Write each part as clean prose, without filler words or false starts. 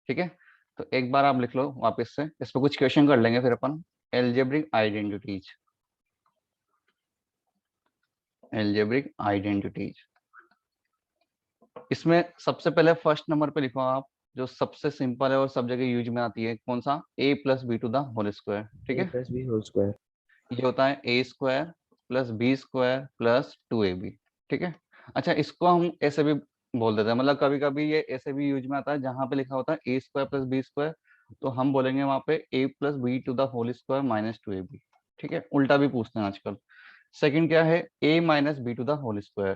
ठीक है, तो एक बार आप लिख लो वापस से, इस पर कुछ क्वेश्चन कर लेंगे फिर अपन। एल्जेब्रिक आइडेंटिटीज, एल्जेब्रिक आइडेंटिटीज, इसमें सबसे पहले फर्स्ट नंबर पे लिखो आप, जो सबसे सिंपल है और सब जगह यूज में आती है, कौन सा, a plus B to the whole square. ठीक ए है, प्लस बी होल स्क्वायर। ये होता है A square plus B square plus 2ab। ठीक है, अच्छा इसको हम ऐसे भी बोल देते हैं, मतलब कभी कभी ये ऐसे भी यूज में आता है, जहां पे लिखा होता है A square plus B square, तो हम बोलेंगे वहां पे A plus B to the whole square minus 2ab। ठीक है, उल्टा भी पूछते हैं आजकल। सेकंड क्या है, a minus B to the whole square,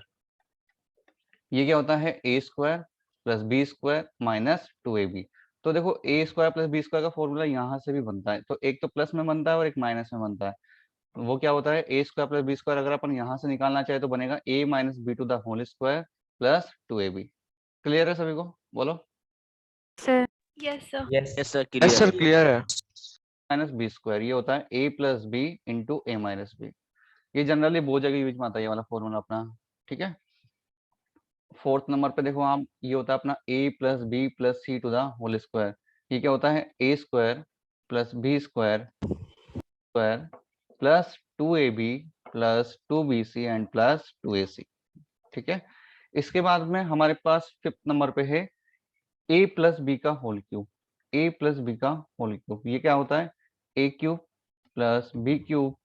ये क्या होता है, A square plus B square minus 2ab। तो देखो A square plus B square का फॉर्मूला यहाँ से भी बनता है, तो एक तो प्लस में बनता है और एक माइनस में बनता है। वो क्या होता है, A square plus B square, अगर अपन यहाँ से निकालना चाहे तो बनेगा a minus B to the whole square plus 2ab। Clear है सभी को, बोलो। Sir. Yes sir. Yes yes sir, yes sir, clear. Clear है। माइनस बी स्क्वायर, ये होता है a plus B into A minus B. ये जनरली बहुत जगह यूज में आता है ये वाला फॉर्मूला अपना। ठीक है, फोर्थ नंबर पे देखो आप, ये होता है अपना a plus B plus C to the whole square. ये क्या होता है, a square plus B square square plus 2ab plus 2bc and plus 2ac। ठीक है, इसके बाद में हमारे पास फिफ्थ नंबर पे है a प्लस बी का whole cube, a plus B का होल क्यूब, ये क्या होता है, a cube plus B cube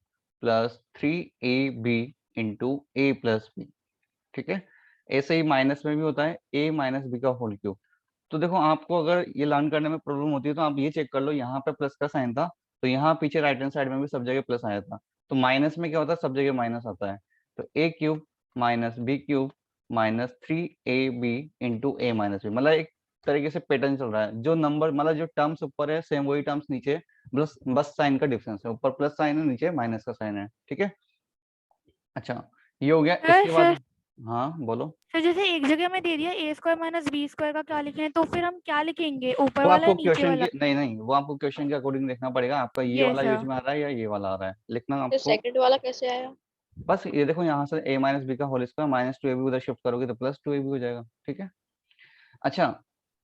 plus 3ab into A plus B. ठीक है, ऐसे ही माइनस में भी होता है a माइनस बी का होल क्यूब। तो देखो आपको अगर ये लर्न करने में प्रॉब्लम होती है तो आप ये चेक कर लो, यहाँ पे प्लस का साइन था तो यहाँ पीछे राइट हैंड साइड में भी सब जगह प्लस आया था, तो माइनस में क्या होता है, सब जगह माइनस आता है। तो a cube minus B cube minus 3ab into A minus B, मतलब एक तरीके से पैटर्न चल रहा है, जो नंबर मतलब जो टर्म्स ऊपर है सेम वही टर्म्स नीचे, बस बस साइन का डिफरेंस है, ऊपर प्लस साइन है नीचे माइनस का साइन है। ठीक है, अच्छा ये हो गया। इसके बाद हाँ बोलो। सर जैसे एक जगह में दे दिया ए स्क्वायर माइनस बी स्क्वायर का क्या लिखें, तो फिर हम क्या लिखेंगे, ऊपर वो वाला आपको या नीचे क्वेश्चन वाला? की नहीं नहीं, वो आपको क्वेश्चन के अकॉर्डिंग देखना पड़ेगा, आपका ये ये वाला यूज सर। में आ रहा है या ये वाला आ रहा है, लिखना तो आपको। सेकंड वाला कैसे आया? बस ये देखो यहाँ से a माइनस बी का होल स्क्वायर माइनस 2ab उधर शिफ्ट करोगे तो प्लस 2ab हो जाएगा। ठीक है, अच्छा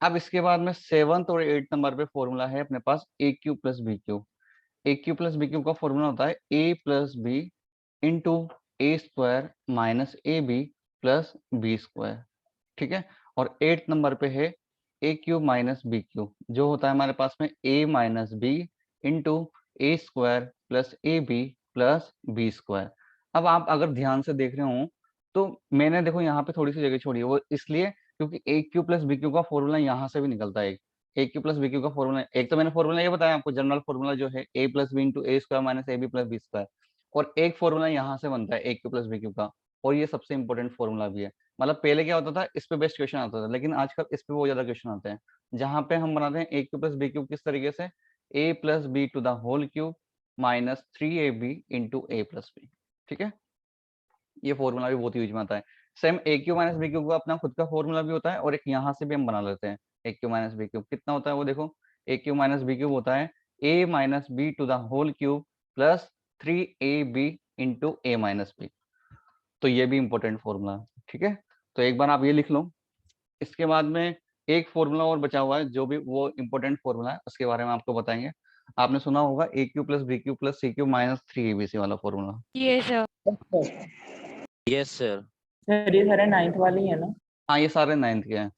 अब इसके बाद में सेवंथ और एट नंबर पे फॉर्मूला है अपने पास a cube plus B cube. A cube plus B cube का फॉर्मूला होता है a plus B into A square minus A B plus B square. ठीक है, और एट नंबर पे है A cube minus B cube, जो होता है हमारे पास में a minus B into A square plus A B plus B square. अब आप अगर ध्यान से देख रहे हो तो मैंने देखो यहाँ पे थोड़ी सी जगह छोड़ी है, वो इसलिए क्योंकि ए क्यूब प्लस बी क्यूब का फॉर्मूला यहाँ से भी निकलता है। A cube plus B cube का फॉर्मूला, एक तो मैंने फॉर्मूला ये बताया आपको, जनरल फॉर्मूला जो है A plus B into A square minus A B plus B square, और एक फॉर्मूला यहाँ से बनता है A cube plus B cube का, और ये सबसे इंपॉर्टेंट फॉर्मूला भी है। मतलब पहले क्या होता था, इस पे बेस्ट क्वेश्चन आता था, लेकिन आजकल इस पे बहुत ज्यादा क्वेश्चन आते हैं, जहां पे हम बनाते हैं A cube plus B cube किस तरीके से, A plus B to the whole cube minus 3ab into A plus B. ठीक है, ये फॉर्मूला भी बहुत यूज में आता है। सेम ए क्यू माइनस बी क्यूब का अपना खुद का फॉर्मूला भी होता है, और एक यहाँ से भी हम बना लेते हैं। A cube minus B cube कितना होता है वो देखो, A cube minus B cube होता है A minus B to the whole cube plus 3ab into A minus B. तो ये भी इंपॉर्टेंट फॉर्मूला है। ठीक है, तो एक बार आप ये लिख लो। इसके बाद में एक फॉर्मूला और बचा हुआ है, जो भी वो इंपॉर्टेंट फॉर्मूला है, उसके बारे में आपको बताएंगे। आपने सुना होगा A cube plus B cube plus C cube minus 3abc वाला फॉर्मूला। ये सर। Yes sir. सर ये सारे नाइन्थ वाले ही है ना? हाँ ये सारे नाइन्थ के हैं,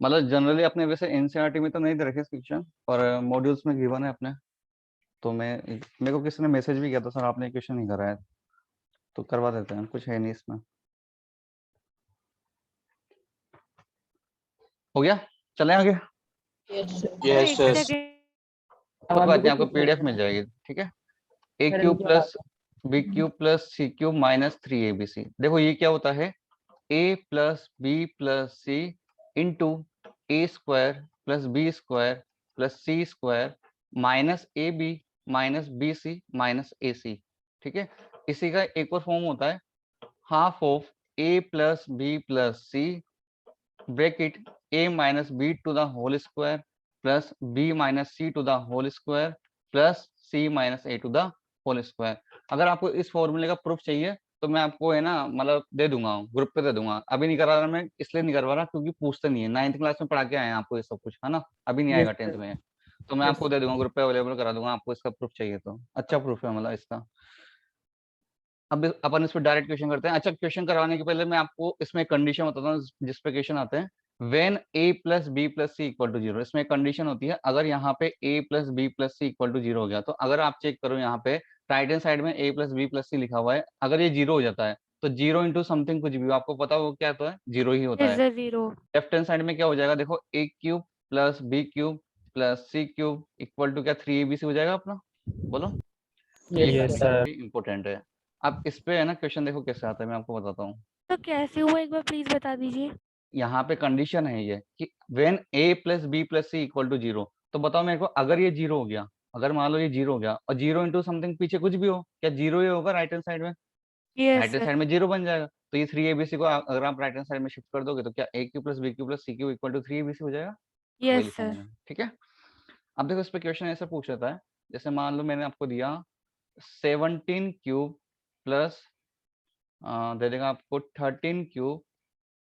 मतलब जनरली अपने वैसे एनसीईआरटी में तो नहीं दे रखे क्वेश्चन, पर मॉड्यूल्स में गिवन है अपने। तो मेरे को किसी ने मैसेज भी किया था, सर आपने क्वेश्चन नहीं करा है, तो करवा देते हैं, कुछ है नहीं इसमें। हो गया, चले आगे। Yes yes sir. कोई बात नहीं, आपको पीडीएफ मिल जाएगी। ठीक है, A cube plus B cube plus C cube minus 3abc। देखो ये क्या होता है, a plus B plus C into A square plus B square plus C square minus A B minus B C minus A C. ठीक है, इसी का एक और फॉर्म होता है half of A plus B plus C bracket A minus B to the whole square plus B minus C to the whole square plus C minus A to the whole square. अगर आपको इस फॉर्मूले का proof चाहिए तो मैं आपको है ना मतलब दे दूंगा, ग्रुप पे दे दूंगा। अभी नहीं करा रहा मैं, इसलिए नहीं करवा रहा क्योंकि पूछते नहीं है। 9th क्लास में पढ़ा के आए हैं आपको ये सब कुछ, है ना, अभी नहीं आएगा 10th में। तो मैं आपको दे दूंगा, ग्रुप पे अवेलेबल करा दूंगा आपको, इसका प्रूफ चाहिए तो। अच्छा प्रूफ है मतलब इसका। अब अपन इस पर डायरेक्ट क्वेश्चन करते हैं। अच्छा, क्वेश्चन करवाने के पहले मैं आपको इसमें कंडीशन बताता हूँ जिस पे क्वेश्चन आते हैं। When a plus B plus C equal to 0, इसमें कंडीशन होती है अगर यहाँ पे a plus B plus C equal to 0 हो गया, तो अगर आप चेक करो यहाँ पे राइट हैंड साइड में a प्लस बी प्लस सी लिखा हुआ है, अगर ये 0 हो जाता है तो 0 इंटू समथिंग कुछ भी आपको पता वो क्या होता है, 0 ही होता इज है। Uh zero. Left hand side में क्या हो जाएगा, देखो a cube plus B cube plus C cube equal to क्या 3abc हो जाएगा अपना, बोलो। Yes sir. इम्पोर्टेंट है। अब इस पे है ना क्वेश्चन देखो कैसे आता है, मैं आपको बताता हूँ। तो कैसे हुआ एक बार प्लीज बता दीजिए। यहाँ पे कंडीशन है ये कि when a plus B plus C equal to 0, तो बताओ मेरे को अगर ये 0 हो गया, अगर मान लो ये 0 हो गया और 0 इंटू समथिंग पीछे कुछ भी हो, क्या 0 ही होगा राइट हैंड साइड में? Yes right hand sir. Side में 0 बन जाएगा। तो ये 3abc को अगर आप राइट हैंड साइड में शिफ्ट कर दोगे तो क्या a cube plus B cube plus C cube equal to 3abc हो जाएगा। वही यस लिखा हूँ सर। मैंने, ठीक है। अब देखो इस पे क्वेश्चन ऐसे पूछ लेता है, जैसे मान लो मैंने आपको दिया 17 क्यूब प्लस दे देगा आपको 13 क्यूब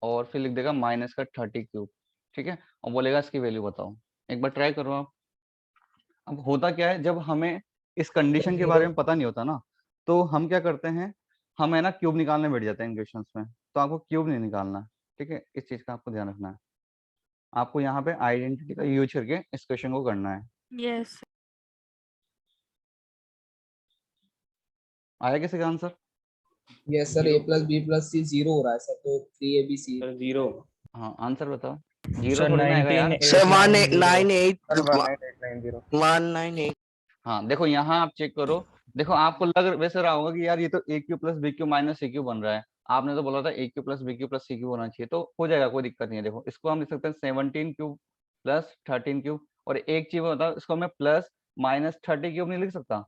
और फिर लिख देगा माइनस का 30 क्यूब, ठीक है, और बोलेगा इसकी वैल्यू बताओ। एक बार ट्राई करो आप। अब होता क्या है, जब हमें इस कंडीशन के बारे में पता नहीं होता ना, तो हम क्या करते हैं, हम है ना क्यूब निकालने बैठ जाते हैं इन क्वेश्चंस में। तो आपको क्यूब नहीं निकालना, ठीक है, इस चीज का आपको ध्यान रखना है। आपको यहाँ पे आइडेंटिटी का यूज करके इस क्वेश्चन को करना है। यस। आया किसी का answer? Yes sir, a plus B plus C 0 हो रहा है सर, तो 3abc। सर 0। हाँ आंसर बताओ। जीरो सर थोड़ी ना आएगा यार। 198 हाँ देखो यहाँ आप चेक करो, देखो आपको लग वैसे रहा होगा कि यार ये तो A cube plus B cube minus C cube बन रहा है। आपने तो बोला था A cube plus B cube plus C cube होना चाहिए, तो हो जाएगा, कोई दिक्कत नहीं है। देखो इसको हम लिख सकते हैं 17 क्यूब प्लस 13 क्यूब, और एक चीज बताओ, इसको मैं प्लस माइनस 30 क्यूब नहीं लिख सकता?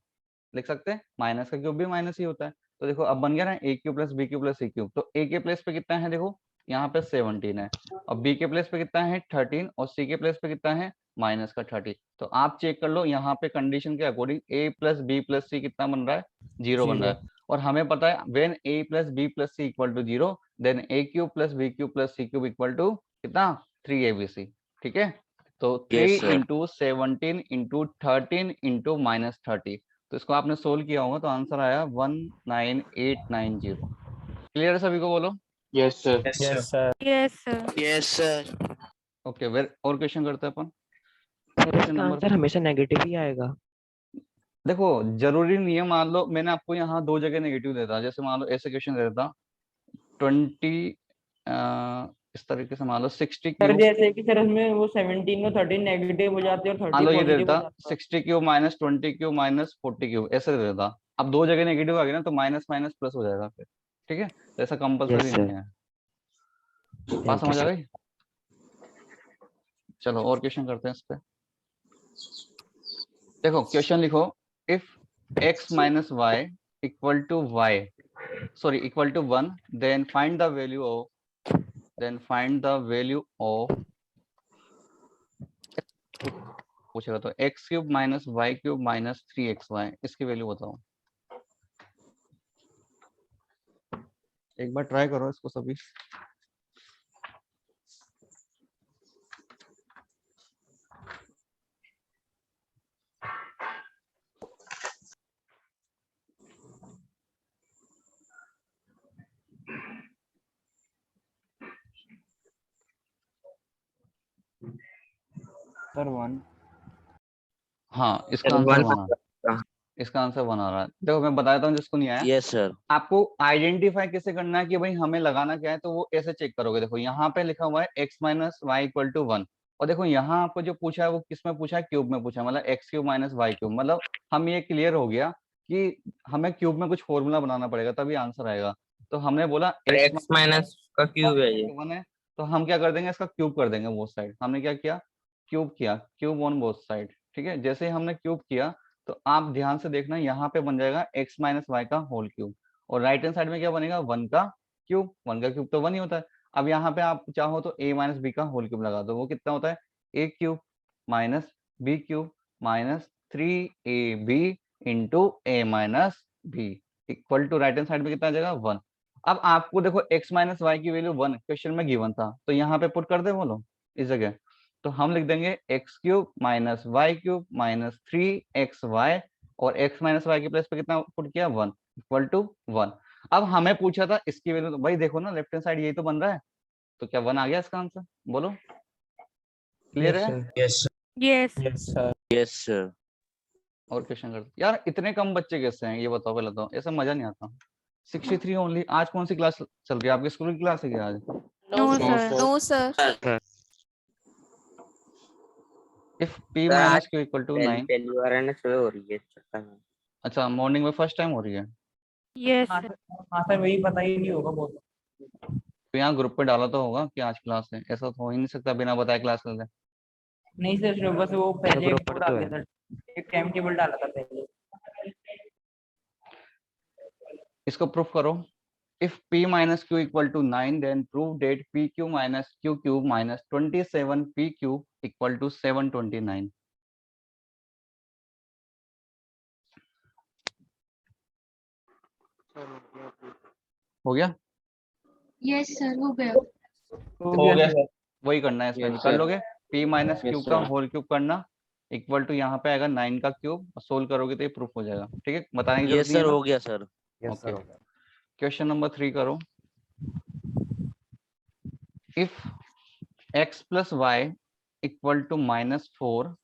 लिख सकते हैं, माइनस का क्यूब भी माइनस ही होता है। तो देखो अब बन गया ना A cube plus B cube plus C cube. तो ए के प्लेस पे कितना है, देखो यहाँ पे 17 है, और बी के प्लेस पे कितना है 13, और सी के प्लेस पे कितना है माइनस का 30। तो आप चेक कर लो यहाँ पे कंडीशन के अकॉर्डिंग ए प्लस बी प्लस सी कितना बन रहा है, 0 बन रहा है। और हमें पता है when A plus B plus C equal to 0 then A cube plus B cube plus C cube equal to कितना 3abc, ठीक है। तो 3 Yes, sir. Into 17 into 13 into minus 30, तो इसको आपने सोल्व किया होगा तो आंसर आया 19890। क्लियर है सभी को, बोलो। Yes sir. Yes sir. Yes sir. Yes, sir. Okay, और क्वेश्चन करते हैं अपन। सर क्वेश्चन इसका नंबर, आंसर हमेशा नेगेटिव ही आएगा। देखो जरूरी नहीं है। मान लो मैंने आपको यहाँ 2 जगह नेगेटिव देता, जैसे मान लो ऐसे क्वेश्चन देता 20 इस तरीके से, मान लो 60 सर क्यूब, जैसे कि सर उसमें वो 17 में 13 नेगेटिव हो जाते हैं और मान 30 लो ये पॉजिटिव देता हो जाता है। 60 cube minus 20 cube minus 40 cube, ऐसे दे देता। अब 2 जगह नेगेटिव आ गया ना, तो माइनस माइनस प्लस हो जाएगा फिर, ठीक है। तो ऐसा कंपल्सरी Yes, नहीं sir. है। बात Thank you, समझ आ sir. गई? चलो और क्वेश्चन करते हैं इस पे। देखो क्वेश्चन लिखो, if x minus Y equal to Y sorry equal to 1 then find the value of पूछेगा तो x cube minus Y cube minus 3xy, इसकी वैल्यू बताओ। एक बार ट्राई करो इसको सभी। सर 1। हाँ इसका आंसर बना, इसका आंसर बना रहा है। देखो मैं बता देता हूँ जिसको नहीं आया, Yes, sir. आपको आइडेंटिफाई कैसे करना है कि भाई हमें लगाना क्या है, तो वो ऐसे चेक करोगे। देखो यहाँ पे लिखा हुआ है x minus Y equal to 1, और देखो यहाँ आपको जो पूछा है वो किस में पूछा है, क्यूब में पूछा है, मतलब x cube minus Y cube. मतलब हम ये क्लियर हो गया कि हमें क्यूब में कुछ फॉर्मूला बनाना पड़ेगा तभी आंसर आएगा। तो हमने बोला x माइनस का क्यूब है ये। 1 है, तो हम क्या कर देंगे, इसका क्यूब कर देंगे बोथ साइड। हमने क्या किया, क्यूब किया, क्यूब ऑन बोथ साइड, ठीक है। जैसे ही हमने क्यूब किया तो आप ध्यान से देखना, यहाँ पे बन जाएगा x माइनस वाई का होल क्यूब, और राइट हैंड साइड में क्या बनेगा 1 का क्यूब। 1 का क्यूब तो 1 ही होता है। अब यहाँ पे आप चाहो तो a माइनस बी का होल क्यूब लगा दो, वो कितना होता है a cube minus B cube minus 3ab into a minus B. Equal to right hand side में कितना आ जाएगा 1। अब आपको देखो x माइनस वाई की वैल्यू 1 क्वेश्चन में गिवन था, तो यहाँ पे पुट कर दे बोलो इस जगह। तो हम लिख देंगे X cube minus Y cube minus 3xy और x माइनस वाई के प्लेस पे कितना पुट किया 1 इक्वल टू 1। अब हमें पूछा था इसकी वैल्यू, तो भाई देखो ना लेफ्ट हैंड साइड यही तो बन रहा है, तो क्या 1 आ गया इसका आंसर? बोलो क्लियर है? Yes yes Yes, sir. और क्वेश्चन करते यार, इतने कम बच्चे कैसे हैं ये बताओ पहले तो, ऐसा मजा नहीं आता। 63 ओनली। आज कौन सी क्लास चल रही है आपके स्कूल की क्लास है क्या आज? No sir. No sir. If p minus q equal to 9। पहली बार है ना सुबह हो रही है चक्कर में। अच्छा मॉर्निंग में फर्स्ट टाइम हो रही है? यस हाँ सर वही पता ही नहीं होगा बहुत। तो यहाँ ग्रुप पे डाला तो होगा कि आज क्लास है, ऐसा तो हो ही नहीं सकता बिना बताए क्लास ले ले। नहीं सर बस वो पहले ग्रुप एक पर वो तो डाल है। दिया था, एक टाइम टेबल डाला था पहले। इसको प्रूफ करो। If p minus q equal to 9 then prove that pq minus q cube minus 27 pq equal to 729। हो गया? यस सर हो गया। हो गया सर। वही करना है इसमें भी, कर लोगे। p माइनस क्यू का होल क्यूब करना इक्वल टू यहाँ पे आएगा 9 का क्यूब, सोल्व करोगे तो ये प्रूफ हो जाएगा। ठीक है, बताने की जरूरत Yes, नहीं है sir. ना? हो गया sir. ओके, क्वेश्चन नंबर 3 करो। If x plus Y equal to -4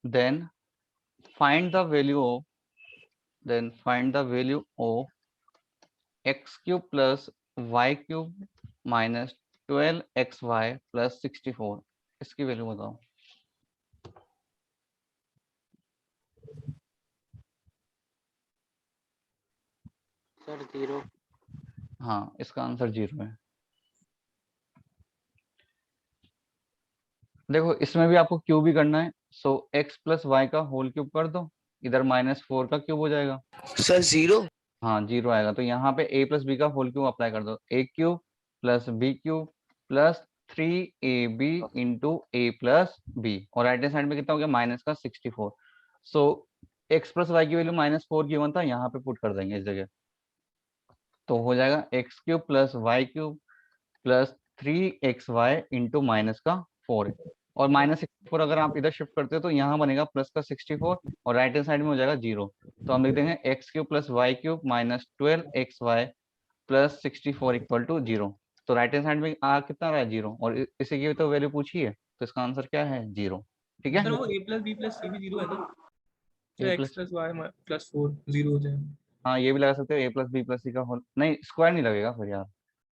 then find the value of x cube plus Y cube minus 12xy plus 64। इसकी वैल्यू बताओ। सर 0। हाँ, इसका आंसर 0 है। देखो इसमें भी आपको क्यूब भी करना है, सो x प्लस वाई का होल क्यूब कर दो, इधर -4 का क्यूब हो जाएगा। Sir, 0. हाँ 0 आएगा, तो यहाँ पे a प्लस बी का होल क्यूब अप्लाई कर दो, a cube plus B cube plus 3ab into a plus b, और राइट हैंड साइड में कितना हो गया माइनस का 64। सो x प्लस वाई की वैल्यू -4 गिवन था, यहाँ पे पुट कर देंगे इस जगह, तो हो जाएगा x cube plus Y cube plus 3xy into minus का 4, और -64 अगर आप इधर शिफ्ट करते हो तो यहाँ बनेगा प्लस का 64 और राइट हैंड साइड में हो जाएगा 0। तो हम लिख देंगे x cube plus Y cube minus 12xy plus 64 equal to 0। तो राइट हैंड साइड में कितना रहा है 0, और इसी की तो वैल्यू पूछी है, तो इसका आंसर क्या है 0। ठीक है, सर वो a plus B plus c भी 0 है तो a x plus y plus 4 0 हो जाएगा। हाँ ये भी लगा सकते हो, a प्लस बी प्लस सी का होल, नहीं स्क्वायर नहीं लगेगा फिर यार।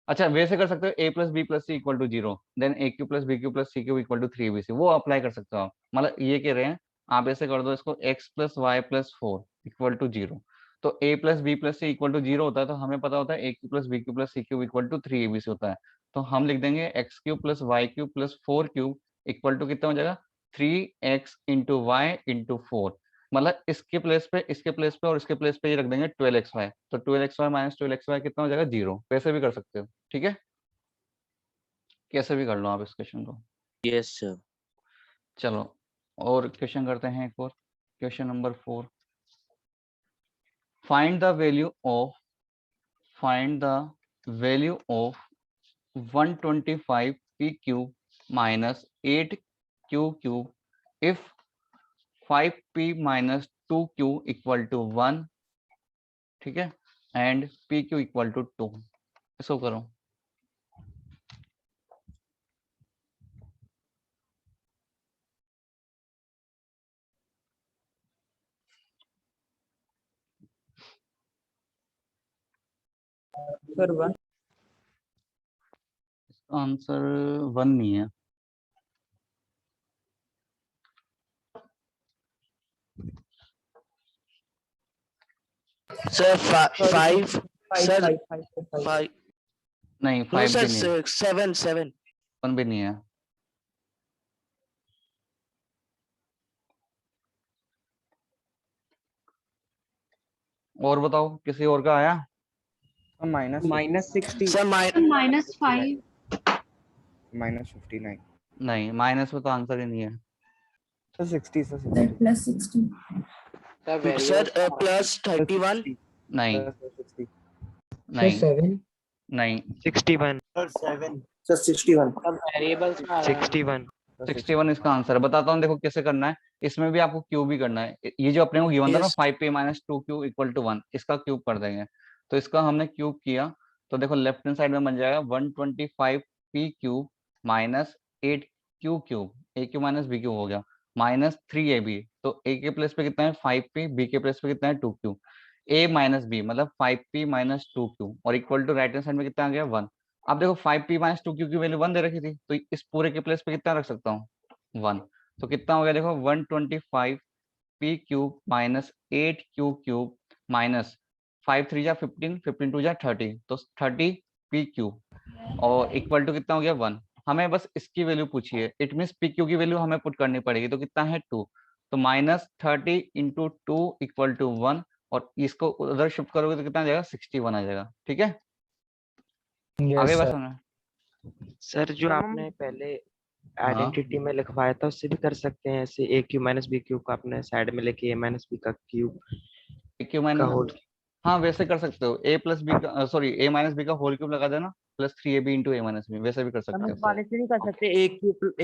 अच्छा वैसे कर सकते हो a plus B plus C equal to 0 then a cube plus B cube plus C cube equal to 3bc, वो अप्लाई कर सकते हो आप। मतलब ये कह रहे हैं आप ऐसे कर दो इसको x plus y plus 4 equal to 0, तो a plus B plus C equal to 0 होता है, तो हमें पता होता है a cube plus B cube plus C cube equal to 3abc होता है। तो हम लिख देंगे x cube plus Y cube plus 4 cube equal to कितना हो जाएगा 3x इंटू वाई इंटू 4, मतलब इसके प्लेस पे और इसके प्लेस पे ये रख देंगे 12xy, तो 12xy माइनस 12xy कितना हो जाएगा 0। वैसे भी कर सकते हो, ठीक है, कैसे भी कर लो आप इस क्वेश्चन को। Yes, sir. चलो और क्वेश्चन करते हैं एक और, question number 4। Find the value of 125 p cube minus 8q cube if 5p minus 2q equal to 1, ठीक है, एंड pq इक्वल टू 2। इसको करो। सर 1 आंसर 1 नहीं है। Sir, 5. Sir, 5. नहीं No, 5 sir, भी नहीं है, 7. 1 भी नहीं है। और बताओ किसी और का आया? -60 Sir, -5 -59 नहीं, माइनस में तो आंसर ही नहीं है। Sir 60 sir +60 sir, plus 31. नहीं सर नहीं 7 नहीं 61 सर 61 वेरिएबल्स में आ रहा है 61 61 इसका आंसर है। बताता हूँ, देखो कैसे करना है। इसमें भी आपको क्यूब ही करना है। ये जो अपने को गिवन था ना Yes. 5p minus 2q equal to 1, इसका क्यूब कर देंगे। तो इसका हमने क्यूब किया तो देखो लेफ्ट हैंड साइड में बन जाएगा 125p cube minus 8q cube, A cube minus B cube हो गया, माइनस 3ab। तो a के प्लेस पे कितना है 5p, b के प्लेस पे कितना है 2q, a माइनस b मतलब 5p माइनस 2q और equal to right hand side में कितना आ गया 1। अब देखो 5p माइनस 2q की वैल्यू 1 दे रखी थी, तो इस पूरे के प्लेस पे कितना रख सकता हूँ 1। तो कितना हो गया देखो 125p cube minus 8q cube minus 5 3 जा 15, 15 2 जा 30, तो 30p क्यूब और इक्वल टू कितना हो गया 1। हमें बस इसकी वैल्यू पूछी है, इट मीन्स p क्यू की वैल्यू हमें पुट करनी पड़ेगी। तो कितना है 2, तो माइनस 30 इंटू 2 इक्वल टू 1 और इसको उधर शिफ्ट करोगे तो कितना आ जाएगा 61 आ जाएगा। ठीक है, आगे बस समझ। सर जो आपने पहले हाँ। आइडेंटिटी में लिखवाया था उससे भी कर सकते हैं ऐसे, ए क्यू माइनस बी क्यूब का आपने साइड में लेके ए माइनस बी का क्यूब क्यू का माइनस, होल। हाँ वैसे कर सकते हो, a प्लस बी का सॉरी a माइनस बी का होल क्यूब लगा देना प्लस 3ab इंटू ए माइनस बी, वैसे भी कर सकते हम हो। इस वाले से नहीं कर सकते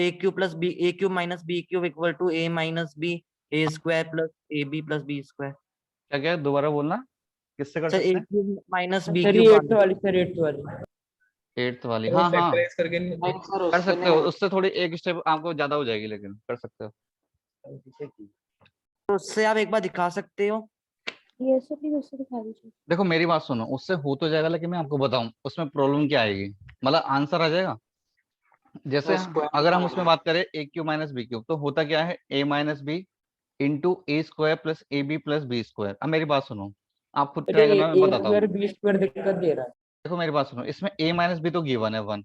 A cube plus B, A cube minus B cube equal to A minus B A square plus A B plus B square. क्या क्या दोबारा बोलना, किससे कर सर सकते ए हैं? Cube minus b sir cube ये वाली, सर 8th वाली। 8th वाली, वो हाँ हाँ फैक्टराइज करके नहीं नहीं सर कर उससे सकते हो, नहीं, उससे थोड़ी एक स्टेप आपको ज्यादा हो जाएगी लेकिन कर सकते हो। तो उससे आप एक बार दिखा सकते हो। ये सब भी उससे दिखा दीजिए। देखो मेरी बात सुनो, उससे हो तो जाएगा लेकिन मैं आपको बताऊं उसमें प्रॉब्लम क्या आएगी, मतलब आंसर आ जाएगा। जैसे अगर हम उसमें बात करें a cube minus B cube, तो होता क्या है a minus B into A square plus A B plus B square. अब मेरी बात सुनो, आप खुद अरे ट्राई करना, मैं ए बताता हूँ। स्क्वायर बी स्क्वायर दिक्कत दे रहा है। देखो मेरी बात सुनो, इसमें a माइनस बी तो गिवन है 1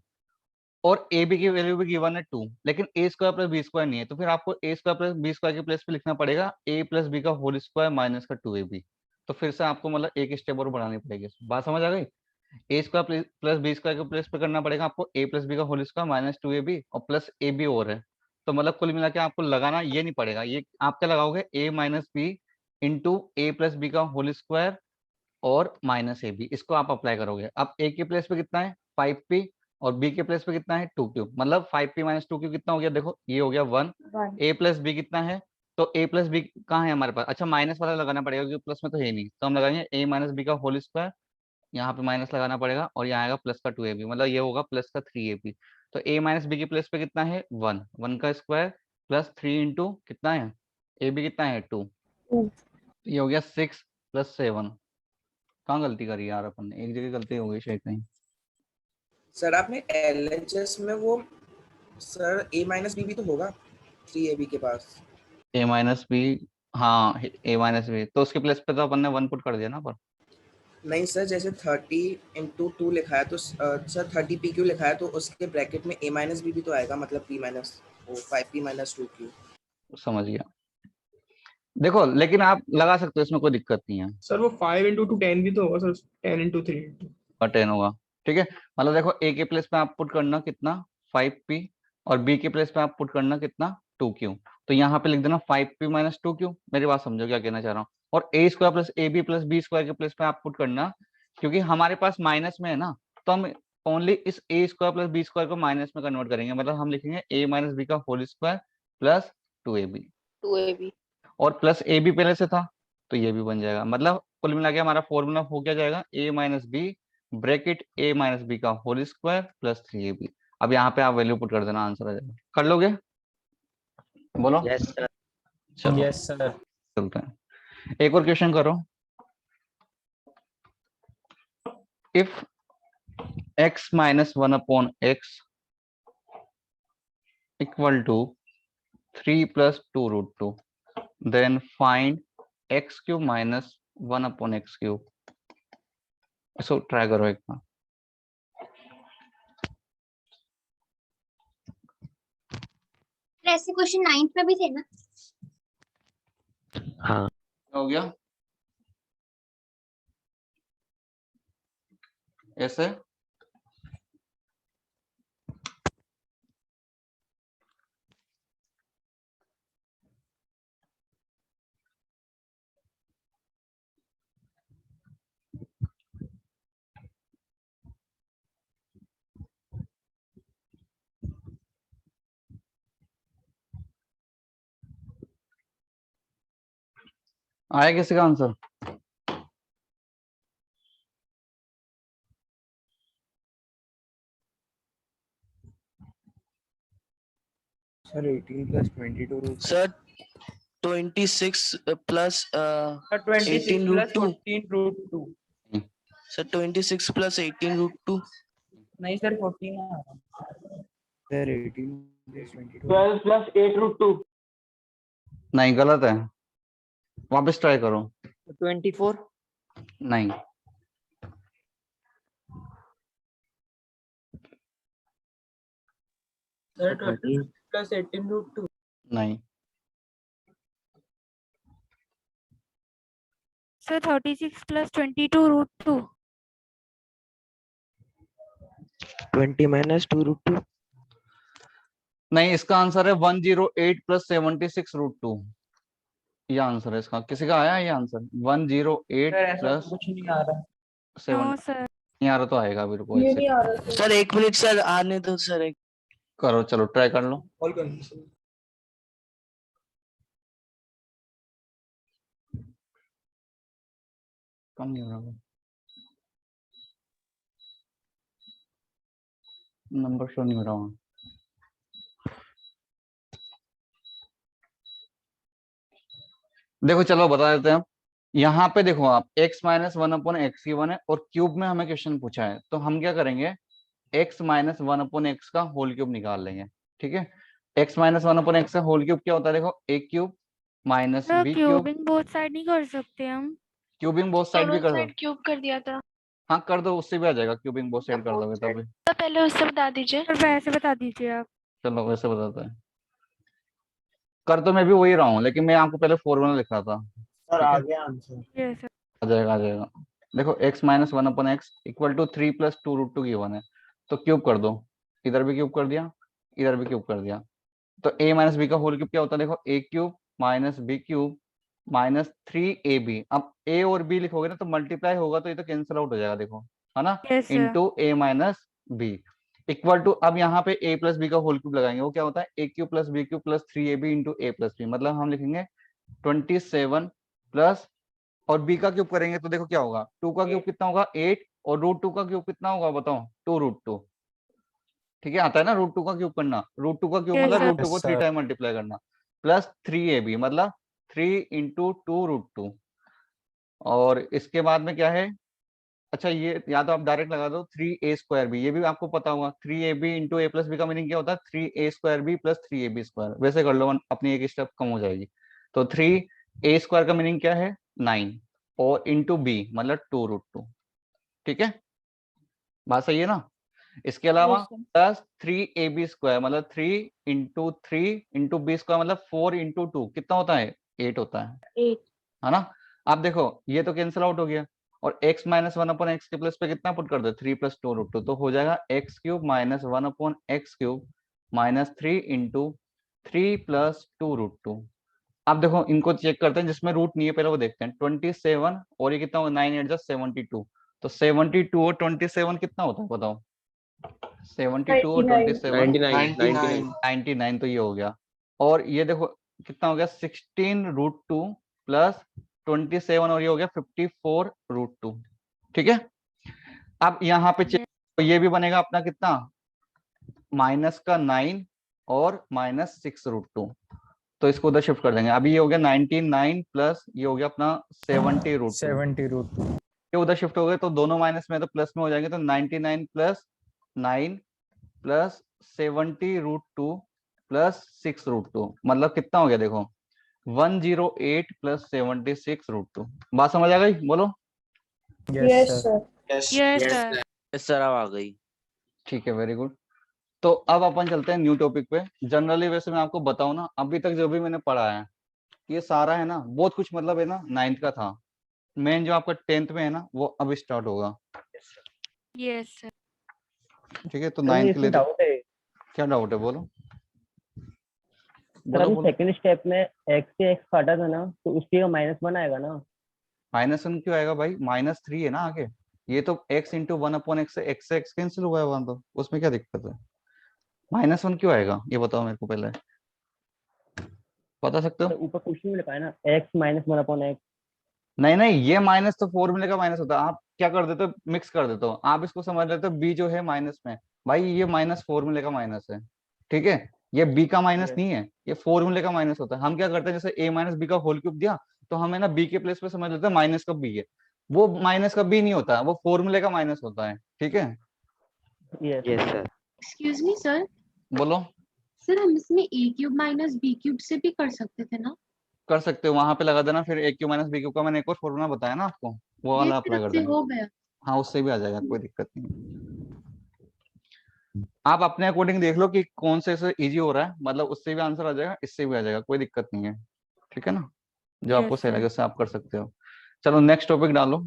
और ए बी की वैल्यू भी गिवन है 2, लेकिन ए स्क्वायर प्लस बी स्क्वायर नहीं है, तो फिर आपको ए स्क्वायर प्लस बी स्क्वायर के प्लेस पे लिखना पड़ेगा ए प्लस बी का होल स्क्वायर माइनस का 2ab। तो फिर से आपको मतलब एक स्टेप और बढ़ानी पड़ेगी। बात समझ आ गई? ए स्क्वायर प्लस बी स्क्वायर के प्लेस पे करना पड़ेगा आपको ए प्लस बी का होल स्क्वायर माइनस 2ab और प्लस ए बी और है। तो मतलब कुल मिला के आपको लगाना ये नहीं पड़ेगा, ये आप क्या लगाओगे ए minus B into A plus B का होल स्क्वायर और माइनस ए बी, इसको आप अप्लाई करोगे। अब ए के प्लेस पे कितना है 5p और बी के प्लेस पे कितना है 2q, मतलब 5p माइनस 2q कितना हो गया, देखो ये हो गया 1। ए प्लस बी कितना है, तो ए प्लस बी कहाँ है हमारे पास, अच्छा माइनस वाला लगाना पड़ेगा क्योंकि प्लस में तो है नहीं, तो हम लगाएंगे ए माइनस बी का होल स्क्वायर, यहाँ पे माइनस लगाना पड़ेगा और यहाँ आएगा प्लस का 2ab, मतलब ये होगा प्लस का 3ab। तो a माइनस बी के प्लेस पे कितना है 1, 1 का स्क्वायर प्लस 3 इंटू कितना है ए बी कितना है 2, ये हो गया 6 प्लस 7। कहाँ गलती करी यार अपन ने, एक जगह गलती हो गई शायद कहीं। सर आपने एलएचएस में वो सर ए माइनस बी भी तो होगा 3ab के पास। ए माइनस बी, हाँ ए माइनस बी, तो उसके प्लेस पे तो अपन ने 1 पुट कर दिया ना पर। नहीं सर, जैसे 30 इंटू 2 लिखा है तो सर 30p क्यू लिखा है तो उसके ब्रैकेट में a माइनस बी भी तो आएगा, मतलब p minus 5p minus 2q। समझ गया, देखो लेकिन आप लगा सकते हो, इसमें कोई दिक्कत नहीं है। सर वो 5 इंटू 2 10 भी तो होगा सर, 10 इंटू 3 इंटू। और 10 होगा, ठीक है। मतलब देखो ए के प्लेस पे आप पुट करना कितना 5p और बी के प्लेस पे आप पुट करना कितना 2q, तो यहाँ पे लिख देना 5p माइनस 2q। मेरी बात समझो क्या कहना चाह रहा हूँ। और A square plus A B plus B square के प्लेस पे आप पुट करना, क्योंकि हमारे पास माइनस में है ना, तो हम ओनली इस ए स्क्वायर प्लस बी स्क्वायर को माइनस में कन्वर्ट करेंगे, मतलब हम लिखेंगे ए माइनस बी का होल स्क्वायर प्लस 2ab और प्लस ए बी पहले से था तो ये भी बन जाएगा। मतलब कुल मिला के हमारा फॉर्मूला हो क्या जाएगा a minus b bracket a minus B का होल स्क्वायर प्लस 3ab। अब यहाँ पे आप वैल्यू पुट कर देना, आंसर आ जाएगा। कर लोगे? बोलो। Yes sir. चलो यस सर। चलते हैं, एक और क्वेश्चन करो। If x minus 1 upon x equal to 3 plus 2 root 2, then find x cube minus 1 upon x cube. इसको ट्राई करो एक बार। ऐसे क्वेश्चन 9th में भी थे ना? हाँ हो गया ऐसे, आया किसी का answer? Sir 18 plus 22 root Sir, 26 plus 26 18 root plus 2. 14 root 2. Sir, 26 plus 18 root 2. नहीं सर 14 है सर 18 plus 22 12 plus 8 root 2. नहीं, गलत है, वापस ट्राई करो। 24. नहीं, सर 26 plus 18 root 2. नहीं, sir 36 plus 22 root 2. 20 minus 2 root 2. नहीं, इसका आंसर है 108 प्लस 76 रूट 2। ये आंसर है इसका। किसी का आया ये आंसर? 108 सर ऐसा प्लस कुछ नहीं आ रहा। 7 नो सर। नहीं आ रहा तो आएगा, अभी रुको ये एक नहीं सेकंड आ रहा सर। सर 1 मिनट सर आने दो सर एक। करो, चलो ट्राई कर लो। कॉल करना सर। कम नहीं हो रहा, नंबर शो नहीं हो रहा वहाँ। देखो चलो बता देते हैं हम। यहाँ पे देखो आप x minus 1 upon x one है और क्यूब में हमें क्वेश्चन पूछा है, तो हम क्या करेंगे, x माइनस 1 अपॉन एक्स का होल क्यूब निकाल लेंगे। ठीक है, x माइनस 1 अपॉन एक्स का होल क्यूब क्या होता है? देखो a cube minus sir b cube. Cubing both side नहीं कर सकते हम? क्यूबिंग बोथ साइड भी कर दो। क्यूब कर दिया था। हाँ कर दो, उससे भी आ जाएगा, क्यूबिंग बोथ साइड कर दोगे तभी। तो पहले उससे बता दीजिए। सर वैसे बता दीजिए आप। चलो वैसे बताते हैं। कर तो मैं भी वही रहा हूँ, लेकिन मैं आपको पहले फॉर्मूला लिख रहा था। सर ठीक आ है, गया आंसर। Yes sir. आ जाएगा आ जाएगा। देखो x minus 1 upon x equal to 3 plus 2 root 2 given है, तो क्यूब कर दो। इधर भी क्यूब कर दिया, इधर भी क्यूब कर दिया। तो a माइनस बी का होल क्यूब क्या होता है? देखो a cube minus B cube minus 3ab। अब a और b लिखोगे ना तो मल्टीप्लाई होगा, तो ये तो कैंसिल आउट हो जाएगा, देखो है ना, yes sir. Into a minus B equal to, अब यहाँ पे a प्लस बी का होल क्यूब लगाएंगे, वो क्या होता है? a cube plus B cube plus 3ab into a plus b. मतलब हम लिखेंगे 27 प्लस, और b का क्यूब करेंगे तो देखो क्या होगा, 2 का क्यूब कितना होगा? 8, और रूट 2 का क्यूब कितना होगा बताओ? 2 रूट 2। ठीक है, आता है ना रूट 2 का क्यूब करना। रूट 2 का क्यूब Yes, मतलब sir. रूट 2 को 3 टाइम मल्टीप्लाई करना, प्लस 3ab मतलब 3 इंटू 2 रूट 2। और इसके बाद में क्या है? अच्छा ये या तो आप डायरेक्ट लगा दो 3a स्क्वायर बी, ये भी आपको पता होगा। 3ab into a plus B का मीनिंग क्या होता है? 3a square B plus 3ab square. वैसे कर लो, अपनी एक स्टेप कम हो जाएगी। तो 3a स्क्वायर का मीनिंग क्या है? 9, और इंटू बी मतलब 2 रूट 2। ठीक है, बात सही है ना? इसके अलावा प्लस 3ab स्क्वायर मतलब 3 इंटू 3 इंटू बी स्क्वायर मतलब 4 इंटू 2 कितना होता है? 8 होता है 8। है ना? आप देखो ये तो कैंसिल आउट हो गया, और x माइनस 1 अपॉन एक्स के प्लस पे कितना पुट कर दो? 3 प्लस 2 रूट 2, तो हो जाएगा x cube minus 1 upon x cube minus 3 into 3 plus 2 root 2। अब देखो इनको चेक करते हैं, जिसमें रूट नहीं है पहले वो देखते हैं। 27 और ये कितना होगा? 9 8 72, तो 72 और 27 कितना होता है बताओ? 72 और 27 99, तो ये हो गया। और ये देखो कितना हो गया? 16 रूट 2 प्लस 27, और ये हो गया 54 रूट 2। ठीक है, अब यहाँ पे चेक, तो ये भी बनेगा अपना कितना? माइनस का 9 और माइनस 6 रूट 2, तो इसको उधर शिफ्ट कर देंगे। अभी ये हो गया 99 प्लस ये हो गया अपना 70 रूट 2। ये उधर शिफ्ट हो गए तो दोनों माइनस में तो प्लस में हो जाएंगे, तो 99 plus 9 plus 70 root 2 plus 6 root 2 मतलब कितना हो गया? देखो 108 प्लस 76 रूट 2। बात समझ आ गई? बोलो। Yes sir. यस सर अब आ गई। ठीक है, वेरी गुड। तो अब अपन चलते हैं न्यू टॉपिक पे। जनरली वैसे मैं आपको बताऊं ना, अभी तक जो भी मैंने पढ़ा है ये सारा है ना, बहुत कुछ मतलब है ना 9th का था। मेन जो आपका 10th में है ना वो अब स्टार्ट होगा। Yes sir. ठीक है, तो 9th के लिए डाउट है क्या डाउट है? बोलो सर। बोलो अभी बोलो। सेकंड स्टेप में x से x काटा था ना, तो उसकी का -1 आएगा ना? -1 क्यों आएगा भाई? -3 है ना आगे। ये तो x इंटू 1 अपॉन एक्स से x कैंसिल हुआ है वहां, तो उसमें क्या दिक्कत है? -1 क्यों आएगा ये बताओ मेरे को पहले, बता सकते हो? ऊपर क्वेश्चन में लिखा है ना x -1 अपॉन x। नहीं नहीं, ये माइनस तो फॉर्मूले का माइनस होता है, आप क्या कर देते हो, मिक्स कर देते हो, आप इसको समझ लेते हो बी जो है माइनस में, भाई ये माइनस फॉर्मूले का माइनस है, ठीक है, ये बी का माइनस Yes. नहीं है, ये फॉर्मूले का माइनस होता है। हम क्या करते हैं, जैसे ए माइनस बी का होल क्यूब दिया तो हमें ना बी के प्लेस पे समझ लेते हैं माइनस का बी है, वो माइनस का बी नहीं होता, वो फॉर्मूले का माइनस होता है, ठीक है। Yes. Yes sir. Excuse me sir, बोलो। सर हम इसमें ए क्यूब माइनस बी क्यूब से भी कर सकते थे ना? कर सकते हो, वहां पे लगा देना, फिर ए क्यू माइनस बी क्यू का मैंने एक और फॉर्मूला बताया ना आपको, वो ये वाला फिर अप्लाई कर उससे देना। हो गया। हाँ उससे भी आ जाएगा, कोई दिक्कत नहीं। आप अपने अकॉर्डिंग देख लो कि कौन से से इजी हो रहा है, मतलब उससे भी आंसर आ जाएगा, इससे भी आ जाएगा, कोई दिक्कत नहीं है, ठीक है ना, जो आपको Yes, सही sir. लगे उससे आप कर सकते हो। चलो नेक्स्ट टॉपिक डालो।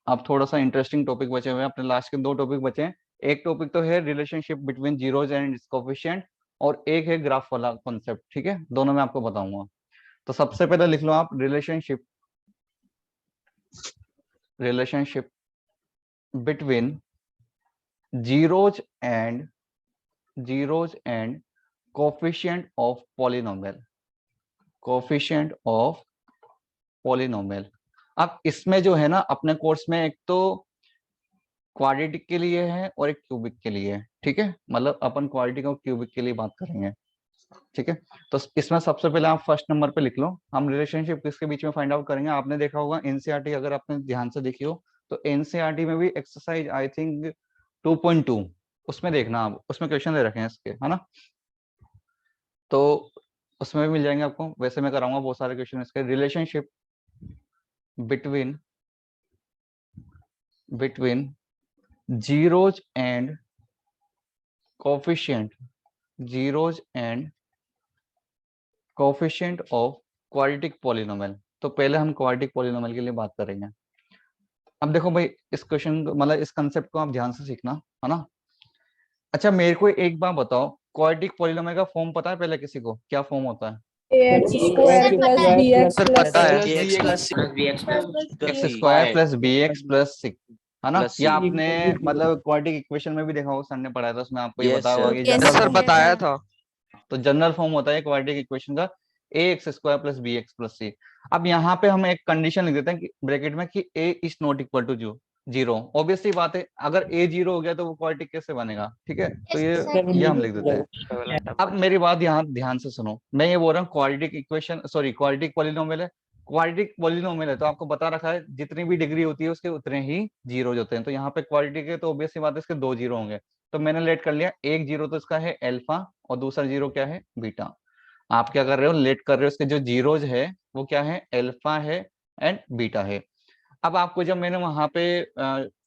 अब थोड़ा सा इंटरेस्टिंग टॉपिक बचे हुए हैं, अपने लास्ट के 2 टॉपिक बचे हैं। एक टॉपिक तो है relationship between zeros and it's coefficient, और एक है ग्राफ वाला कॉन्सेप्ट, ठीक है, दोनों में आपको बताऊंगा। तो सबसे पहले लिख लो आप relationship between zeros and coefficient of polynomial। अब इसमें जो है ना अपने कोर्स में एक तो क्वाड्रेटिक के लिए है और एक क्यूबिक के लिए है, ठीक है, मतलब अपन क्वाड्रेटिक और क्यूबिक के लिए बात करेंगे, ठीक है। तो इसमें सबसे पहले आप फर्स्ट नंबर पे लिख लो, हम रिलेशनशिप किसके बीच में फाइंड आउट करेंगे। आपने देखा होगा एनसीईआरटी, अगर आपने ध्यान से देखी हो तो एनसीईआरटी में भी एक्सरसाइज आई थिंक 2.2 उसमें देखना आप, उसमें क्वेश्चन दे रखे हैं इसके, है ना, तो उसमें भी मिल जाएंगे आपको। वैसे मैं कराऊंगा बहुत सारे क्वेश्चन इसके। Relationship between zeros and coefficient of quadratic polynomial. तो पहले हम क्वाड्रेटिक पॉलिनोमियल के लिए बात करेंगे। अब देखो भाई, इस क्वेश्चन मतलब इस कंसेप्ट को आप ध्यान से सीखना, है ना। अच्छा मेरे को एक बार बताओ, क्वाड्रेटिक पॉलिनोमियल का फॉर्म पता है पहले किसी को, क्या फॉर्म होता है? Sir, सर पता है X square plus B X plus C, है ना, Plus या C। आपने मतलब क्वाड्रेटिक इक्वेशन में भी देखा होगा, सर ने पढ़ाया था, उसमें आपको ये Yes, बताया होगा sir. कि Yes, जनरल sir, फॉर्म बताया था। तो जनरल फॉर्म होता है क्वाड्रेटिक इक्वेशन का A X square plus B X plus C. अब यहाँ पे हम एक कंडीशन लिख देते हैं कि ब्रैकेट में कि A is not equal to zero. Obviously बात है, अगर ए जीरो हो गया तो वो क्वाड्रेटिक कैसे बनेगा, ठीक है, तो ये हम लिख देते हैं। अब मेरी बात यहाँ ध्यान से सुनो, मैं ये बोल रहा हूँ quadratic equation, sorry quadratic polynomial है, क्वाड्रेटिक पॉलिनोमियल है तो आपको बता रखा है जितनी भी डिग्री होती है उसके उतने ही जीरोज होते हैं। तो यहाँ पे क्वाड्रेटिक है तो ऑब्वियसली बात है इसके 2 जीरो होंगे। तो मैंने लेट कर लिया, एक जीरो तो इसका है अल्फा और दूसरा जीरो क्या है, बीटा। आप क्या कर रहे हो, लेट कर रहे हो, इसके जो जीरोज है वो क्या है, अल्फा है एंड बीटा है। अब आपको जब मैंने वहां पे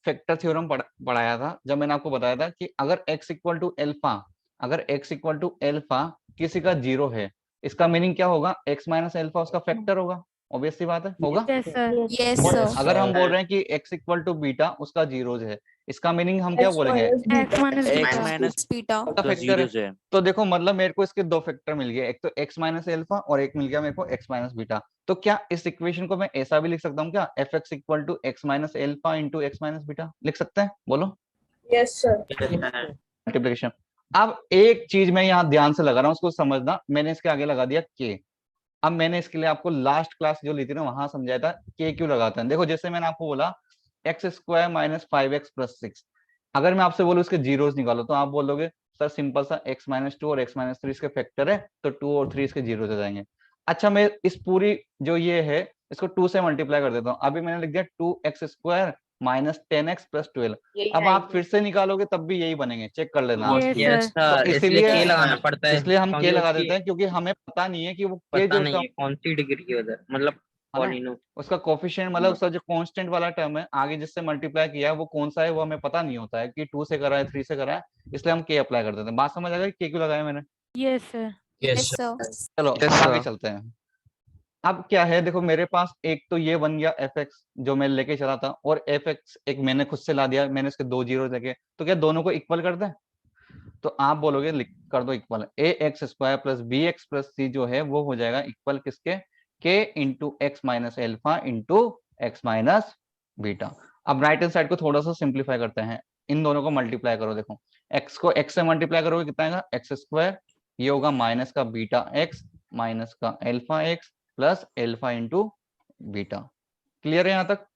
फैक्टर थ्योरम पढ़ाया था, जब मैंने आपको बताया था कि अगर x इक्वल टू अल्फा, अगर x इक्वल टू अल्फा किसी का जीरो है, इसका मीनिंग क्या होगा, x माइनस अल्फा उसका फैक्टर होगा, ऑब्वियसली बात है, होगा। Yes, sir. Yes, और sir. अगर हम बोल रहे हैं कि x इक्वल टू बीटा उसका जीरोज है, इसका मीनिंग हम क्या बोलेंगे, X minus X beta. minus Beta. उसका plus फैक्टर है। zeros है। तो देखो मतलब मेरे को इसके 2 फैक्टर मिल गए, एक तो x माइनस अल्फा और एक मिल गया मेरे को x माइनस बीटा। तो क्या इस इक्वेशन को मैं ऐसा भी लिख सकता हूँ क्या, fx equal to x minus alpha into x minus beta, लिख सकते हैं, बोलो। Yes, sir. मल्टीप्लिकेशन। अब एक चीज मैं यहाँ ध्यान से लगा रहा हूँ, उसको समझना, मैंने इसके आगे लगा दिया k। अब मैंने इसके लिए आपको लास्ट क्लास जो ली थी ना वहां समझाया था k क्यों लगाते हैं। देखो जैसे मैंने आपको बोला x square minus 5x plus 6, अगर मैं आपसे बोलूं इसके जीरोस निकालो तो आप बोलोगे सर सिंपल सा x माइनस 2 और x माइनस 3 इसके फैक्टर है तो 2 और 3 इसके जीरो हो जाएंगे। अच्छा मैं इस पूरी जो ये है इसको 2 से मल्टीप्लाई कर देता हूँ। अभी मैंने लिख दिया 2x square minus 10x plus 12। अब आप फिर से निकालोगे तब भी यही बनेंगे, चेक कर लेना आप। Yes, yes sir. सर, इसलिए इसीलिए के लगाना पड़ता है, इसलिए हम क्योंकि k लगा उसकी देते हैं क्योंकि हमें पता नहीं है कि वो k पता जो नहीं उसका है कौन सी डिग्री की उधर, मतलब है ना, पॉलिनो। उसका कोफिशिएंट मतलब उसका जो कांस्टेंट वाला टर्म है आगे जिससे मल्टीप्लाई किया है वो कौन सा है, वो हमें पता नहीं होता है कि 2 से करा है 3 से करा है, इसलिए हम k अप्लाई कर देते हैं। बात समझ आ गई, k क्यों लगाया मैंने। Yes, sir. Yes, sir. चलो Yes, अब आगे sir. चलते हैं। अब क्या है, देखो मेरे पास एक तो ये बन गया fx जो मैं लेके चला था, और fx एक मैंने खुद से ला दिया, मैंने इसके 2 जीरो लेके, तो क्या दोनों को इक्वल कर दें। तो आप बोलोगे कर दो equal, A X square plus B X plus C जो है वो हो जाएगा इक्वल किसके, K into x minus alpha into x minus beta. अब राइट हैंड साइड को थोड़ा सा सिंप्लीफाई करते हैं, इन दोनों को मल्टीप्लाई करो। देखो एक्स को एक्स से मल्टीप्लाई करोगे कितना आएगा, एक्स स्क्वायर, ये होगा माइनस का बीटा एक्स माइनस का alpha x plus alpha into beta. Clear है यहाँ तक?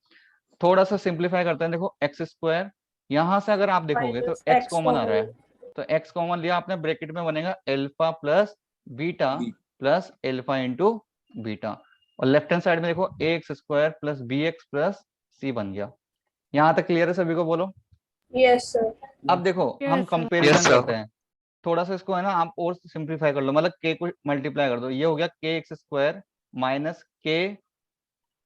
थोड़ा सा सिंप्लीफाई करते हैं। देखो एक्स स्क्वायर, यहाँ से अगर आप देखोगे तो Minus एक्स x कॉमन आ रहा है, common. तो एक्स कॉमन लिया आपने, ब्रैकेट में बनेगा alpha plus beta plus alpha into beta, और लेफ्ट हैंड साइड में देखो A X square plus B X plus C बन गया। यहाँ तक क्लियर है सभी को? बोलो। Yes, sir. अब देखो हम Yes, sir. कंपेरिजन करते हैं, थोड़ा सा इसको है ना आप और सिंप्लीफाई कर लो, मतलब के को मल्टीप्लाई कर दो, ये हो गया के एक्स स्क्वायर माइनस के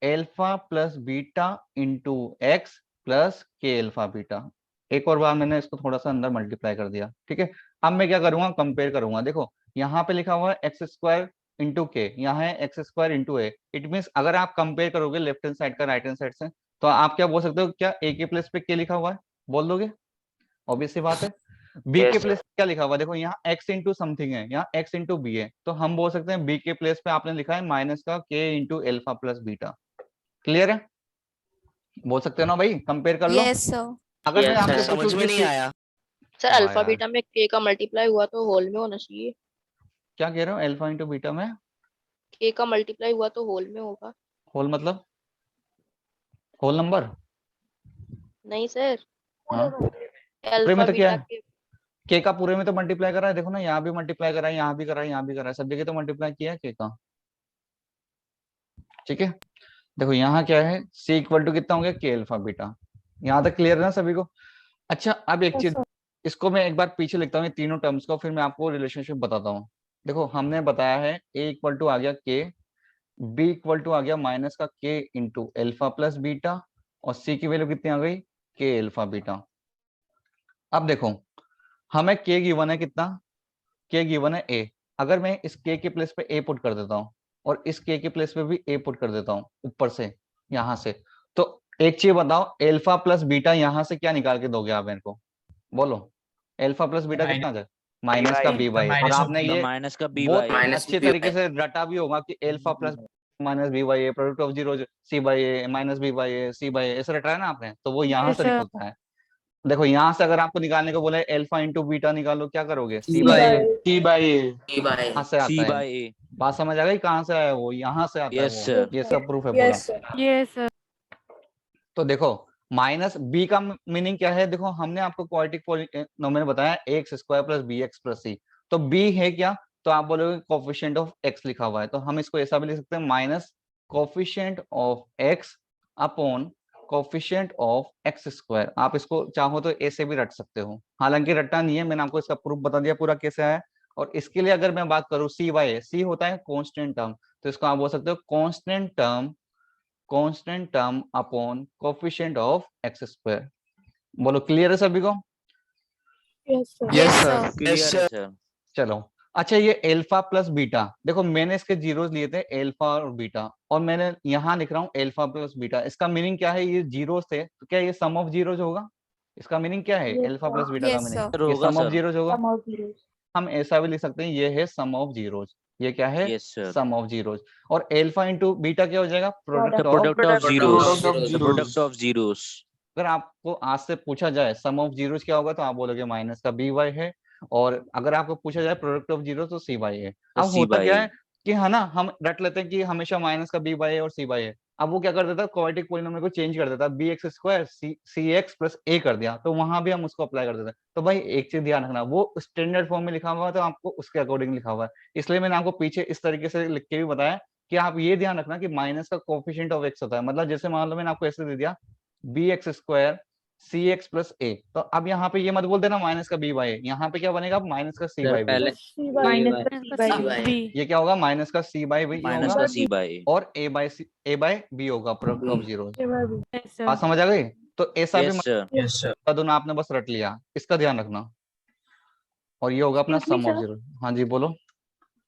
alpha plus beta into x plus के एल्फा बीटा। एक और बार मैंने इसको थोड़ा सा अंदर मल्टीप्लाई कर दिया, ठीक है। अब मैं क्या करूंगा, कंपेयर करूंगा। देखो यहाँ पे लिखा हुआ है एक्स स्क्वायर इंटू के, यहाँ है X square into A. It means अगर आप कंपेयर करोगे लेफ्ट हैंड साइड का राइट हैंड साइड से, तो आप क्या बोल सकते हो, क्या ए के प्लेस पे के लिखा हुआ है, बोल दोगे? ऑब्वियस सी बात है। बी के प्लेस क्या लिखा हुआ है, देखो यहाँ x इंटू समथिंग है, यहाँ x इंटू बी है, तो हम बोल सकते हैं बी के प्लेस पे आपने लिखा है माइनस का के into alpha plus beta. Clear है? बोल सकते हो ना भाई, कंपेयर कर लो। Yes sir. अगर मैं Yes, आपसे sir. पूछूं कि सर वाह अल्फा यार। बीटा में के का मल्टीप्लाई हुआ तो होल में होना चाहिए। क्या कह रहे हो, एल्फा इंटू बीटा में के का मल्टीप्लाई हुआ तो होल में होगा। होल मतलब होल नंबर? नहीं सर, हाँ, पूरे अल्फा में तो क्या बीटा है, के के का पूरे में तो मल्टीप्लाई करा है, देखो ना यहाँ भी मल्टीप्लाई करा है, यहाँ भी करा है, यहाँ भी करा है, सब जगह तो मल्टीप्लाई किया है के का। ठीक है, देखो यहाँ क्या है, सी इक्वल टू कितना हो गया, के एल्फा बीटा। यहाँ तक क्लियर है ना सभी को? अच्छा अब एक Yes, चीज, sir. इसको मैं एक बार पीछे लिखता हूँ, ये तीनों टर्म्स को, फिर मैं आपको रिलेशनशिप बताता हूँ। देखो हमने बताया है ए इक्वल टू आ गया के, बी इक्वल टू आ गया माइनस का के इंटू एल्फा प्लस बीटा, और सी की वैल्यू कितनी आ गई, के एल्फा बीटा। अब देखो हमें के गिवन है कितना, के गिवन है ए। अगर मैं इस के प्लेस पे ए पुट कर देता हूँ, और इस के प्लेस पे भी ए पुट कर देता हूँ ऊपर से, यहाँ से, तो एक चीज बताओ, एल्फा प्लस बीटा यहाँ से क्या निकाल के दोगे आप मेरे को, बोलो? एल्फा प्लस बीटा कितना आ जाए, माइनस का बी बाई, और आपने ये माइनस का बी बहुत बाई अच्छे तरीके से रटा भी होगा कि alpha plus minus B by A, product of zero C by A minus B by A C by A, ऐसे रटा है ना आपने, तो वो यहाँ Yes, से sir. निकलता है। देखो यहाँ से अगर आपको निकालने को बोले एल्फा इंटू बीटा निकालो, क्या करोगे, सी C बाई by ए, कहाँ से सी आता है, बाई ए। बात समझ आ गई कहाँ से आया वो, यहाँ से आता है Yes, वो, sir. ये सब प्रूफ है पूरा। Yes, sir. Yes, sir. तो देखो माइनस बी का मीनिंग क्या है, देखो हमने आपको क्वाड्रेटिक पॉलिनोमियल बताया X square plus B X plus C, तो बी है क्या, तो आप बोलोगे कोफिशिएंट ऑफ एक्स लिखा हुआ है, तो हम इसको ऐसा भी लिख सकते हैं minus coefficient of x upon coefficient of x square. आप इसको चाहो तो ऐसे भी रट सकते हो, हालांकि रटना नहीं है, मैंने आपको इसका प्रूफ बता दिया पूरा कैसे है। और इसके लिए अगर मैं बात करूं सी वाई, सी होता है कांस्टेंट टर्म, तो इसको आप बोल सकते हो constant term upon coefficient of x square. बोलो क्लियर है सभी को? Yes, sir. Yes sir. Clear है सर। चलो अच्छा, ये एल्फा प्लस बीटा, देखो मैंने इसके जीरोस लिए थे एल्फा और बीटा, और मैंने यहाँ लिख रहा हूँ एल्फा प्लस बीटा। इसका मीनिंग क्या है, ये जीरोस थे तो क्या ये सम ऑफ जीरोस होगा? इसका मीनिंग क्या है, Yes, alpha sir. Plus beta का Yes, मीनिंग, sir. ये होगा सम ऑफ सर। जीरोस होगा। Sum of zeros. हम ऐसा भी लिख सकते हैं, ये है सम ऑफ जीरोस, ये क्या है, Yes, sir. Sum of zeros. और एल्फा इंटू बीटा क्या हो जाएगा, product The of. product of zeros. zeros. The product of zeros. अगर आपको आज से पूछा जाए सम ऑफ जीरोस क्या होगा, तो आप बोलोगे माइनस का बी वाई है, और अगर आपको पूछा जाए प्रोडक्ट ऑफ जीरो तो सी बाई है। तो अब C होता by क्या A. है कि है ना, हम रट लेते हैं कि हमेशा माइनस का बी बाई है और सी बाई है। अब वो क्या कर देता है, क्वाड्रेटिक पॉलिनोमियल को चेंज कर देता है, बी एक्स स्क्वायर सी एक्स प्लस ए कर दिया, तो वहां भी हम उसको अप्लाई कर देते हैं। तो भाई एक चीज ध्यान रखना, वो स्टैंडर्ड फॉर्म में लिखा हुआ है तो आपको उसके अकॉर्डिंग लिखा हुआ है, इसलिए मैंने आपको पीछे इस तरीके से लिख के भी बताया कि आप ये ध्यान रखना कि माइनस का कोफिशिएंट ऑफ एक्स होता है, मतलब जैसे मान लो मैंने आपको ऐसे दे दिया बी एक्स स्क्वायर सी एक्स प्लस ए, तो अब यहाँ पे ये मत बोल देना माइनस का बी बाई, यहाँ पे क्या बनेगा, माइनस का सी बाई बी। पहले C by Minus B का by B. ये क्या होगा, माइनस का सी बाई बी माइनस होगा, का C by A. और ए बाई बी होगा, product of zero. A by B. Yes, sir. बात समझ आ गई? तो ऐसा भी Yes, sir. Yes, sir. दोनों आपने बस रट लिया, इसका ध्यान रखना। और ये होगा अपना Excuse me, sum of sir. Zero. हाँ जी बोलो।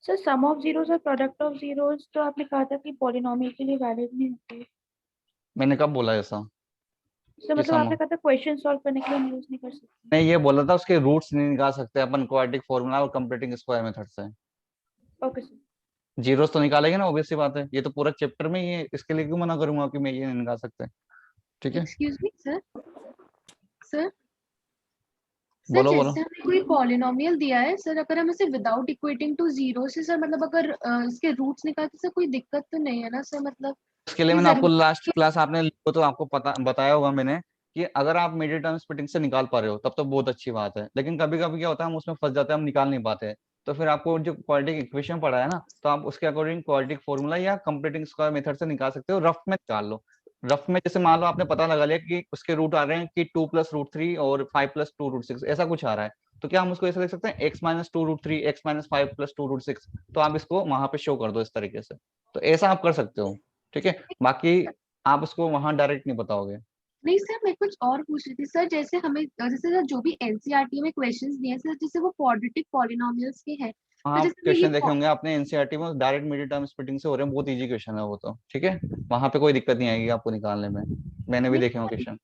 सर सम ऑफ जीरोस और प्रोडक्ट ऑफ जीरोस तो आपने कहा था कि पॉलिनोमियल के लिए वैलिड नहीं होते। मैंने कब बोला ऐसा? सर मतलब sum आपने of- कहा था क्वेश्चन सॉल्व करने के लिए हम यूज नहीं कर सकते। नहीं, ये बोला था उसके रूट्स नहीं निकाल सकते अपन क्वाड्रेटिक फॉर्मूला और कंप्लीटिंग स्क्वायर मेथड से। Okay sir. जीरोस तो निकालेंगे ना, ऑब्वियस सी बात है, ये तो पूरा चैप्टर में ही है, इसके लिए क्यों मना करूंगा कि मैं ये नहीं निकाल सकते। ठीक है, एक्सक्यूज मी सर। सर बोलो बोलो। जैसे हमें कोई पॉलिनोमियल दिया है सर, अगर हम इसे विदाउट इक्वेटिंग टू जीरो से सर, मतलब अगर इसके रूट्स निकालते सर कोई दिक्कत तो नहीं है ना सर, मतलब इसके लिए ये मैंने आपको जरूरी लास्ट क्लास आपने तो आपको पता बताया होगा मैंने कि अगर आप मिडिल टर्म स्प्लिटिंग से निकाल पा रहे हो तब तो बहुत अच्छी बात है, लेकिन कभी कभी क्या होता है हम उसमें फंस जाते हैं, हम निकाल नहीं पाते। तो फिर आपको जो क्वाड्रेटिक इक्वेशन पढ़ा है ना, तो आप उसके अकॉर्डिंग क्वाड्रेटिक फॉर्मूला या कंप्लीटिंग स्क्वायर मेथड से निकाल सकते हो। रफ में निकाल लो। रफ में जैसे मान लो आपने पता लगा लिया कि उसके रूट आ रहे हैं कि 2+√3 और 5+2√6 ऐसा कुछ आ रहा है, तो क्या हम उसको ऐसा लिख सकते हैं x-2√3 x-5+2√6। तो आप इसको वहां पे शो कर दो इस तरीके से, तो ऐसा आप कर सकते हो। ठीक है, बाकी आप उसको वहां डायरेक्ट नहीं बताओगे। नहीं सर, मैं कुछ और पूछ रही थी सर, जैसे हमें जैसे सर जो भी एनसीईआरटी में क्वेश्चंस दिए हैं सर, जैसे वो क्वाड्रेटिक पॉलिनोमियल्स के हैं, तो आप जैसे मैं ये क्वेश्चन देखे होंगे आपने एनसीईआरटी में, डायरेक्ट मिडिल टर्म स्प्लिटिंग से हो रहे हैं, बहुत इजी क्वेश्चन है वो तो। ठीक है, वहां पे कोई दिक्कत नहीं आएगी आपको निकालने में, मैंने भी नहीं देखे हो क्वेश्चन।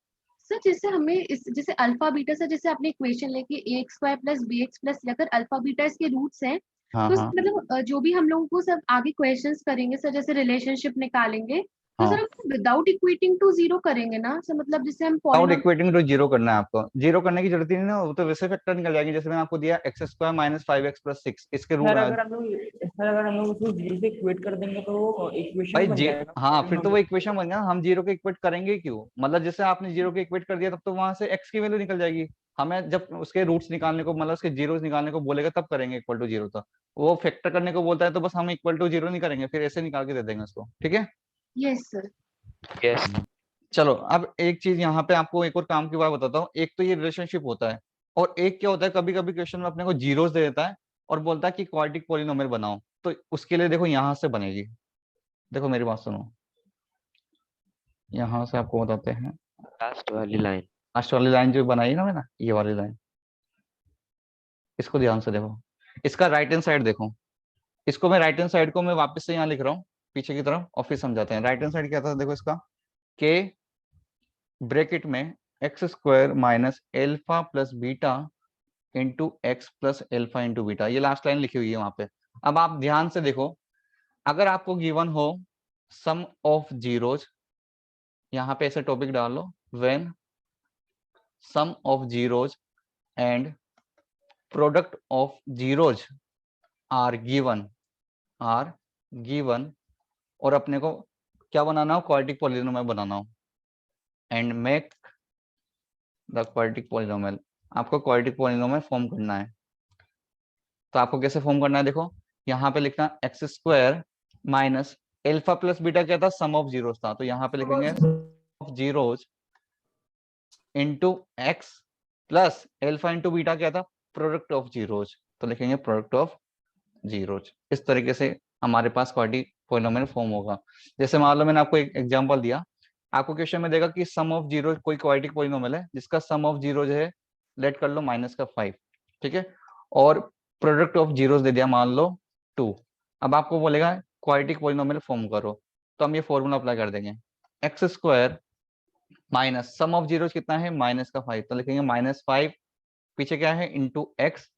सर, जैसे हमें इस जैसे अल्फा बीटा सर, जैसे आपने इक्वेशन लेके a² + bx+ लेकर अल्फा बीटा इसके रूट्स हैं, हाँ तो हाँ मतलब जो भी हम लोगों को सब आगे क्वेश्चंस करेंगे सर, जैसे रिलेशनशिप निकालेंगे, तो हाँ। सर हम विदाउट इक्वेटिंग टू जीरो करेंगे ना सर, मतलब जैसे हम without polynomial. Equating to zero करना है आपको, जीरो करने की जरूरत ही नहीं ना, वो तो वैसे फैक्टर निकल जाएंगे। जैसे मैंने आपको दिया x² - 5x+6, इसके रूट सर अगर हम लोग उसको 0 से इक्वेट कर देंगे तो वो भाई इक्वेशन बन जाएगा हाँ, फिर तो वो पॉलिनोमियल। इक्वेशन बन गया। हम जीरो के इक्वेट करेंगे ही क्यों, मतलब जैसे आपने जीरो के इक्वेट कर दिया तब तो वहां से x की वैल्यू निकल जाएगी। हमें जब उसके रूट्स निकालने को, मतलब उसके जीरोस निकालने को बोलेगा तब करेंगे इक्वल टू जीरो। तो वो फैक्टर करने को बोलता है तो बस हम इक्वल टू जीरो नहीं करेंगे, फिर ऐसे निकाल के दे देंगे उसको। ठीक है, यस सर। यस। चलो अब एक चीज यहाँ पे आपको एक और काम की बात बताता हूँ। एक तो ये रिलेशनशिप होता है, और एक क्या होता है कभी कभी क्वेश्चन में अपने को जीरोस दे देता है और बोलता है कि क्वाड्रेटिक पॉलिनोमियल बनाओ। तो उसके लिए देखो यहाँ से बनेगी, देखो मेरी बात सुनो, यहाँ से आपको बताते हैं। लास्ट वाली लाइन। लास्ट वाली लाइन जो बनाई ना मैंने, ये वाली लाइन, इसको ध्यान से देखो। इसका राइट हैंड साइड देखो। इसको मैं राइट हैंड साइड को मैं वापस से यहाँ लिख रहा हूँ पीछे की तरफ, और फिर समझाते हैं। राइट हैंड साइड क्या था देखो इसका, के ब्रैकेट में x² - alpha plus beta into x plus alpha into beta, ये लास्ट लाइन लिखी हुई है वहां पे। अब आप ध्यान से देखो, अगर आपको गिवन हो सम ऑफ जीरोज, यहाँ पे ऐसे टॉपिक डाल लो, when sum of zeros and product of zeros are given, और अपने को क्या बनाना हो, क्वाड्रेटिक पॉलिनोमियल बनाना हो, and make the quadratic polynomial. आपको क्वाड्रेटिक पॉलिनोमियल फॉर्म करना है। तो आपको कैसे फॉर्म करना है, देखो यहाँ पे लिखना x² - अल्फा प्लस बीटा क्या था, सम ऑफ जीरोस था, तो यहाँ पे लिखेंगे of zeros into x plus alpha into beta क्या था, प्रोडक्ट ऑफ जीरोस, तो लिखेंगे प्रोडक्ट ऑफ जीरोस। इस तरीके से हमारे पास क्वाड्रेटिक पॉलिनोमियल फॉर्म होगा। जैसे मान लो मैंने आपको एक एग्जांपल दिया, आपको क्वेश्चन में देगा कि सम ऑफ जीरो, कोई क्वाड्रेटिक पॉलिनोमियल है जिसका सम ऑफ जीरोज है, लेट कर लो -5, ठीक है, और प्रोडक्ट ऑफ जीरोस दे दिया मान लो 2। अब आपको बोलेगा क्वाड्रेटिक पॉलिनोमियल फॉर्म करो, तो हम ये फॉर्मूला अप्लाई कर देंगे, x² minus sum of zeros कितना है -5, तो लिखेंगे -5 पीछे क्या है into x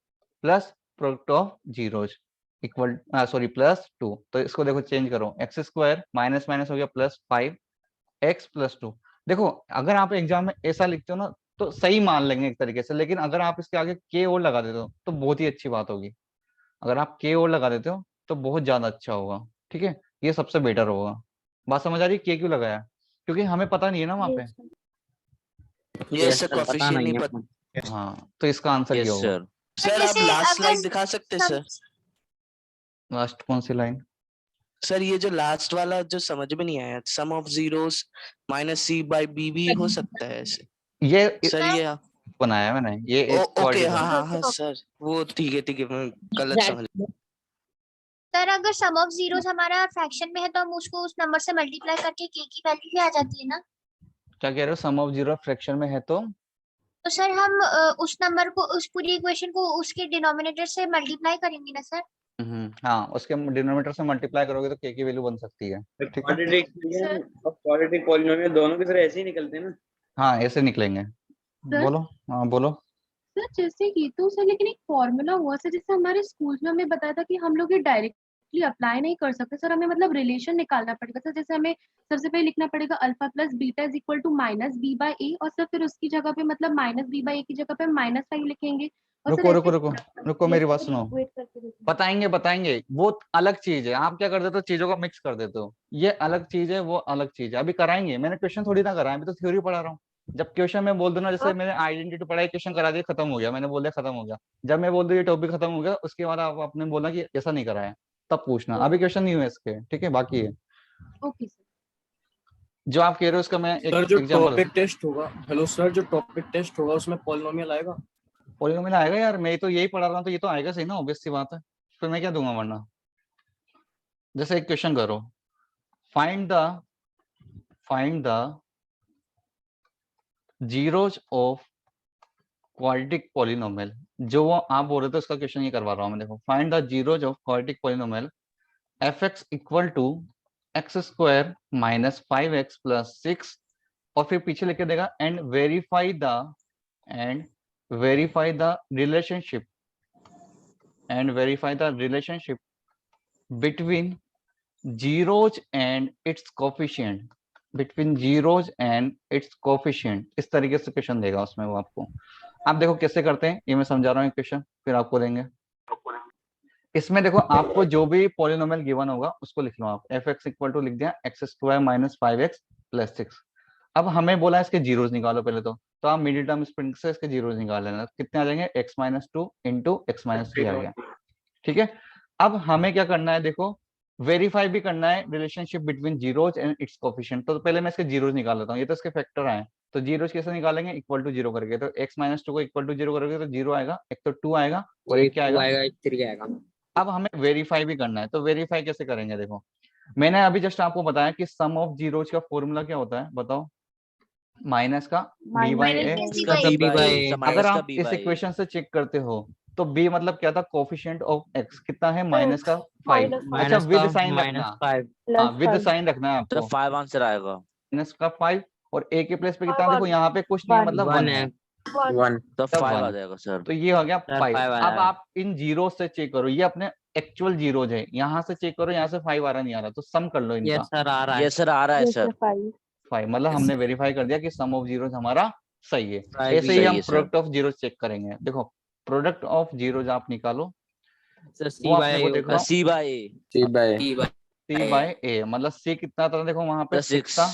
plus product of zeros equal +2। तो इसको देखो चेंज करो, x² माइनस माइनस हो गया +5 x + 2। देखो अगर आप एग्जाम में ऐसा लिखते हो ना तो सही मान लेंगे एक तरीके से, लेकिन अगर आप इसके आगे k और लगा देते हो तो बहुत ही अच्छी बात होगी। अगर आप k और लगा देते हो तो बहुत ज्यादा अच्छा होगा। ठीक है, ये सबसे बेटर होगा। बात समझ आ रही है, k क्यों लगाया, क्योंकि हमें पता नहीं है ना वहां पे। यस सर, पता नहीं है अपन। हाँ, तो इसका आंसर यस क्या होगा। सर। सर आप लास्ट स्लाइड दिखा सकते हैं सर? लास्ट कौन सी लाइन, सर ये जो लास्ट वाला जो समझ में नहीं आया, सम ऑफ जीरोस -c/b भी हो सकता है ऐसे? ये सर ये बनाया मैंने, ये एक ओके, क्वाड्रेटिक हाँ सर, वो ठीक है, मैं गलत समझ। सर अगर सम ऑफ जीरोस हमारा फ्रैक्शन में है तो हम उसको उस नंबर से मल्टीप्लाई करके k की वैल्यू भी आ जाती है ना? क्या कह रहे हो, सम ऑफ जीरो फ्रैक्शन में है तो सर हम उस नंबर को, उस पूरी इक्वेशन को उसके डिनोमिनेटर से मल्टीप्लाई करेंगे ना सर? हाँ, उसके डिनोमिनेटर से मल्टीप्लाई करोगे तो k की वैल्यू बन सकती है। ठीक है, क्वाड्रेटिक पॉलिनोमियल दोनों की तरह ऐसे ही निकलते हैं ना। हाँ ऐसे निकलेंगे। बोलो, हाँ बोलो। सर जैसे ये तो सर, लेकिन एक फॉर्मूला हुआ सर, जैसे हमारे स्कूल में हमें बताया था कि हम लोग ये डायरेक्टली अप्लाई नहीं कर सकते सर, हमें मतलब रिलेशन निकालना पड़ेगा सर। जैसे हमें सबसे पहले लिखना पड़ेगा अल्फा प्लस बीटा = -b/a, और सर फिर उसकी जगह पे मतलब -b/a की जगह पे -5 लिखेंगे, और सर रुको ऐसे रुको रुको रुको, मेरी बात सुनो। इक्वेट करके देखो। बताएंगे बताएंगे, वो अलग चीज है। आप क्या कर देते हो, चीजों को मिक्स कर देते हो। ये अलग चीज है, वो अलग चीज है। अभी कराएंगे, मैंने क्वेश्चन थोड़ी ना कराया, अभी तो थ्योरी पढ़ा रहा हूँ। जब क्वेश्चन मैं बोल दूं ना, जैसे मैंने आइडेंटिटी पढ़ाई, क्वेश्चन करा दिया, खत्म हो गया, मैंने बोल दिया खत्म हो गया। जब मैं बोल दूं ये टॉपिक खत्म हो गया, उसके बाद आप आपने बोला कि ऐसा नहीं कराया, तब पूछना। अभी क्वेश्चन नहीं हुए इसके, ठीक है, बाकी है। Okay sir. जो आप कह रहे हो उसका मैं एक सर जो एग्जांपल। टॉपिक टेस्ट होगा, हेलो सर, जो टॉपिक टेस्ट होगा उसमें पॉलिनोमियल आएगा? पॉलिनोमियल आएगा यार, मैं तो यही पढ़ा रहा हूँ, तो ये तो आएगा सही ना, ऑब्वियस सी बात है। फिर मैं क्या दूंगा वरना। जैसे एक क्वेश्चन करो, find the zeros of quadratic polynomial. जो वो आप बोल रहे थे उसका क्वेश्चन ये करवा रहा हूँ मैं। देखो, find the zeros of quadratic polynomial fx equal to x square minus 5x plus 6, और फिर पीछे लिख के देगा and verify the relationship between zeros and its coefficient, इस तरीके से क्वेश्चन देगा उसमें वो आपको। आप देखो कैसे करते हैं, ये मैं समझा रहा हूँ क्वेश्चन, फिर आपको देंगे। इसमें देखो, आपको जो भी पॉलिनोमियल गिवन होगा उसको लिख लो आप। fx इक्वल टू लिख दिया x square minus 5x plus 6। अब हमें बोला इसके जीरोज निकालो पहले, तो आप मिडिल टर्म स्प्रिंग से इसके जीरोज निकाल लेना। कितने आ जाएंगे, x minus 2 into x minus 3 आ गया, ठीक है। अब हमें क्या करना है, देखो, वेरीफाई भी करना है relationship between zeros and it's coefficient. तो पहले मैं इसके जीरोज निकाल लेता हूँ, ये तो इसके फैक्टर आए। तो जीरोज कैसे निकालेंगे, इक्वल टू जीरो करके। तो x माइनस 2 को इक्वल टू जीरो करोगे तो जीरो आएगा, एक तो 2 आएगा और एक क्या आएगा, एक 3 आएगा। अब हमें वेरीफाई भी करना है। तो वेरीफाई कैसे करेंगे, देखो, मैंने अभी जस्ट आपको बताया कि सम ऑफ जीरोज का फॉर्मूला क्या होता है, बताओ। माइनस का b बाई ए। अगर आप इस इक्वेशन से चेक करते हो तो b मतलब क्या था, कोफिशिएंट ऑफ x कितना है, माइनस का 5। अच्छा, विद साइन रखना, हाँ विद साइन रखना है आपको। 5 आंसर आएगा, माइनस का 5 और a के प्लेस पे कितना, देखो यहाँ पे कुछ नहीं है, मतलब 1 है, तो 5 आ 1। जाएगा सर। तो ये हो गया 5। अब आप इन जीरो से चेक करो, ये अपने एक्चुअल जीरोज है, यहाँ से चेक करो, यहाँ से 5 आ रहा नहीं आ रहा, तो सम कर लो इनका। यस सर आ रहा है। ये सर आ रहा है सर। 5 मतलब हमने वेरीफाई कर दिया कि सम ऑफ जीरोज हमारा सही है। Right, ऐसे ही सही हम है sir. Product of zeros check करेंगे। देखो, प्रोडक्ट ऑफ जीरोज आप निकालो, सर वो सी अपने को बाय देखो C by A, c by a, मतलब c कितना था, देखो वहां पे 6 था,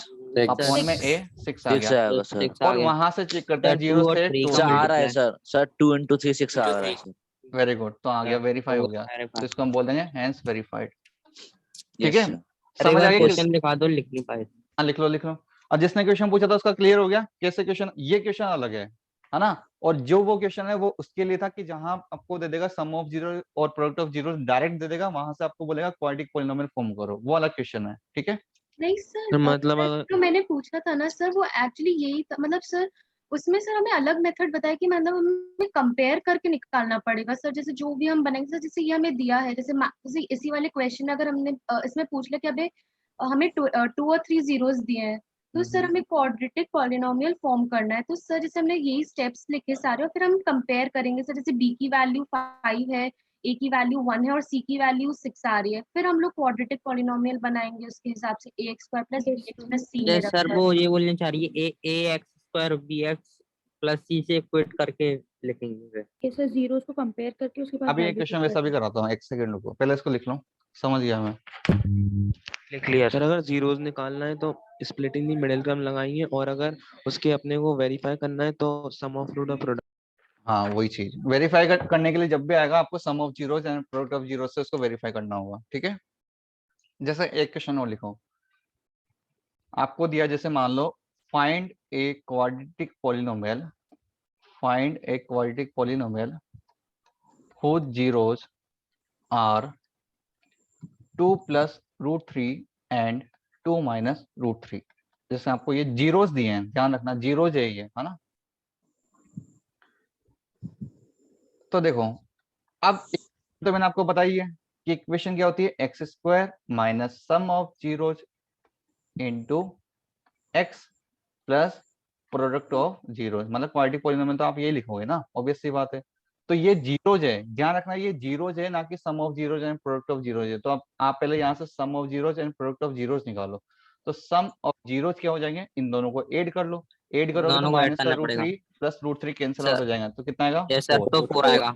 अपॉन में a 6 आ 6 गया। आएगा सर। और वहां से चेक करते हैं सर, जीरो 2 और से 3 2 सर का आ रहा है multiply। सर 2 into 3 6 आ रहा है सर। वेरी गुड, तो आ गया, वेरीफाई हो गया, तो इसको हम बोल देंगे हैंस वेरीफाइड, ठीक यस है। सर। समझ आ गया कि क्वेश्चन लिखा दो, लिख नहीं पाए। हाँ लिख लो। और जिसने क्वेश्चन पूछा था उसका क्लियर हो गया कैसे क्वेश्चन, ये क्वेश्चन अलग है ना। और जो वो क्वेश्चन है वो उसके लिए था कि जहां आपको दे देगा सम ऑफ जीरो और प्रोडक्ट ऑफ जीरो डायरेक्ट दे देगा, वहां से आपको बोलेगा क्वाड्रेटिक पॉलिनोमियल फॉर्म करो, वो अलग क्वेश्चन है, ठीक है। नहीं सर, मतलब सर, जो मैंने पूछा था ना सर, वो एक्चुअली यही था, मतलब सर उसमें सर हमें अलग मेथड बताया कि मतलब हमें कंपेयर करके निकालना पड़ेगा सर। जैसे जो भी हम बनाएंगे सर, जैसे ये हमें दिया है, जैसे इसी वाले क्वेश्चन अगर हमने इसमें पूछ लिया कि अबे हमें 2 और 3 जीरोस दिए हैं, तो सर हमें क्वाड्रेटिक पॉलिनोमियल फॉर्म करना है। तो सर जैसे हमने यही स्टेप्स लिखे सारे, और फिर हम कंपेयर करेंगे सर। जैसे बी की वैल्यू 5 है, ए की वैल्यू 1 है और सी की वैल्यू 6 आ रही है, फिर हम लोग क्वाड्रेटिक पॉलिनोमियल बनाएंगे उसके हिसाब से ax square plus bx plus c में यस सर, रखकर। वो ये बोलने चाह रही है A X square B X plus C से इक्वेट करके लिखेंगे। ये सर जीरोस को कंपेयर करके उसके बाद अभी एक वैल्यू क्वेश्चन पुट वैसा भी करते हैं। कराता हूँ, एक सेकंड रुको, पहले इसको लिख लो, समझ गया मैं। लिख लिया सर। अगर जीरोस निकालना है तो स्प्लिटिंग दी मिडिल टर्म लगाएंगे, और अगर उसके अपने को वेरीफाई करना है तो सम ऑफ रूट ऑफ प्रोडक्ट। हाँ वही चीज वेरीफाई करने के लिए जब भी आएगा आपको sum of zeros and product of zeros से उसको वेरीफाई करना होगा, ठीक है। जैसे एक क्वेश्चन और लिखो, आपको दिया जैसे मान लो find a quadratic polynomial whose zeros are 2 plus root 3 and 2 minus root 3। जैसे आपको ये जीरोस दिए हैं, ध्यान रखना जीरोज है ये, है ना। तो देखो, अब तो मैंने आपको बताई है कि इक्वेशन क्या होती है, X square minus sum of zeros into x plus product of zeros, मतलब क्वाड्रेटिक पॉलिनोमियल तो आप ये लिखोगे ना, ऑब्वियस सी बात है। तो ये जीरोज है, ध्यान रखना ये जीरोज है, ना कि sum of zeros and product of zeros है। तो आप पहले यहाँ से sum of zeros and product of zeros निकालो। तो सम ऑफ जीरोज क्या हो जाएंगे, इन दोनों को ऐड कर लो, ऐड करोगे तो दोनों को ऐड माइनस का करना रूट पड़ेगा। 3 plus root 3 cancel out sir हो जाएगा, तो कितना आएगा यस सर, 4। तो 4 आएगा।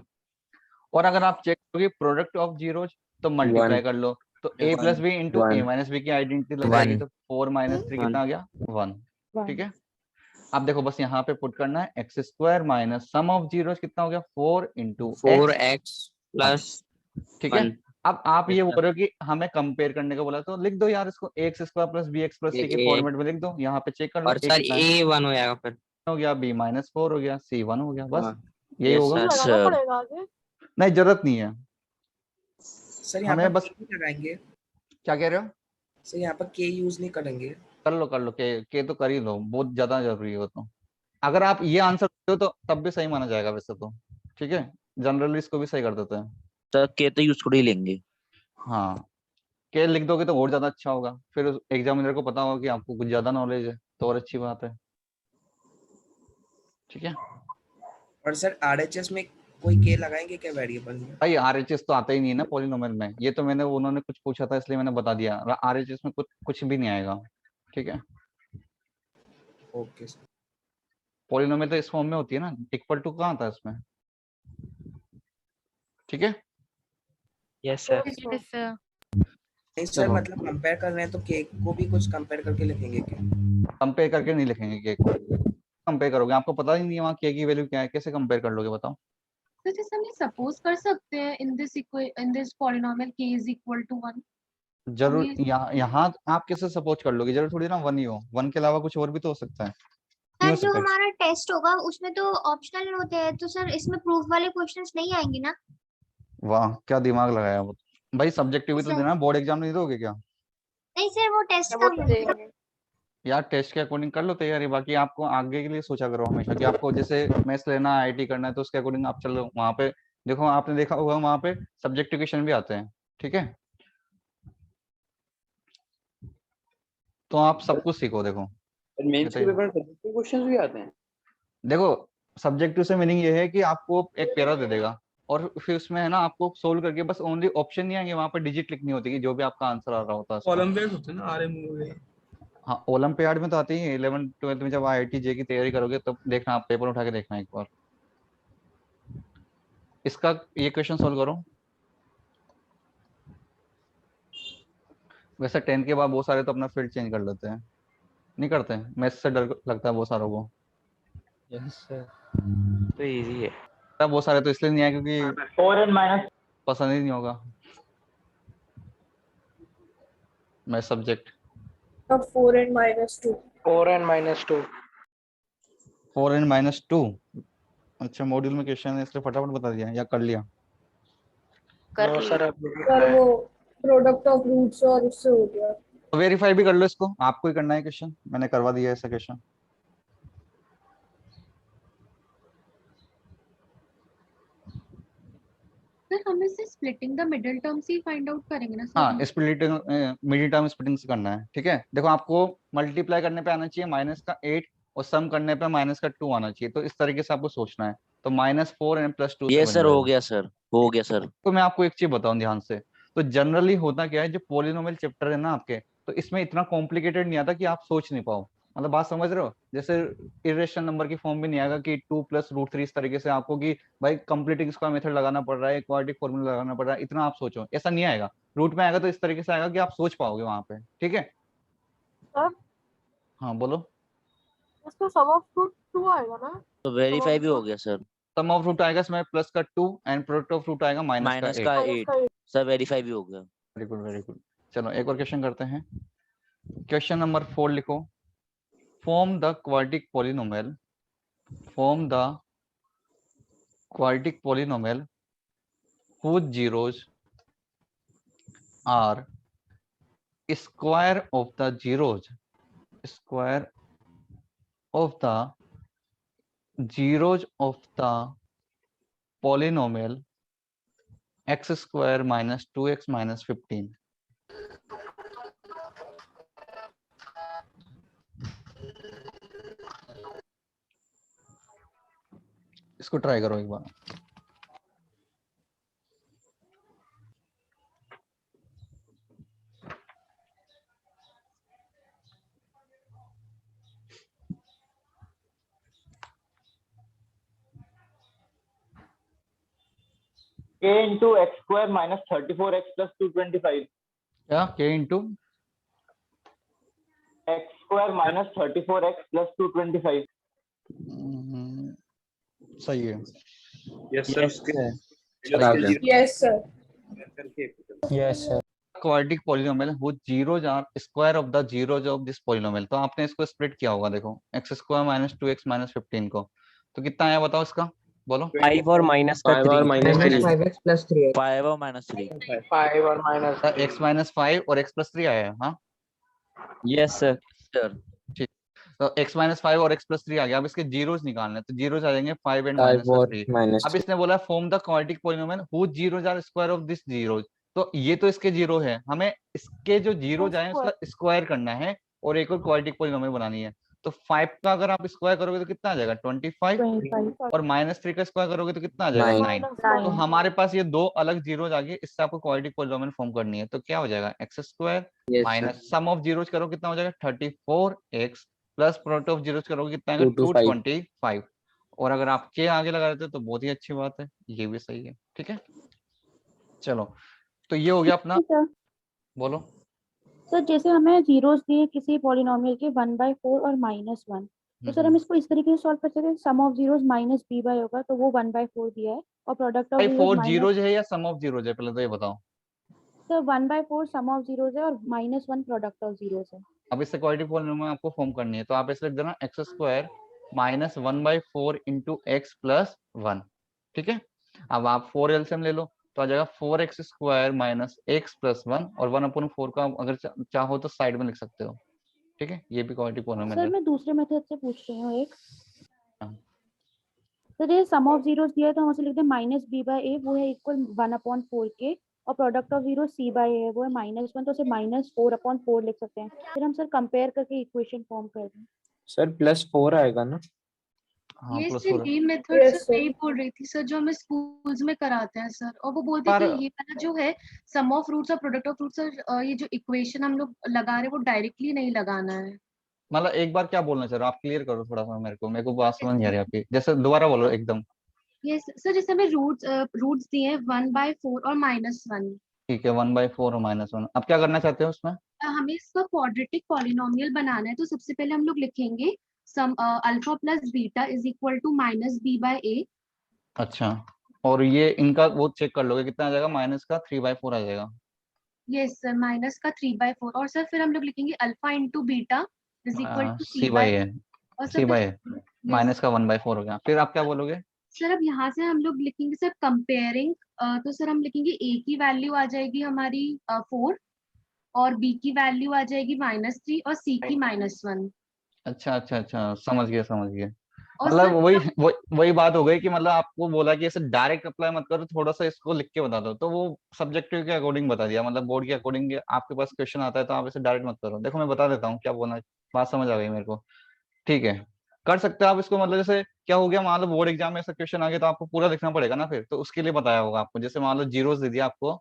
और अगर आप चेक करोगे प्रोडक्ट ऑफ जीरोज तो मल्टीप्लाई कर लो, तो a plus B into A minus b की आइडेंटिटी लग जाएगी, तो 4 माइनस 3 कितना आ गया 1। ठीक है, अब देखो बस यहाँ पे पुट करना है X square minus sum of zeros कितना हो गया 4 इंटू 4x प्लस ठीक है। 1। अब आप ये Yes, बोल sir. रहे हो कि हमें कंपेयर करने को बोला, तो लिख दो यार इसको X square plus B X plus C के ये फॉर्मेट में लिख दो, यहाँ पे चेक कर लो और a सर कितना है, ए 1 हो जाएगा फिर। हो गया b माइनस 4 हो गया, c 1 हो गया, बस यही यस होगा। सर। नहीं जरूरत नहीं है, सर यहाँ हमें पर बस K नहीं लगाएंगे, क्या कह रहे हो, सर यहाँ पर के यूज नहीं करेंगे। कर लो के तो कर ही लो, बहुत ज्यादा जरूरी है वो तो। अगर आप ये आंसर देते हो तो तब भी सही माना जाएगा वैसे तो, ठीक है, जनरली इसको भी सही कर देते हैं। सर के तो यूज थोड़ी ही लेंगे। हाँ के लिख दोगे तो और ज्यादा अच्छा होगा, फिर एग्जामिनर को पता होगा कि आपको कुछ ज्यादा नॉलेज है, तो और अच्छी बात है। ठीक है और सर आरएचएस में कोई के लगाएंगे क्या वेरिएबल में? भाई, आरएचएस तो आता ही नहीं है ना पॉलिनोमियल में, ये तो मैंने उन्होंने कुछ पूछा था इसलिए मैंने बता दिया, आरएचएस में कुछ भी नहीं आएगा। ठीक है, ओके सर। पॉलिनोमियल तो इस फॉर्म में होती है ना, इक्वल टू कहाँ था इसमें। ठीक है यस सर। Yes, sir. नहीं सर, चलो। मतलब कंपेयर कर रहे हैं तो के को भी कुछ कंपेयर करके लिखेंगे क्या? कंपेयर करके नहीं लिखेंगे के को, कंपेयर करोगे, आपको पता ही नहीं है वहाँ के की वैल्यू क्या है, कैसे कंपेयर कर लोगे बताओ। तो जैसे हम ये सपोज कर सकते हैं in this polynomial k is equal to 1। जरूर ये- यहाँ आप कैसे सपोज कर लोगे, जरूर थोड़ी ना 1 ही हो, 1 के अलावा कुछ और भी तो हो सकता है। नहीं सर हो जो सकता है? हमारा टेस्ट होगा उसमें तो ऑप्शनल होते हैं, तो सर इसमें प्रूफ वाले क्वेश्चंस नहीं आएंगे ना? वाह क्या दिमाग लगाया वो, भाई सब्जेक्टिव भी तो सर देना, बोर्ड एग्जाम नहीं दोगे क्या। नहीं सर, वो टेस्ट वो का तो देंगे। यार टेस्ट के अकॉर्डिंग कर लो तैयारी, बाकी आपको आगे के लिए सोचा करो हमेशा कि आपको जैसे मैथ्स लेना आईआईटी करना है तो उसके अकॉर्डिंग आप चलो वहाँ पे, देखो आपने देखा होगा वहाँ पे सब्जेक्टिव क्वेश्चन भी आते हैं। ठीक है, तो आप सब कुछ सीखो। देखो मेंस के बताइए। पेपर सब्जेक्टिव क्वेश्चंस भी आते हैं। देखो सब्जेक्टिव से मीनिंग ये है कि आपको एक पैरा दे देगा और फिर उसमें है ना आपको सोल्व करके बस ओनली ऑप्शन नहीं आएंगे, वहाँ पे डिजिट लिखनी होती है कि जो भी आपका आंसर आ रहा होता है उसका। ओलंपियाड होते हैं ना, आरएम वगैरह। हाँ ओलंपियाड में तो आती है, 11th 12th में जब आईआईटी जे की तैयारी करोगे तब देखना, आप पेपर उठा के देखना एक बार। इसका ये क्वेश्चन सोल्व करो। वैसे 10 के बाद बहुत सारे तो अपना फील्ड चेंज कर लेते हैं, नहीं करते हैं, मैथ्स से डर लगता है बहुत सारों को। Yes sir. तो इजी है। बहुत सारे तो इसलिए नहीं आए क्योंकि 4n माइनस पसंद ही नहीं होगा math subject. 4n minus 2. 4n minus 2। 4n minus 2, अच्छा मॉड्यूल में क्वेश्चन है इसलिए फटाफट बता दिया या कर लिया। कर नो ली। सर, सर वो प्रोडक्ट ऑफ रूट्स और उससे हो गया। तो वेरीफाई भी कर लो इसको, आपको ही करना है क्वेश्चन, मैंने करवा दिया ऐसा क्वेश्चन। सर हम इसे स्प्लिटिंग द मिडिल टर्म से फाइंड आउट करेंगे ना सर? हाँ स्प्लिटिंग, मिडिल टर्म स्प्लिटिंग से करना है। ठीक है, देखो आपको मल्टीप्लाई करने पे आना चाहिए माइनस का 8 और सम करने पे माइनस का 2 आना चाहिए, तो इस तरीके से आपको सोचना है, तो -4 एंड +2 से ये बन सर हो जाएगा। गया सर, हो गया सर। तो मैं आपको एक चीज बताऊं ध्यान से, तो जनरली होता क्या है, जो पॉलिनोमियल चैप्टर है ना आपके, तो इसमें इतना कॉम्प्लिकेटेड नहीं आता कि आप सोच नहीं पाओ, मतलब बात समझ रहे हो, जैसे इरेशनल नंबर की फॉर्म भी नहीं आएगा कि 2 + √3 इस तरीके से आपको कि भाई कंप्लीटिंग स्क्वायर मेथड लगाना पड़ रहा है, क्वाड्रेटिक फॉर्मूला लगाना पड़ रहा है, इतना आप सोचो, ऐसा नहीं आएगा। रूट में आएगा तो इस तरीके से आएगा कि आप सोच पाओगे वहां पे। ठीक है सर हाँ बोलो। इसमें सम ऑफ रूट 2 आएगा ना? तो वेरीफाई भी हो गया सर। सम ऑफ रूट आएगा इसमें प्लस का 2 एंड प्रोडक्ट ऑफ रूट आएगा माइनस -8। का 8 सर, वेरीफाई भी हो गया। Very good very good. चलो एक और क्वेश्चन करते हैं, क्वेश्चन नंबर 4 लिखो। Form the quadratic polynomial. Form the quadratic polynomial whose zeros are square of the zeros. Square of the zeros of the polynomial x square minus 2x minus 15. इसको try करो एक बार। k into x square minus 34x plus 225 क्या k into x square minus 34x plus 225 सही है। Yes sir Yes, sir. Yes sir quadratic polynomial वो zeros are square of the zeros of this polynomial. तो आपने इसको split किया होगा, देखो x square minus 2x minus 15 को, तो कितना आया बताओ इसका, बोलो। 5 और माइनस का 5 और 3 माइनस 3 5x plus 3x. 5 और -3 5 और माइनस x माइनस 5 और x प्लस 3 आया है। हाँ यस सर सर। ठीक, तो x माइनस 5 और x प्लस 3 आ गया। अब इसके जीरोज निकालने हैं, तो जीरोज आ जाएंगे 5 एंड 5 माइनस और 3। माइनस अब इसने बोला form the quadratic polynomial who zeros are square of this zeros. तो ये तो इसके जीरो है, हमें इसके जो जीरोज आए उसका स्क्वायर करना है और एक और क्वाड्रेटिक पॉलिनोमियल बनानी है। तो 5 का अगर आप स्क्वायर करोगे तो कितना आ जाएगा 25 और -3 का स्क्वायर करोगे तो कितना आ जाएगा 9। तो हमारे पास ये दो अलग जीरोज आ गए, इससे आपको क्वाड्रेटिक पॉलिनोमियल फॉर्म करनी है। तो क्या हो जाएगा x square minus sum of zeros करो कितना हो जाएगा 34x plus product of zeros करोगे कितना आएगा 225। और अगर आप k आगे लगा देते तो बहुत ही अच्छी बात है, ये भी सही है। ठीक है, चलो तो ये हो गया अपना, बोलो। सर जैसे हमें जीरोस दिए किसी पॉलिनोमियल के 1/4 और -1, तो सर हम इसको इस तरीके से सॉल्व कर सकते हैं, sum of zeros minus b by होगा तो वो 1/4 दिया है और प्रोडक्ट ऑफ जीरोस 4 जीरोज है या सम ऑफ जीरोज है, पहले तो ये बताओ। सर 1/4 सम ऑफ जीरोस है और -1 प्रोडक्ट ऑफ जीरोस है। अब इससे क्वाड्रेटिक पॉलिनोमियल आपको फॉर्म करनी है, तो आप ऐसे लिख देना x square minus 1/4 into x plus 1। ठीक है, अब आप 4 एलसीएम ले लो तो आ जाएगा 4x square minus x plus 1 और 1/4 का अगर चाहो तो साइड में लिख सकते हो। ठीक है, ये भी क्वाड्रेटिक पॉलिनोमियल सर है। मैं दूसरे मेथड से पूछ रही हूँ एक। सर ये सम ऑफ जीरोस दिया है तो हम उसे लिखते हैं -b/a, वो है इक्वल 1/4 के, और प्रोडक्ट ऑफ जीरो c/a है वो है -1, तो उसे -4/4 लिख सकते हैं। फिर हम सर कंपेयर करके इक्वेशन फॉर्म कर दें। सर +4 आएगा ना। हाँ, ये प्लस सर 4 ये मेथड Yes, सर sir. वही बोल रही थी सर जो हमें स्कूल्स में कराते हैं सर, और वो बोलते हैं पर कि ये वाला जो है सम ऑफ रूट्स और प्रोडक्ट ऑफ रूट्स, सर ये जो इक्वेशन हम लोग लगा रहे हैं वो डायरेक्टली नहीं लगाना है। मतलब एक बार क्या बोलना चाह रहे हो आप, क्लियर करो थोड़ा सा मेरे को बात समझ नहीं आ रही आपकी, जैसे दोबारा बोलो एकदम। ये सर जैसे हमें रूट्स दिए हैं 1/4 और -1, ठीक है, 1/4 और -1। अब क्या करना चाहते हो उसमें? हमें इसका क्वाड्रेटिक पॉलिनोमियल बनाना है। तो सबसे पहले हम लोग लिखेंगे sum alpha plus beta is equal to -b/a। अच्छा, और ये इनका वो चेक कर लोगे कितना आ जाएगा, माइनस का 3/4 आ जाएगा। यस सर, माइनस का 3/4, और सर फिर हम लोग लिखेंगे alpha into beta is equal to c/a और सर c/a माइनस का 1/4 हो गया। फिर आप क्या बोलोगे? सर अब यहाँ से हम लोग लिखेंगे सर कंपेयरिंग, तो सर हम लिखेंगे a की वैल्यू आ जाएगी हमारी 4 और b की वैल्यू आ जाएगी -3 और c की -1। अच्छा अच्छा अच्छा, समझ गया और मतलब सर वही बात हो गई कि मतलब आपको बोला कि ऐसे डायरेक्ट अप्लाई मत करो, थोड़ा सा इसको लिख के बता दो, तो वो सब्जेक्टिव के अकॉर्डिंग बता दिया, मतलब बोर्ड के अकॉर्डिंग आपके पास क्वेश्चन आता है तो आप ऐसे डायरेक्ट मत करो। देखो मैं बता देता हूँ क्या बोलना, बात समझ आ गई मेरे को। ठीक है, कर सकते हो आप इसको, मतलब जैसे क्या हो गया, मान लो बोर्ड एग्जाम में ऐसा क्वेश्चन आ गया तो आपको पूरा लिखना पड़ेगा ना, फिर तो उसके लिए बताया होगा आपको। जैसे मान लो जीरोस दे दिया आपको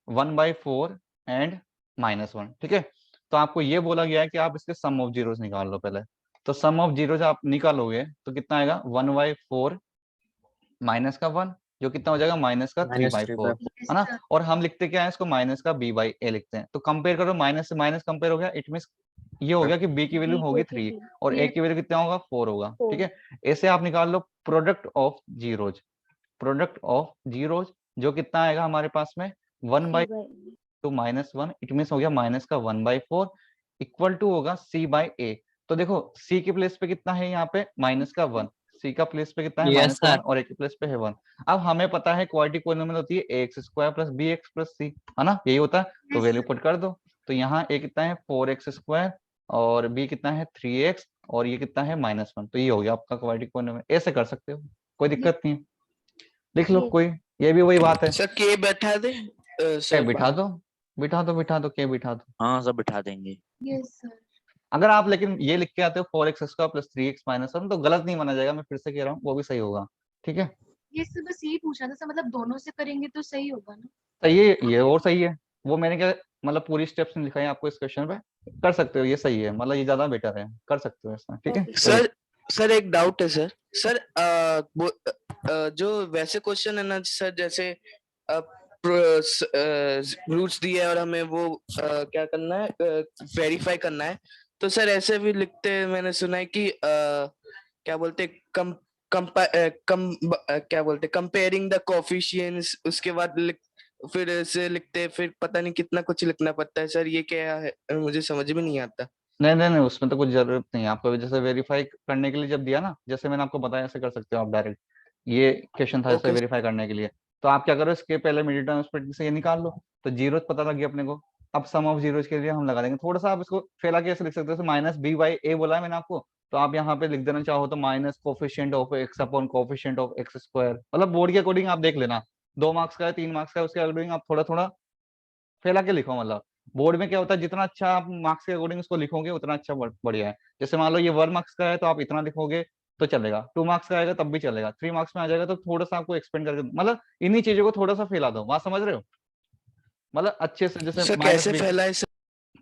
1/4 एंड -1, ठीक है, तो आपको ये बोला गया है कि आप इसके सम ऑफ जीरोस निकाल लो पहले। तो सम ऑफ जीरोस आप निकालोगे तो कितना आएगा 1/4 माइनस का 1 जो कितना हो जाएगा माइनस का 3/4, है ना। और हम लिखते क्या है इसको, माइनस का b/a लिखते हैं। तो कंपेयर करो, माइनस से माइनस कंपेयर हो गया, इट मींस ये हो गया कि b की वैल्यू होगी 3 और a की वैल्यू कितना होगा 4 होगा। ठीक है, ऐसे आप निकाल लो product of zeros. Product of zeros जो कितना आएगा हमारे पास में 1/2 -1, इट मींस हो गया माइनस का 1/4 इक्वल टू होगा c/a। तो देखो c के प्लेस पे कितना है यहाँ पे माइनस का 1, c का प्लेस पे कितना है Yes, माइनस का 1 sir. और a के प्लेस पे है 1। अब हमें पता है क्वाड्रेटिक पॉलिनोमियल होती है ax square plus bx plus c, है ना, यही होता है। तो वैल्यू पुट कर दो, तो यहाँ a कितना है 4x स्क्वायर और b कितना है 3x और ये कितना है -1। तो ये हो गया आपका क्वाड्रेटिक पॉलिनोमियल। ऐसे कर सकते हो, कोई दिक्कत नहीं है, लिख लो कोई, ये भी वही बात है। सर के बैठा दे क्या बिठा दो के बिठा दो। हाँ सब बिठा देंगे। Yes sir. अगर आप लेकिन ये लिख के आते हो 4x square plus 3x minus 1 तो गलत नहीं माना जाएगा, मैं फिर से कह रहा हूँ, वो भी सही होगा। ठीक है, ये सर बस यही पूछना था सर, मतलब दोनों से करेंगे तो सही होगा ना। सही है ये, और सही है वो, मैंने क्या मतलब पूरी स्टेप्स नहीं लिखा है आपको इस क्वेश्चन पे, कर सकते हो, ये सही है, मतलब ये ज्यादा बेटर है, कर सकते हो ऐसा। ठीक है सर एक डाउट है सर जो वैसे क्वेश्चन है ना सर, जैसे रूट्स दिए हैं और हमें वो क्या करना है, वेरीफाई करना है। तो सर ऐसे भी लिखते हैं, मैंने सुना है कि क्या बोलते हैं, क्या बोलते हैं, कंपेयरिंग द कोफिशिएंट्स, उसके बाद फिर से लिखते हैं, फिर पता नहीं कितना कुछ लिखना पड़ता है। सर ये क्या है, मुझे समझ में नहीं आता। नहीं नहीं नहीं, उसमें तो कुछ जरूरत नहीं है आपको। जैसे वेरीफाई करने के लिए जब दिया ना, जैसे मैंने आपको बताया, ऐसे कर सकते हो आप डायरेक्ट। ये क्वेश्चन था ऐसे ओके वेरीफाई करने के लिए। तो आप क्या करो, इसके पहले मिडिल टर्म स्प्लिट से ये निकाल लो, तो जीरो पता लग गया अपने को। अब सम ऑफ जीरोज के लिए हम लगा देंगे। थोड़ा सा आप इसको फैला के ऐसे लिख सकते हो, माइनस बी बाई ए बोला है मैंने आपको, तो आप यहाँ पे लिख देना चाहो तो minus coefficient of x upon coefficient of x square. मतलब बोर्ड के अकॉर्डिंग आप देख लेना, 2 मार्क्स का है 3 मार्क्स का है, उसके अकॉर्डिंग आप थोड़ा थोड़ा फैला के लिखो। मतलब बोर्ड में क्या होता है, जितना अच्छा आप मार्क्स के अकॉर्डिंग उसको लिखोगे उतना अच्छा बढ़िया है। जैसे मान लो ये 1 मार्क्स का है तो आप इतना लिखोगे तो चलेगा, 2 मार्क्स का आएगा तब भी चलेगा, 3 मार्क्स में आ जाएगा तो थोड़ा सा आपको एक्सपेंड करके, मतलब इन्हीं चीजों को थोड़ा सा फैला दो। बात समझ रहे हो? मतलब अच्छे से, जैसे सर माइनस कैसे बी फैला है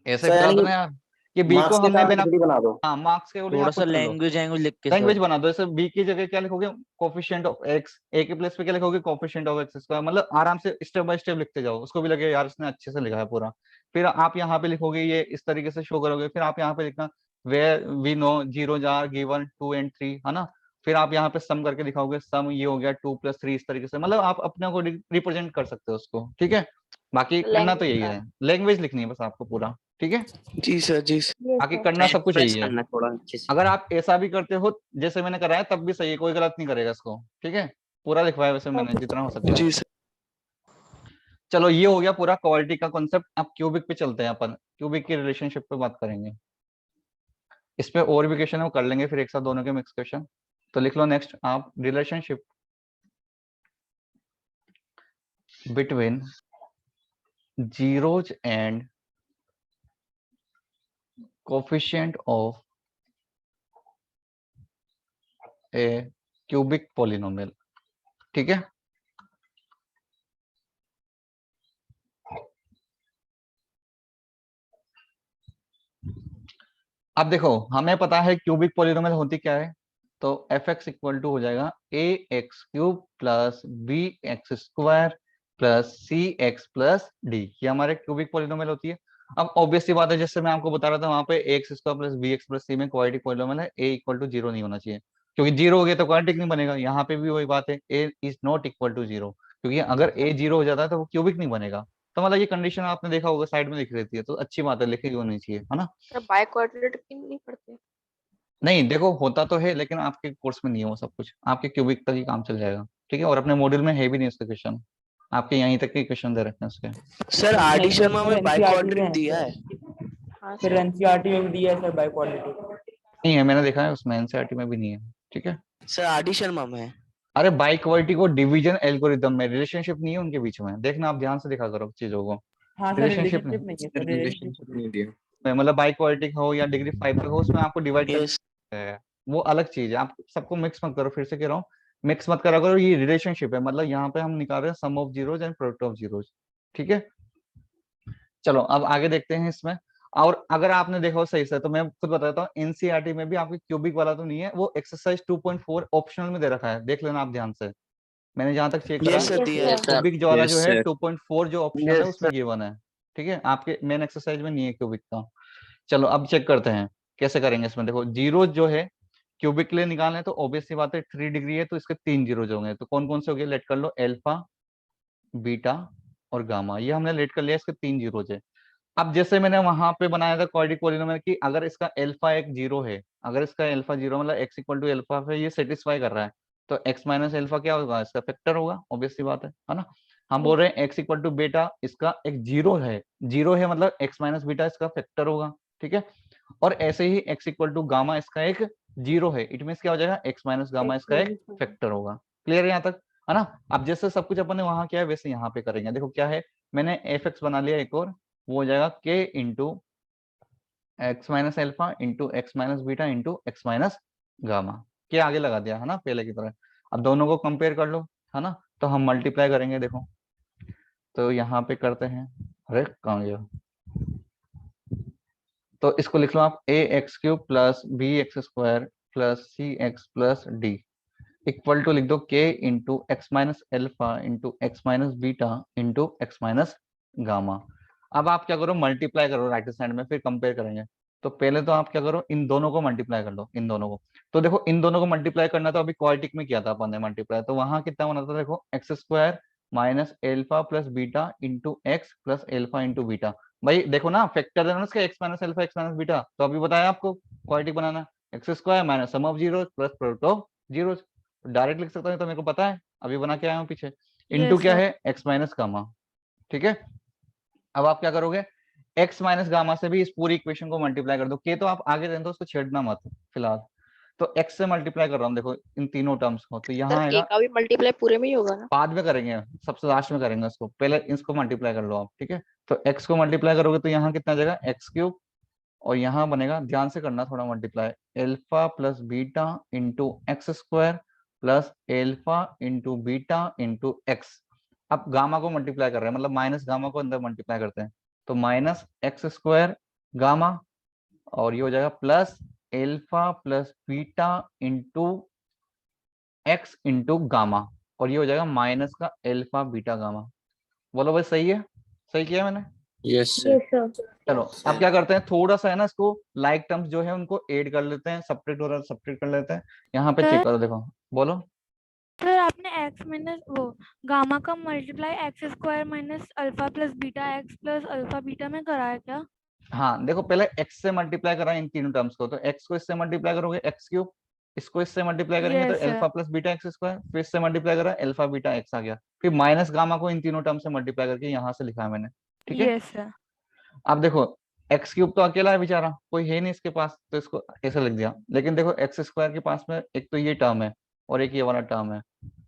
ऐसे फैला दो ना यार, कि बी को हमने बिना, बना दो, हाँ मार्क्स के अकॉर्डिंग थोड़ा आप सा कुछ कर लो। लैंग्वेज लिख के लैंग्वेज सर। बना दो। जैसे बी की जगह क्या लिखोगे, कोफिशिएंट ऑफ एक्स, ए के प्लेस पे क्या लिखोगे, कोफिशिएंट ऑफ एक्स स्क्वायर। मतलब आराम से स्टेप बाय स्टेप लिखते जाओ, उसको भी लगे यार इसने अच्छे से लिखा है पूरा। फिर आप यहाँ पे लिखोगे, ये इस तरीके से शो करोगे। फिर आप यहाँ पे लिखना वेयर वी नो जीरो जार गिवन 2 and 3, है ना। फिर आप यहाँ पे सम करके दिखाओगे, सम ये हो गया 2 + 3, इस तरीके से। मतलब आप अपने को रिप्रेजेंट कर सकते हो उसको, ठीक है। बाकी करना तो यही है, लैंग्वेज लिखनी है बस आपको पूरा, ठीक है। जी सर, जी सर। बाकी करना सब कुछ यही है। करना थोड़ा अच्छे से। अगर आप ऐसा भी करते हो जैसे मैंने कराया तब भी सही है, कोई गलत नहीं करेगा इसको, ठीक है। पूरा लिखवाया वैसे मैंने जितना हो सकता है। जी सर। चलो ये हो गया पूरा क्वालिटी का कॉन्सेप्ट। अब क्यूबिक पे चलते हैं, अपन क्यूबिक की रिलेशनशिप पे बात करेंगे। इस पे और भी क्वेश्चन है वो कर लेंगे फिर एक साथ दोनों के मिक्स क्वेश्चन। तो लिख लो नेक्स्ट आप, relationship between zeros and coefficient of a cubic polynomial, ठीक है। अब देखो हमें पता है क्यूबिक पॉलिनोमियल होती क्या है, तो fx इक्वल टू हो जाएगा ax³ plus bx² plus cx plus d, ये हमारे क्यूबिक पॉलिनोमियल होती है। अब ऑब्वियस सी बात है, जैसे मैं आपको बता रहा था वहां पे ax² plus bx plus c में क्वाड्रेटिक पॉलिनोमियल है, a इक्वल टू 0 नहीं होना चाहिए, क्योंकि 0 हो गया तो क्वाड्रेटिक नहीं बनेगा। यहाँ पे भी वही बात है, a is not equal to 0, क्योंकि अगर a 0 हो जाता है तो वो क्यूबिक नहीं बनेगा। तो मतलब ये कंडीशन आपने देखा होगा साइड में लिख रहती है, तो अच्छी बात है, लिखी होनी चाहिए, है ना। सर बाय क्वाड्रेटिक नहीं पढ़ते? नहीं देखो होता तो है, लेकिन आपके कोर्स में नहीं है वो सब कुछ, आपके क्यूबिक तक ही काम चल जाएगा, ठीक है। और अपने मॉड्यूल में है भी नहीं उसके क्वेश्चन, आपके यहीं तक के क्वेश्चन दे रखे हैं उसके। सर आरडी शर्मा में बाय NCERT क्वाड्रेटिक में दिया है। हाँ फिर सर। एनसीईआरटी में भी दिया है सर बाय क्वाड्रेटिक। नहीं है, मैंने देखा है उसमें, एनसीईआरटी में भी नहीं है, ठीक है। सर आरडी शर्मा में है। अरे बाई क्वालिटी को डिवीजन एल्गोरिदम में रिलेशनशिप नहीं है उनके बीच में, देखना आप ध्यान से देखा करो चीजों को। हाँ सर रिलेशनशिप रिलेशनशिप नहीं है सर, रिलेशनशिप नहीं दिया। में मतलब बाई क्वालिटी हो या डिग्री 5 तक हो, उसमें आपको डिवाइड कर, वो अलग चीज है। आप सबको मिक्स मत करो, फिर से कह रहा हूँ मिक्स मत करा करो। ये रिलेशनशिप है, मतलब यहाँ पे हम निकाल रहे हैं sum of zeros and product of zeros, ठीक है। चलो अब आगे देखते हैं इसमें। और अगर आपने देखा हो सही से, तो मैं खुद बताता हूँ, एनसीईआरटी में भी आपकी क्यूबिक वाला तो नहीं है, वो एक्सरसाइज 2.4 ऑप्शनल में दे रखा है, देख लेना आप ध्यान से। मैंने जहां तक चेक करा, क्यूबिक जो वाला जो है 2.4 जो ऑप्शनल है उसमें गिवन है, ठीक है। आपके मेन एक्सरसाइज में नहीं है क्यूबिक का। चलो अब चेक करते हैं कैसे करेंगे इसमें। देखो जीरो जो है क्यूबिक के लिए निकालने, तो ऑब्वियसली बात है 3 डिग्री है तो इसके 3 जीरोज होंगे, तो कौन कौन से हो गए लेट कर लो, अल्फा बीटा और गामा, ये हमने लेट कर लिया, इसके 3 जीरोज है। अब जैसे मैंने वहां पे बनाया था क्वाड्रेटिक पॉलिनोमियल की, अगर इसका अल्फा एक जीरो है, अगर इसका अल्फा जीरो मतलब x इक्वल टू अल्फा पे ये सेटिस्फाई कर रहा है, तो x माइनस अल्फा क्या होगा, इसका फैक्टर होगा, ऑब्वियस सी बात है ना। हम बोल रहे हैं x इक्वल टू बेटा, इसका एक जीरो है, जीरो है मतलब x माइनस बीटा इसका फैक्टर होगा, ठीक है। और ऐसे ही x इक्वल टू गामा इसका एक जीरो है, इट मीन्स क्या हो जाएगा, x माइनस गामा इसका एक फैक्टर होगा। क्लियर है यहाँ तक, है ना। अब जैसे सब कुछ अपन ने वहां किया है वैसे यहाँ पे करेंगे। देखो क्या है, मैंने fx बना लिया एक और, वो हो जाएगा k into x minus alpha into x minus beta into x minus gamma, के आगे लगा दिया है ना पहले की तरह। अब दोनों को कंपेयर कर लो, है ना, तो हम मल्टीप्लाई करेंगे। देखो तो यहाँ पे करते हैं, अरे कहाँ गया, तो इसको लिख लो आप, a x³ plus b x² plus c x plus d, equal to लिख दो k into x minus alpha into x minus beta into x minus gamma. अब आप क्या करो, मल्टीप्लाई करो राइट साइड में, फिर कंपेयर करेंगे। तो पहले तो आप क्या करो, इन दोनों को मल्टीप्लाई कर लो, इन दोनों को। तो देखो इन दोनों को मल्टीप्लाई करना, तो अभी क्वाड्रेटिक में किया था अपन ने मल्टीप्लाई, तो वहां कितना बना था देखो, x square minus alpha plus beta into x plus alpha into beta. भाई देखो ना, फैक्टर है ना इसका, x minus alpha x minus beta. तो अभी बताया आपको quadratic banana, x square minus sum of zero plus product of zero. Direct लिख सकता हूँ, तो मेरे को पता है, अभी बना के आया हूँ पीछे। इंटू Yes, क्या sir. है, एक्स माइनस गामा। ठीक है, अब आप क्या करोगे, x माइनस गामा से भी इस पूरी इक्वेशन को मल्टीप्लाई कर दो। के तो आप आगे रहने दो, उसको छेड़ना मत फिलहाल। तो x से मल्टीप्लाई कर रहा हूँ देखो इन तीनों टर्म्स को, तो यहाँ सर के आएगा, का भी मल्टीप्लाई पूरे में ही होगा ना? बाद में करेंगे, सबसे लास्ट में करेंगे उसको, पहले इसको मल्टीप्लाई कर लो आप। ठीक है, तो x को मल्टीप्लाई करोगे तो यहाँ कितना आ जाएगा, एक्स क्यूब, और यहाँ बनेगा, ध्यान से करना थोड़ा multiply, alpha plus beta into x square plus alpha into beta into x. अब गामा को मल्टीप्लाई कर रहे हैं, मतलब माइनस गामा को अंदर मल्टीप्लाई करते हैं, तो माइनस एक्स स्क्वायर गामा, और ये हो जाएगा plus alpha plus beta into x into gamma, और ये हो जाएगा माइनस का एल्फा बीटा गामा। बोलो भाई सही है, सही किया मैंने? Yes Yes, sir. sir. चलो अब क्या करते हैं, थोड़ा सा है ना, इसको लाइक टर्म्स जो है उनको ऐड कर लेते हैं, सब्ट्रैक्ट हो रहा है सब्ट्रैक्ट कर लेते हैं। यहाँ पे चेक करो, देखो बोलो। सर आपने x माइनस वो गामा का multiply x square minus alpha plus beta x plus alpha beta में करा है क्या? हाँ देखो, पहले x से मल्टीप्लाई करा इन तीनों टर्म्स को, तो x को इससे मल्टीप्लाई करोगे एक्स क्यूब, इसको इससे मल्टीप्लाई करेंगे तो Yes, sir. Alpha plus beta x square, फिर इससे मल्टीप्लाई करा एल्फा बीटा एक्स आ गया, फिर माइनस गामा को इन तीनों टर्म से मल्टीप्लाई करके यहाँ से लिखा है मैंने। ठीक है, Yes, sir. अब देखो एक्स क्यूब तो अकेला है बेचारा, कोई है नहीं इसके पास, तो इसको ऐसे लिख दिया। लेकिन देखो एक्स स्क्वायर के पास में एक तो ये टर्म है और एक ये वाला टर्म है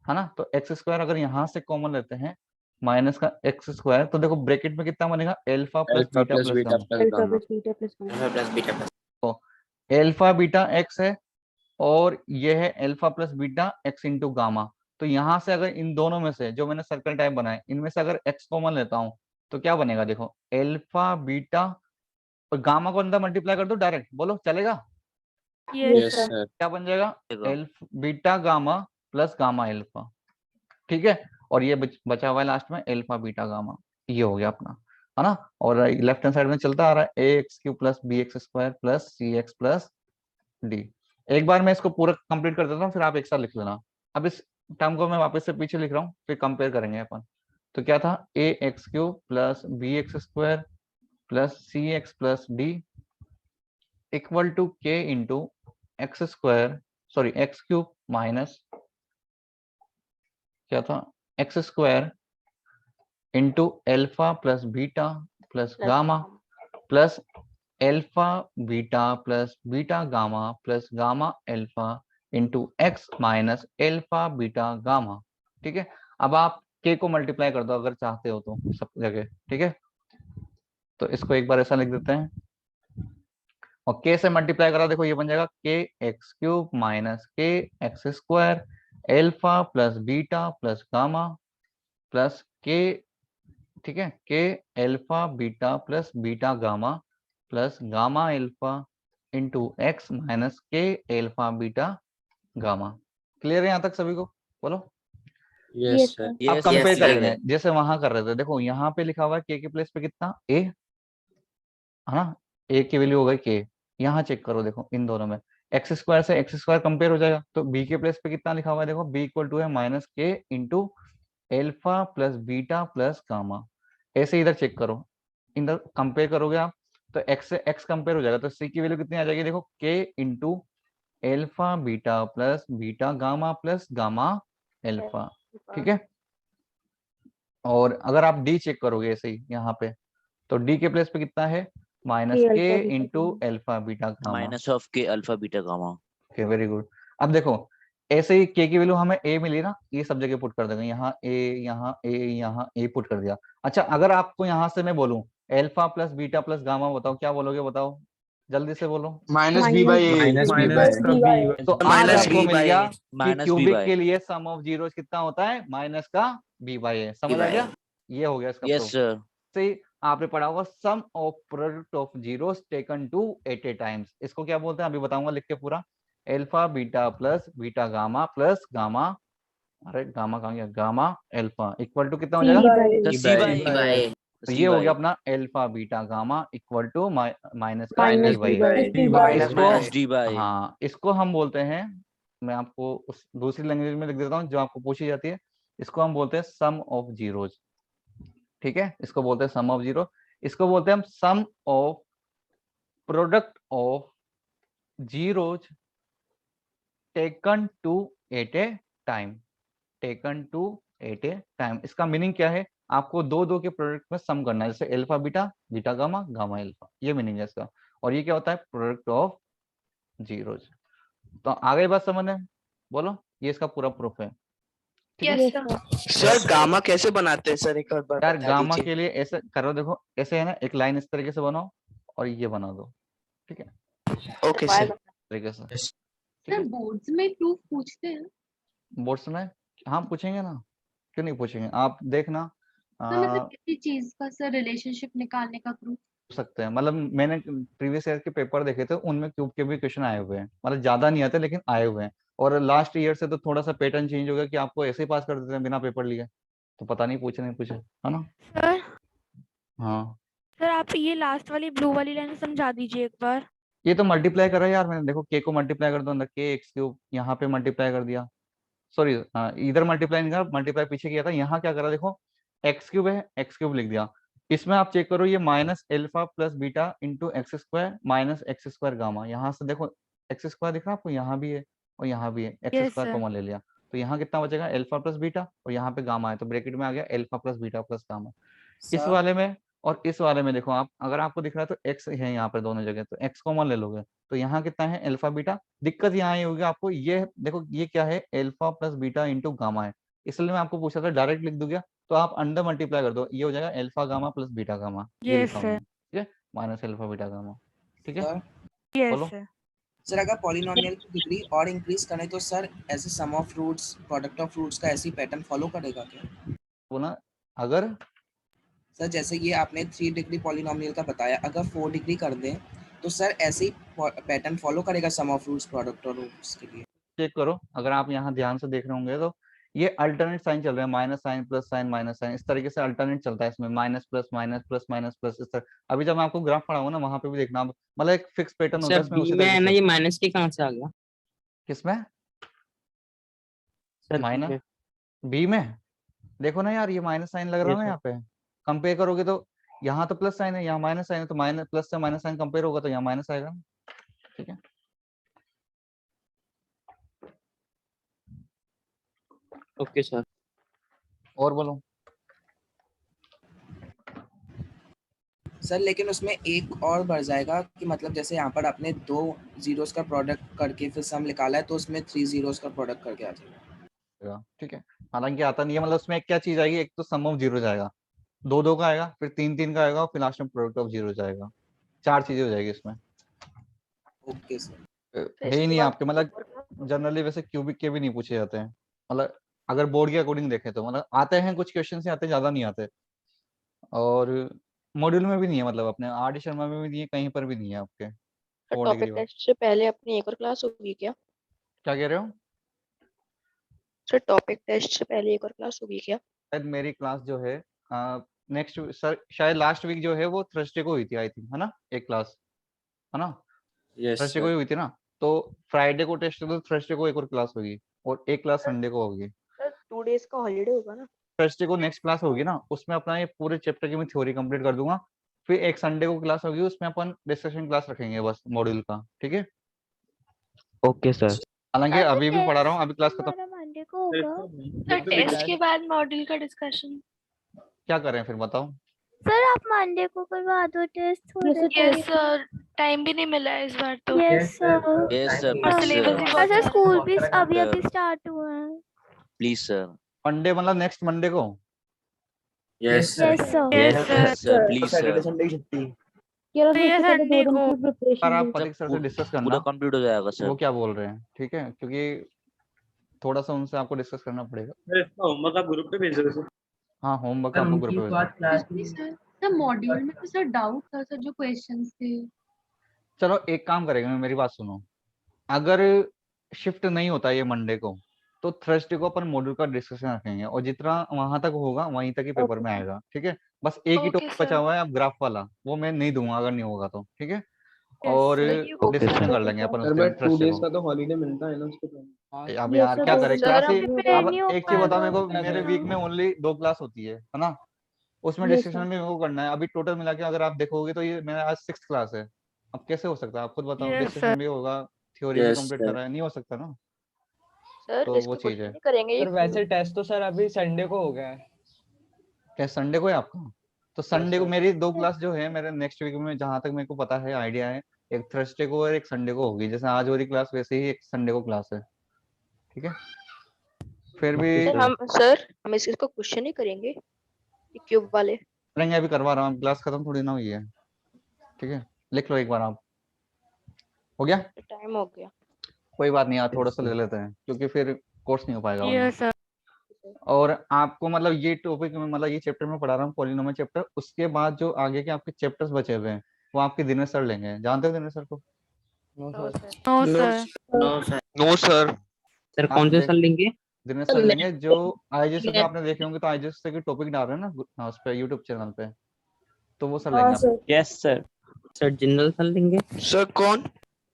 ना, तो एक्स स्क्वायर अगर यहाँ से कॉमन लेते हैं माइनस का एक्स स्क्वायर, तो देखो ब्रैकेट में कितना बनेगा, alpha plus beta plus gamma. Alpha plus beta plus gamma. Alpha plus beta plus तो एल्फा बीटा एक्स है और ये है alpha plus beta x into gamma. तो यहाँ से अगर इन दोनों में से जो मैंने सर्कल टाइप बनाए, इनमें से अगर एक्स कॉमन लेता हूँ तो क्या बनेगा, देखो एल्फा बीटा और गामा को अंदर मल्टीप्लाई कर दो डायरेक्ट, बोलो चलेगा? Yes, sir. सर। क्या बन जाएगा, alpha beta gamma plus gamma alpha. ठीक है, और ये बचा हुआ है लास्ट में एल्फा बीटा गामा, ये हो गया अपना, है ना। और लेफ्ट हैंड साइड में चलता आ रहा है A X cube plus B X square plus C X plus D. एक बार मैं इसको पूरा कंप्लीट कर देता हूँ, फिर आप एक साथ लिख लेना। अब इस टर्म को मैं वापस से पीछे लिख रहा हूँ, फिर कंपेयर करेंगे अपन। तो क्या था, A X cube plus B X square plus C X plus D equal to K into x square, sorry X cube minus क्या था, X square into alpha plus beta plus gamma plus alpha beta plus beta gamma plus gamma alpha into x minus alpha beta gamma. ठीक है, अब आप के को multiply कर दो अगर चाहते हो तो सब जगह। ठीक है, तो इसको एक बार ऐसा लिख देते हैं, और के से मल्टीप्लाई करा, देखो ये बन जाएगा के एक्स क्यूब माइनस के x square alpha plus beta plus gamma plus के, ठीक है, के alpha beta plus beta gamma plus gamma alpha into x minus के एल्फा बीटा गामा। क्लियर है यहाँ तक सभी को? बोलो। Yes sir. अब कंपेयर करेंगे जैसे वहां कर रहे थे, देखो यहाँ पे लिखा हुआ है के प्लेस पे कितना ए, है ना, ए की वैल्यू हो गई के। यहाँ चेक करो, देखो इन दोनों में एक्स स्क्वायर से एक्स स्क्वायर कंपेयर हो जाएगा, तो बी के प्लेस पे कितना लिखा हुआ है, देखो बी इक्वल टू है minus k into alpha plus beta plus gamma. ऐसे इधर चेक करो, इधर कंपेयर करोगे आप तो एक्स से एक्स कंपेयर हो जाएगा, तो सी की वैल्यू कितनी आ जाएगी, देखो के into alpha beta plus beta gamma plus gamma alpha. ठीक है, और अगर आप डी चेक करोगे ऐसे ही यहाँ पे, तो डी के प्लेस पे कितना है, minus k into alpha beta gamma minus of k alpha beta gamma. Okay, very good. अब देखो ऐसे ही के की वैल्यू हमें ए मिली ना, ये सब जगह पुट कर देंगे, यहाँ ए यहाँ ए यहाँ ए पुट कर दिया। अच्छा, अगर आपको यहाँ से मैं बोलूं alpha plus beta plus gamma, बताओ क्या बोलोगे, बताओ जल्दी से बोलो। माइनस बी बाई ए। तो आज माइनस आपको बी मिल बाई गया ए, कि माइनस बी क्यूबिक बाई के लिए सम ऑफ जीरोस कितना होता है, माइनस का बी बाई ए। समझ आ गया, ये हो गया इसका यस proof। सर। से आपने पढ़ा होगा sum of product of zeros taken two at a times, इसको क्या बोलते हैं अभी बताऊंगा लिख के पूरा। Alpha beta plus beta gamma plus gamma, अरे गामा कहाँ गया, गामा अल्फा इक्वल टू कितना हो जाएगा, तो ये हो गया अपना alpha beta gamma equal to minus का डी बाई। हाँ इसको हम बोलते हैं, मैं आपको उस दूसरी लैंग्वेज में लिख देता हूँ जो आपको पूछी जाती है, इसको हम बोलते हैं सम ऑफ जीरोज। ठीक है, इसको बोलते हैं सम ऑफ जीरो, इसको बोलते हैं हम sum of product of zeros taken two at a time, taken two at a time. इसका मीनिंग क्या है, आपको दो दो के प्रोडक्ट में सम करना है, जैसे alpha beta, beta gamma, gamma alpha, ये मीनिंग है इसका। और ये क्या होता है, प्रोडक्ट ऑफ जीरोज। तो आगे बात समझ में, बोलो, ये इसका पूरा प्रूफ है। सर गामा कैसे बनाते हैं सर, एक और बार यार बता गामा दीजिए। के लिए ऐसे करो, देखो ऐसे है ना, एक लाइन इस तरीके से बनाओ और ये बना दो, ठीक है, ओके सर। तरीके से। सर बोर्ड्स में प्रूफ पूछते हैं? बोर्ड्स में हाँ पूछेंगे ना, क्यों नहीं पूछेंगे, आप देखना तो मतलब किसी चीज का सर रिलेशनशिप निकालने का प्रूफ सकते हैं। मतलब मैंने प्रीवियस ईयर के पेपर देखे थे, उनमें क्यूब के भी क्वेश्चन आए हुए हैं, मतलब ज्यादा नहीं आते लेकिन आए हुए हैं। और लास्ट ईयर से तो थोड़ा सा पैटर्न चेंज हो गया कि आपको ऐसे ही पास कर देते हैं बिना पेपर लिए, तो पता नहीं पूछे नहीं पूछे, है ना। सर हाँ सर आप ये लास्ट वाली ब्लू वाली लाइन समझा दीजिए एक बार। ये तो मल्टीप्लाई करा यार मैंने, देखो के को मल्टीप्लाई कर दो अंदर, के एक्स क्यूब, यहाँ पे मल्टीप्लाई कर दिया, सॉरी इधर मल्टीप्लाई नहीं करा, मल्टीप्लाई पीछे किया था, यहाँ क्या करा, देखो एक्स क्यूब है, एक्स क्यूब लिख दिया। इसमें आप चेक करो, ये minus alpha plus beta into x square minus x square gamma, यहाँ से देखो एक्स स्क्वायर दिख रहा है आपको, यहाँ भी है और यहाँ भी है, एक्स स्क्वायर कॉमन ले लिया, तो यहाँ कितना बचेगा, एल्फा प्लस बीटा, और यहाँ पे गामा है तो ब्रैकेट में आ गया alpha plus beta plus gamma. इस वाले में और इस वाले में देखो आप, अगर आपको दिख रहा है तो एक्स है यहाँ पे दोनों जगह, तो एक्स कॉमन ले लोगे, तो यहाँ कितना है अल्फा बीटा। दिक्कत यहाँ ही होगी आपको, ये देखो ये क्या है, alpha plus beta into gamma है, इसलिए मैं आपको पूछा था, डायरेक्ट लिख दूंगा तो आप अंडर मल्टीप्लाई कर दो, ये हो जाएगा alpha gamma plus beta gamma, ये लिखा हूं, ठीक है, माइनस अल्फा बीटा गामा, ठीक है। बोलो सर अगर पॉलिनोमियल की डिग्री और इंक्रीज करें तो सर ऐसे sum of roots, product of roots का ऐसी पैटर्न फॉलो करेगा क्या? बोला अगर सर जैसे ये आपने 3 डिग्री पॉलिनोमियल का बताया, अगर 4 डिग्री कर दें तो सर ऐसे ही पैटर्न फॉलो करेगा सम ऑफ रूट्स, प्रोडक्ट और रूट्स के लिए? चेक करो, अगर आप यहाँ ध्यान से देख रहे होंगे तो ये अल्टरनेट साइन चल रहा है, minus sign plus sign minus sign, इस तरीके से अल्टरनेट चलता है इसमें, minus plus minus plus minus plus, इस तरह। अभी जब मैं आपको ग्राफ पढ़ाऊंगा ना, वहां पे भी देखना, मतलब एक फिक्स पैटर्न होता है इसमें, उसी तरीके से। ये माइनस के कहां से आ गया किसमें, सर? माइनस बी में देखो ना यार, ये माइनस साइन लग रहा है ना, यहाँ पे कंपेयर करोगे तो यहाँ तो प्लस साइन है, यहाँ माइनस साइन है, तो माइनस प्लस से माइनस साइन कंपेयर होगा तो यहाँ माइनस आएगा, ठीक है। Okay sir. और बोलो सर लेकिन उसमें एक और बढ़ जाएगा कि मतलब जैसे यहाँ पर आपने 2 जीरोस का प्रोडक्ट करके फिर सम निकाला है, तो उसमें 3 जीरोस का प्रोडक्ट करके आ जाएगा, ठीक है। हालांकि आता नहीं है, मतलब उसमें क्या चीज आएगी, एक तो सम ऑफ जीरो जाएगा, 2 का आएगा, फिर 3 का आएगा, और फिर लास्ट में प्रोडक्ट ऑफ जीरो जाएगा, 4 चीजें हो जाएगी इसमें। Okay sir. है ही नहीं आपके, मतलब जनरली वैसे क्यूबिक के भी नहीं पूछे जाते हैं, मतलब अगर बोर्ड के अकॉर्डिंग देखें तो, मतलब आते हैं कुछ क्वेश्चन से आते, ज्यादा नहीं आते, और मॉड्यूल में भी नहीं है, मतलब अपने आर डी शर्मा में भी नहीं है, कहीं पर भी नहीं है आपके। टॉपिक टेस्ट से पहले अपनी एक और क्लास होगी क्या? क्या कह रहे हो सर? टॉपिक टेस्ट से पहले एक और क्लास होगी क्या? शायद मेरी क्लास जो है नेक्स्ट सर, शायद लास्ट वीक जो है वो थर्सडे को हुई थी आई थिंक, है ना, एक क्लास, है ना, थर्सडे को ही हुई थी ना, तो फ्राइडे को टेस्ट, तो थर्सडे को एक और क्लास होगी, और एक क्लास संडे को होगी। सर 2 डेज का हॉलीडे होगा ना? थर्सडे को नेक्स्ट क्लास होगी ना, उसमें अपना ये पूरे चैप्टर की मैं थ्योरी कंप्लीट कर दूंगा, फिर एक संडे को क्लास होगी, उसमें अपन डिस्कशन क्लास रखेंगे बस मॉड्यूल का, ठीक है। Okay sir. हालांकि अभी भी पढ़ा रहा हूँ, अभी क्लास खत्म, मंडे को होगा सर टेस्ट के बाद मॉड्यूल का डिस्कशन क्या करें फिर बताओ। सर, आप मंडे को करवा दो टेस्ट, यस सर, टाइम भी नहीं मिला है इस बार तो। यस सर, यस सर, और सिलेबस भी बहुत सर स्कूल भी सर। अभी स्टार्ट हुआ है। Please sir. मंडे मतलब नेक्स्ट मंडे को। Yes yes sir, yes sir, please sir. Sunday की छुट्टी पर आप पथिक सर से डिस्कस पूरा करना, कंप्लीट हो जाएगा सर। वो क्या बोल रहे हैं, ठीक है, क्योंकि थोड़ा सा उनसे आपको डिस्कस करना पड़ेगा। होमवर्क आप ग्रुप पे भेज दो। हाँ होमवर्क आपको ग्रुप पे भेजना। सर मॉड्यूल में तो सर डाउट था सर, जो क्वेश्चंस थे। चलो एक काम करेंगे, मेरी बात सुनो, अगर शिफ्ट नहीं होता ये मंडे को, तो थर्सडे को अपन मॉड्यूल का डिस्कशन रखेंगे, और जितना वहां तक होगा वहीं तक ही पेपर में आएगा, ठीक है। बस एक ही टॉपिक बचा हुआ है अब, ग्राफ वाला, वो मैं नहीं दूंगा अगर नहीं होगा तो, ठीक है। और डिस्कशन कर लेंगे अपन सर उस बट दिन 2 थर्सडे डेज को। का तो हॉलीडे मिलता है ना उसके बाद। अब यस यार सर, क्या वो करें, सर क्लासेस हम अब एक चीज बताओ मेरे को, मेरे वीक में ओनली 2 क्लास होती है ना, उसमें यस डिस्कशन सर। भी मेरे को करना है। अभी टोटल मिला के अगर आप देखोगे तो ये मेरा आज 6th क्लास है। अब कैसे हो सकता है, आप खुद बताओ, Yes, डिस्कशन भी होगा, थ्योरी भी यस कंप्लीट सर। कर रहा है, नहीं हो सकता ना। सर तो वो इसका चीज क्वेश्चन है। नहीं करेंगे ये सर वैसे टेस्ट तो सर अभी संडे को हो गया है। क्या संडे को है आपका? तो संडे को मेरी 2 क्लास जो है मेरे नेक्स्ट वीक में, जहां तक मेरे को पता है, आइडिया है, एक थर्सडे को और एक संडे को होगी। जैसे आज हो रही क्लास वैसे ही एक संडे को क्लास है, ठीक है। फिर भी सर हम इसका क्वेश्चन नहीं करेंगे ये क्यूब वाले। करेंगे, अभी करवा रहा हूँ, क्लास खत्म थोड़ी ना हुई है, ठीक है। लिख लो एक बार आप, हो गया? टाइम हो गया। कोई बात नहीं यार, थोड़ा सा ले लेते हैं क्योंकि फिर कोर्स नहीं हो पाएगा वरना। yes, sir. और आपको मतलब ये टॉपिक में, मतलब ये चैप्टर में पढ़ा रहा हूँ, पॉलिनोमियल चैप्टर, उसके बाद जो आगे के आपके चैप्टर्स बचे हुए हैं वो आपके दिनेश सर लेंगे। जानते हो दिनेश सर को? No, no sir. Sir. No sir. Sir आप कौन से देख, सर लेंगे? दिनेश सर लेंगे जो आईजीएसटी पे आपने देखे होंगे, तो आईजीएसटी के टॉपिक डाल रहे हैं ना उस पे यूट्यूब चैनल पे, तो वो सर लेंगे आप। Yes sir. Sir general sir लेंगे? सर कौन?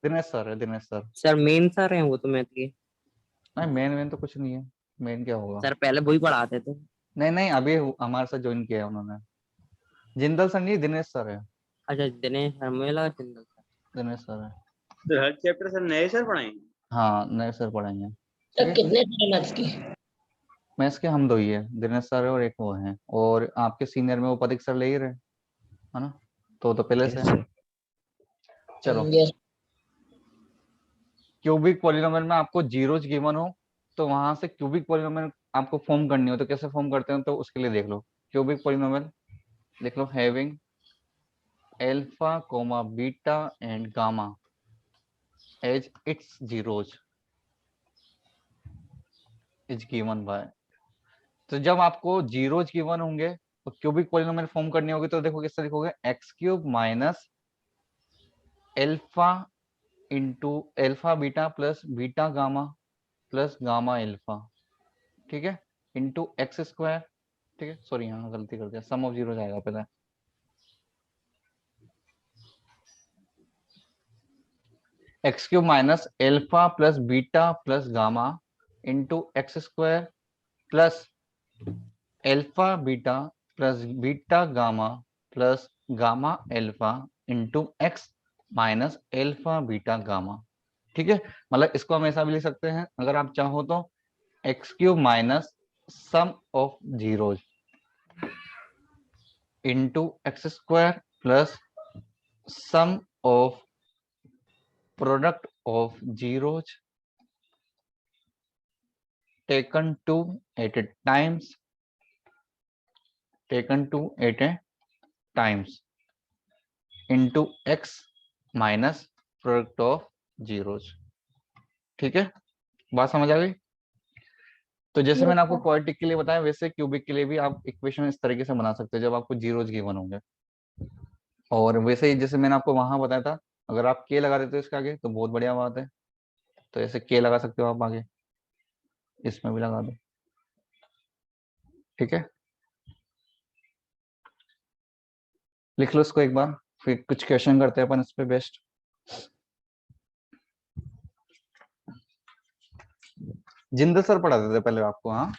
दिनेश सर है, Dinesh sir. Sir main sir हैं वो तो मैथ के। नहीं मेन तो कुछ नहीं है, मेन क्या होगा? सर पहले वही पढ़ाते थे। नहीं नहीं, अभी हमारे साथ ज्वाइन किया है उन्होंने। जिंदल सर नहीं, दिनेश सर है। अच्छा दिनेश सर, मुझे लगा जनरल सर। दिनेश सर है। तो हर चैप्टर सर नए सर पढ़ाएंगे? हाँ नए सर पढ़ाएंगे। सर कितने मैथ्स की? मैथ्स के हम 2 ही है, दिनेश सर है और एक वो है, और आपके सीनियर में वो पथिक सर ले ही रहे, है ना, तो पहले से है। चलो, क्यूबिक पॉलिनोमियल में आपको जीरोज गिवन हो, तो वहां से क्यूबिक पॉलिनोमियल आपको फॉर्म करनी हो, तो कैसे फॉर्म करते हैं, तो उसके लिए देख लो। क्यूबिक पॉलिनोमियल लिख लो, having alpha comma beta and gamma as its zeros is given by. तो जब आपको जीरोज गिवन होंगे तो क्यूबिक पॉलिनोमियल फॉर्म करनी होगी, तो देखो किससे लिखोगे, x cube minus alpha into alpha beta plus beta gamma plus gamma alpha, ठीक है, इंटू एक्स स्क्वायर, ठीक है। सॉरी यहाँ गलती कर दिया, सम ऑफ जीरो जाएगा पहले, x cube minus alpha plus beta plus gamma into x square plus alpha beta plus beta gamma plus gamma alpha into x minus alpha beta gamma, ठीक है। मतलब इसको हम ऐसा भी लिख सकते हैं अगर आप चाहो तो, x cube minus sum of zeros into x square plus sum of product of zeros taken to at a times into x minus product of zeros, ठीक है। बात समझ आ गई? तो जैसे मैंने आपको क्वाड्रेटिक के लिए बताया, वैसे क्यूबिक के लिए भी आप इक्वेशन इस तरीके से बना सकते हो जब आपको जीरोज गिवन होंगे। और वैसे ही जैसे मैंने आपको वहां बताया था, अगर आप के लगा देते हो इसके आगे तो बहुत बढ़िया बात है, तो ऐसे के लगा सकते हो आप आगे, इसमें भी लगा दो, ठीक है। लिख लो इसको एक बार, फिर कुछ क्वेश्चन करते हैं अपन इस पे बेस्ट। जिंदल सर पढ़ाते थे पहले आपको? हाँ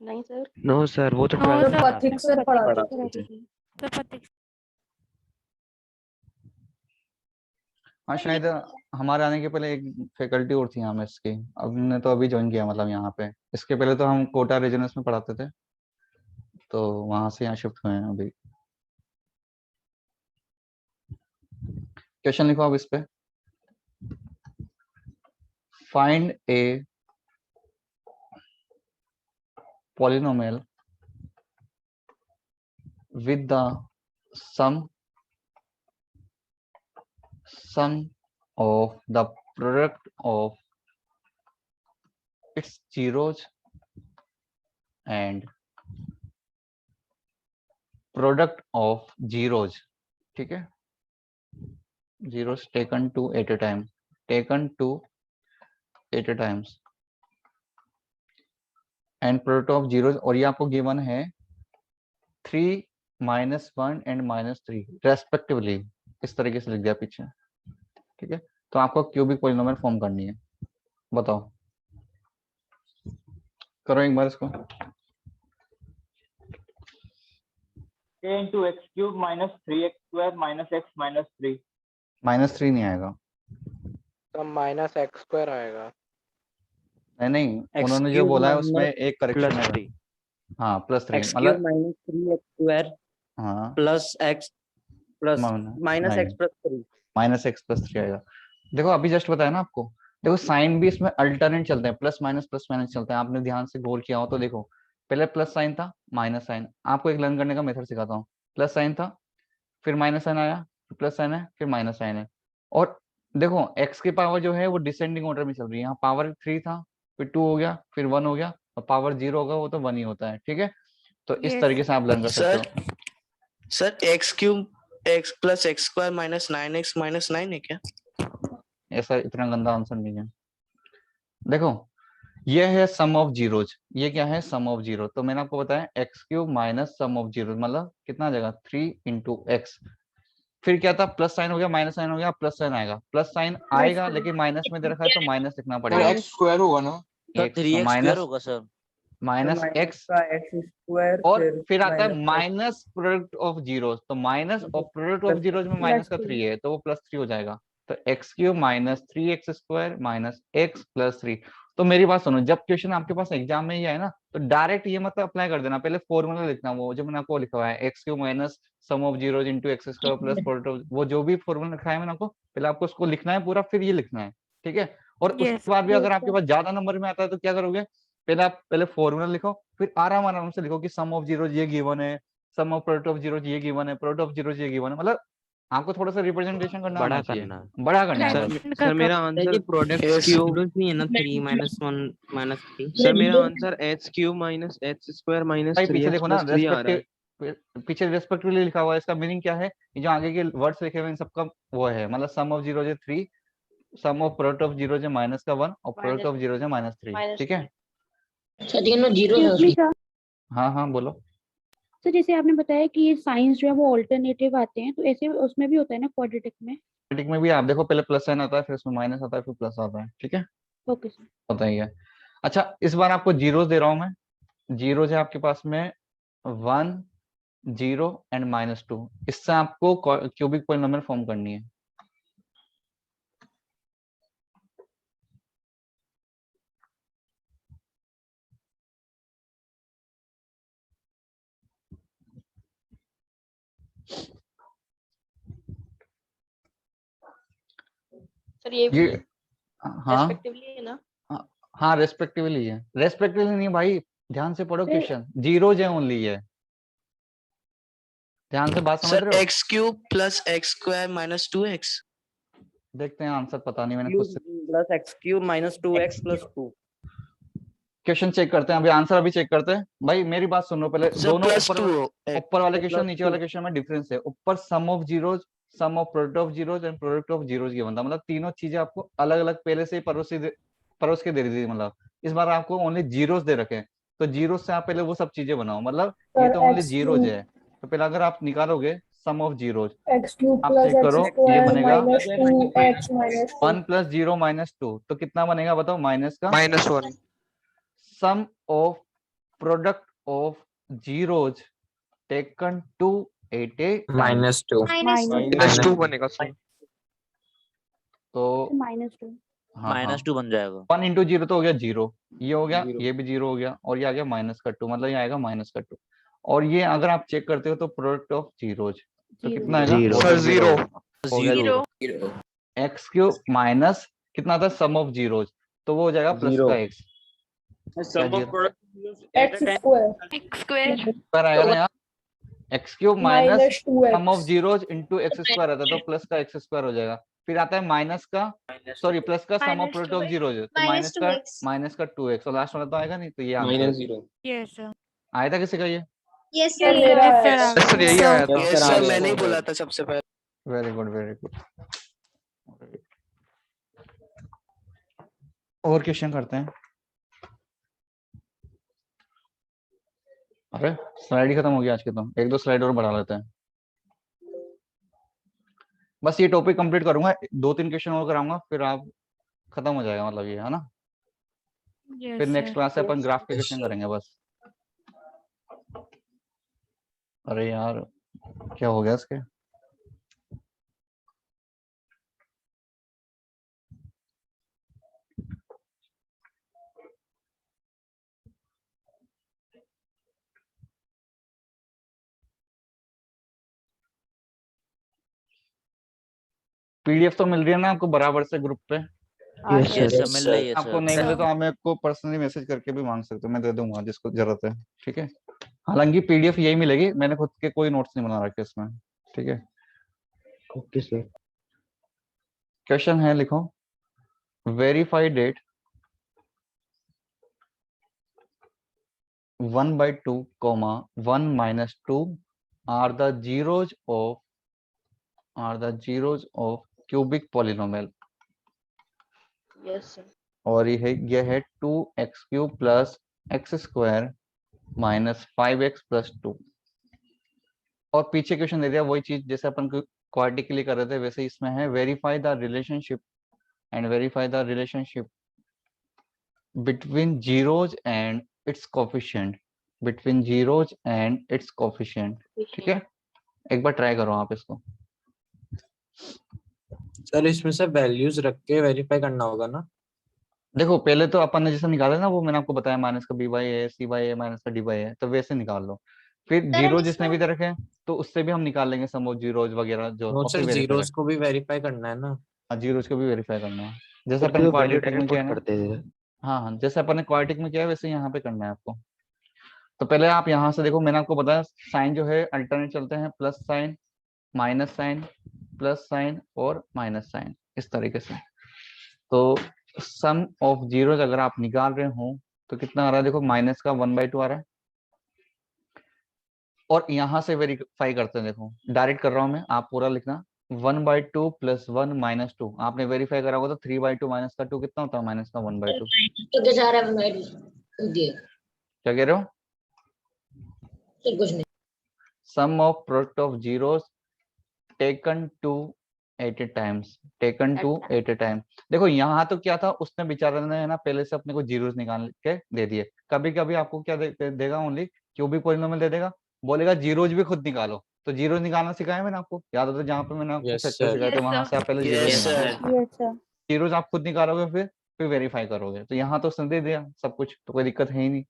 नहीं सर। नो सर, वो तो No, 12th sir. में पथिक सर पढ़ाते थे। Sir, Pratik. हाँ, शायद हमारे आने के पहले एक फैकल्टी और थी यहाँ में इसकी, अब ने तो अभी ज्वाइन किया, मतलब यहाँ पे। इसके पहले तो हम कोटा रीजनल्स में पढ़ाते थे, तो वहां से यहाँ शिफ्ट हुए हैं अभी। क्वेश्चन लिखो अब इस पे, find A polynomial with the sum of the product of its zeros and product of zeros, ठीक है, zeros taken two at a time, taken to 80 times and product of zeros, और ये आपको गिवन है 3 -1 and -3 रेस्पेक्टिवली, इस तरीके से लिख दिया पीछे, ठीक है। तो आपको क्यूबिक पॉलिनोमियल फॉर्म करनी है, बताओ, करो एक बार इसको। a into x cube minus 3x square minus x minus 3. -3 नहीं आएगा, तो माइनस एक्स स्क्वायर आएगा। नहीं x उन्होंने जो cube बोला है minus उसमें एक करेक्शन plus है। 3. हाँ +3 x cube मतलब minus 3x square हाँ plus x plus minus नहीं, x plus 3. -x + 3 आएगा। देखो अभी जस्ट बताया ना आपको, देखो साइन भी इसमें अल्टरनेट चलते हैं, प्लस माइनस चलते हैं। आपने ध्यान से गौर किया हो तो देखो, पहले प्लस साइन था, माइनस साइन। आपको एक लर्न करने का मेथड सिखाता हूँ। प्लस साइन था, फिर माइनस साइन आया, फिर प्लस साइन है, फिर माइनस साइन है। और देखो एक्स की पावर जो है वो डिसेंडिंग ऑर्डर में चल रही है। यहाँ पावर 3 था, फिर 2 हो गया, फिर 1 हो गया, और पावर 0 होगा वो तो 1 ही होता है, ठीक है। तो इस तरीके से आप लर्न कर सकते हो। Sir x cube x plus x square minus 9x minus 9 है क्या? ऐसा इतना गंदा आंसर नहीं है। देखो ये है सम ऑफ जीरोज, ये क्या है सम ऑफ जीरो। तो मैंने आपको बताया x cube minus sum of zero, मतलब कितना आ जाएगा 3 × x। फिर क्या था, प्लस साइन हो गया, माइनस साइन हो गया, प्लस साइन आएगा। प्लस साइन आएगा लेकिन माइनस में दे रखा है तो माइनस लिखना पड़ेगा। एक्स स्क्वायर होगा ना, माइनस होगा सर, माइनस एक्स का एक्स स्क्वायर और फिर आता है माइनस प्रोडक्ट ऑफ जीरोस। तो माइनस और प्रोडक्ट ऑफ जीरोस में माइनस का 3 है तो वो +3 हो जाएगा। तो x cube minus 3x² minus x + 3। तो मेरी बात सुनो, जब क्वेश्चन आपके पास एग्जाम में ही आए ना तो डायरेक्ट ये मतलब अप्लाई कर देना, पहले फॉर्मूला लिखना, वो जो मैंने आपको लिखा हुआ है x cube minus sum of zeros into x² plus product of, वो जो भी फॉर्मूला लिखा है मैंने आपको, पहले आपको उसको लिखना है पूरा, फिर ये लिखना है, ठीक है। और उसके बाद भी अगर आपके पास ज्यादा नंबर में आता है तो क्या करोगे, पहले फॉर्मूला लिखो, फिर आराम से लिखो कि सम ऑफ जीरोस ये गिवन है, सम ऑफ प्रोडक्ट ऑफ जीरोस ये गिवन है, प्रोडक्ट ऑफ जीरोस ये गिवन है। मतलब आपको थोड़ा सा रिप्रेजेंटेशन करना आना चाहिए, बड़ा करना है बस। सर मेरा आंसर प्रोडक्ट क्यूब नहीं है ना, 3 - 1 - 3। सर मेरा answer h cube minus h square minus भाई पीछे 3x देखो ना, + 3 आ रहा है। पीछे रेस्पेक्टिवली लिखा हुआ है, इसका मीनिंग क्या है, ये जो आगे के वर्ड्स लिखे हुए हैं सबका वो है, मतलब सम ऑफ जीरोस है 3, सम ऑफ प्रोडक्ट ऑफ जीरोस है -1 और प्रोडक्ट ऑफ जीरोस है -3, ठीक है। हाँ बोलो। तो जैसे आपने बताया कि ये साइंस जो है वो ऑल्टरनेटिव आते हैं, तो ऐसे उसमें भी होता है ना क्वाड्रेटिक में? क्वाड्रेटिक में भी आप देखो, पहले प्लस साइन आता है, फिर उसमें माइनस आता है, फिर प्लस आता है, ठीक है। ओके सर, होता ही है। अच्छा इस बार आपको जीरोस दे रहा हूं मैं, जीरोस है आपके पास में 1 0 एंड -2। इससे आपको क्यूबिक पॉलिनोमियल फॉर्म करनी है। सर ये ये हाँ रेस्पेक्टिवली है ना? हाँ रेस्पेक्टिवली है, रेस्पेक्टिवली नहीं भाई, ध्यान से पढ़ो क्वेश्चन, जीरोज है ओनली है, ध्यान से बात समझ सर रहे हो। X cube plus x square minus 2x। देखते हैं आंसर, पता नहीं मैंने खुद से plus x cube minus 2x + 2। Question check करते हैं, अभी आंसर अभी चेक करते हैं। भाई मेरी बात सुनो पहले, दोनों ऊपर वाले क्वेश्चन नीचे वाले क्वेश्चन में डिफरेंस है। ऊपर sum of zeros, sum of product of zeros and product of zeros given था, मतलब तीनों चीजें आपको अलग अलग पहले से ही परोस के दे दी थी। मतलब इस बार आपको ओनली जीरोज दे रखे हैं, तो जीरोज से आप पहले वो सब चीजें बनाओ। मतलब ये तो ओनली जीरोज है, तो पहले अगर आप निकालोगे सम ऑफ जीरोज, आप चेक करो ये बनेगा 1 + 0 - 2, तो कितना बनेगा बताओ, माइनस का -1। Sum of product of zeros taken two 80 -2 -2 बनेगा सर। तो -2 -2 बन जाएगा। 1 × 0 तो हो गया 0, ये हो गया, ये भी 0 हो गया, और ये आ गया -2, मतलब ये आएगा -2। और ये अगर आप चेक करते हो तो प्रोडक्ट ऑफ जीरोज तो कितना आएगा, 0। एक्स क्यूब माइनस कितना था सम ऑफ जीरोज, तो वो हो जाएगा प्लस का x, सम ऑफ प्रोडक्ट पर आएगा ना यहाँ, x cube minus sum of zeros into x² आता है तो प्लस का x² हो जाएगा। फिर आता है माइनस का, सॉरी प्लस का सम ऑफ प्रोडक्ट ऑफ जीरोज, तो माइनस का 2x, और लास्ट वाला तो आएगा नहीं, तो ये आंसर आया था किसी का ये? यस सर यही आया था। यस सर मैंने ही बोला था सबसे पहले। Very good very good. और क्वेश्चन करते हैं। अरे स्लाइड ही खत्म हो गया आज के, तो एक दो स्लाइड और बढ़ा लेते हैं। बस ये टॉपिक कंप्लीट करूंगा, 2-3 क्वेश्चन और कराऊंगा, फिर आप खत्म हो जाएगा, मतलब ये है ना। फिर नेक्स्ट क्लास से अपन ग्राफ के क्वेश्चन करेंगे बस। अरे यार क्या हो गया इसके। पीडीएफ तो मिल रही है ना आपको बराबर से ग्रुप पे? यस सर, मिल रही है आपको नहीं मिले तो आप मेरे को पर्सनली मैसेज करके भी मांग सकते हो, मैं दे दूंगा जिसको जरूरत है, ठीक है। हालांकि पीडीएफ यही मिलेगी, मैंने खुद के कोई नोट्स नहीं बना रखे इसमें, ठीक है। Okay sir. क्वेश्चन है, लिखो verify date 1/2, 1 - 2 are the zeros of cubic polynomial। Yes sir. और ये है 2x³ + x² - 5x + 2। और पीछे क्वेश्चन दे दिया वही चीज जैसे अपन क्वाड्रेटिक के लिए कर रहे थे, वैसे इसमें है verify the relationship between zeros and its coefficient, ठीक है। एक बार ट्राई करो आप इसको। सर इसमें से वैल्यूज रख के वेरीफाई करना होगा ना? देखो पहले तो अपन ने जैसे निकाला ना, वो मैंने आपको बताया माइनस का b/a, c/a माइनस का d/a, तो वैसे निकाल लो। फिर जीरो जिसने भी दे रखे हैं तो उससे भी हम निकाल लेंगे सम ऑफ जीरोज वगैरह जो, वो और सर फिर वेरीफाई जीरोस को भी वेरीफाई करना है ना? जीरोज को भी वेरीफाई करना है, जैसे उसकी अपन तो वैल्यू क्वाड्रेटिक में डायरेक्ट किया पुट है ना। करते थे। हाँ हाँ, जैसे अपन ने क्वाड्रेटिक में किया है वैसे यहाँ पे करना है आपको। तो पहले आप यहाँ से देखो, मैंने आपको बताया साइन जो है अल्टरनेट चलते हैं, plus sign, minus sign, plus sign और माइनस साइन, इस तरीके से। तो सम ऑफ जीरोज अगर आप निकाल रहे हो तो कितना आ रहा है, देखो माइनस का 1/2 आ रहा है। और यहाँ से वेरीफाई करते हैं, देखो डायरेक्ट कर रहा हूं मैं, आप पूरा लिखना 1/2 + 1 - 2। आपने वेरीफाई करा होगा तो 3/2 माइनस का 2 कितना होता है, माइनस का 1/2। क्या कह रहे हो? कुछ नहीं। Sum of product of zeros taken two 8 times, देखो यहाँ तो क्या था, उसने बेचारे ने है ना पहले से अपने को जीरोस निकाल के दे दिए। कभी कभी आपको क्या देगा, ओनली क्यूबिक पॉलिनोमियल दे देगा, बोलेगा जीरोज भी खुद निकालो। तो जीरोज निकालना सिखाया मैंने आपको, याद होता है जहाँ पे मैंने आपको फैक्टर सिखाया था, वहां से आप पहले जीरोज निकालो, जीरोज आप खुद निकालोगे, फिर वेरीफाई करोगे। तो यहाँ तो उसने दे दिया सब कुछ, तो कोई दिक्कत है ही नहीं।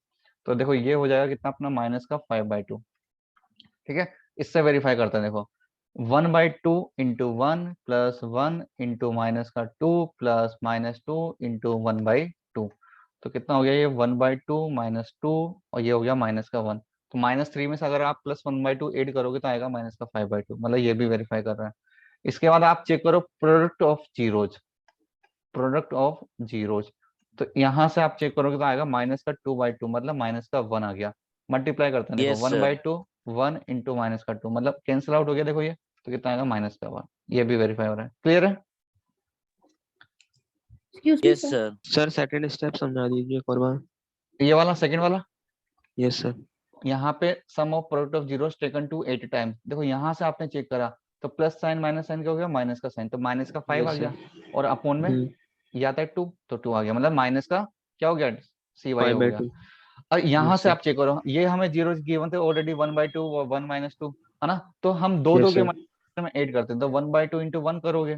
तो देखो ये हो जाएगा कितना अपना माइनस का 5/2, ठीक है। इससे वेरीफाई करते हैं, देखो 1/2 × 1 + 1 × माइनस का 2 + -2 × 1/2। तो कितना हो गया ये 1/2 -2 और ये हो गया माइनस का 1। तो -3 में से अगर आप +1/2 ऐड करोगे तो आएगा माइनस का 5/2, मतलब ये भी वेरीफाई कर रहा है। इसके बाद आप चेक करो प्रोडक्ट ऑफ जीरोज, तो यहाँ से आप चेक करोगे तो आएगा माइनस का 2/2, मतलब माइनस का 1 आ गया। मल्टीप्लाई करते हैं, देखो 1/2 1 × माइनस का 2, मतलब कैंसिल आउट हो गया, देखो ये तो कितना आएगा माइनस का 1। ये भी वेरीफाई हो रहा है, क्लियर है? Yes sir. Sir second step समझा दीजिए एक और बार। ये वाला सेकंड वाला, यस सर। यहाँ पे sum of product of zeros taken two 8 times, देखो यहाँ से आपने चेक करा तो प्लस साइन माइनस साइन क्या हो गया, माइनस का साइन, तो माइनस का 5 आ गया, और अपॉन में या था 2 तो 2 आ गया, मतलब माइनस का क्या हो गया, cy हो गया। और यहाँ से आप चेक करो, ये हमें जीरो गिवन थे ऑलरेडी 1/2 और 1 - 2 है ना, तो हम दो के में ऐड करते हैं, तो 1/2 × 1 करोगे,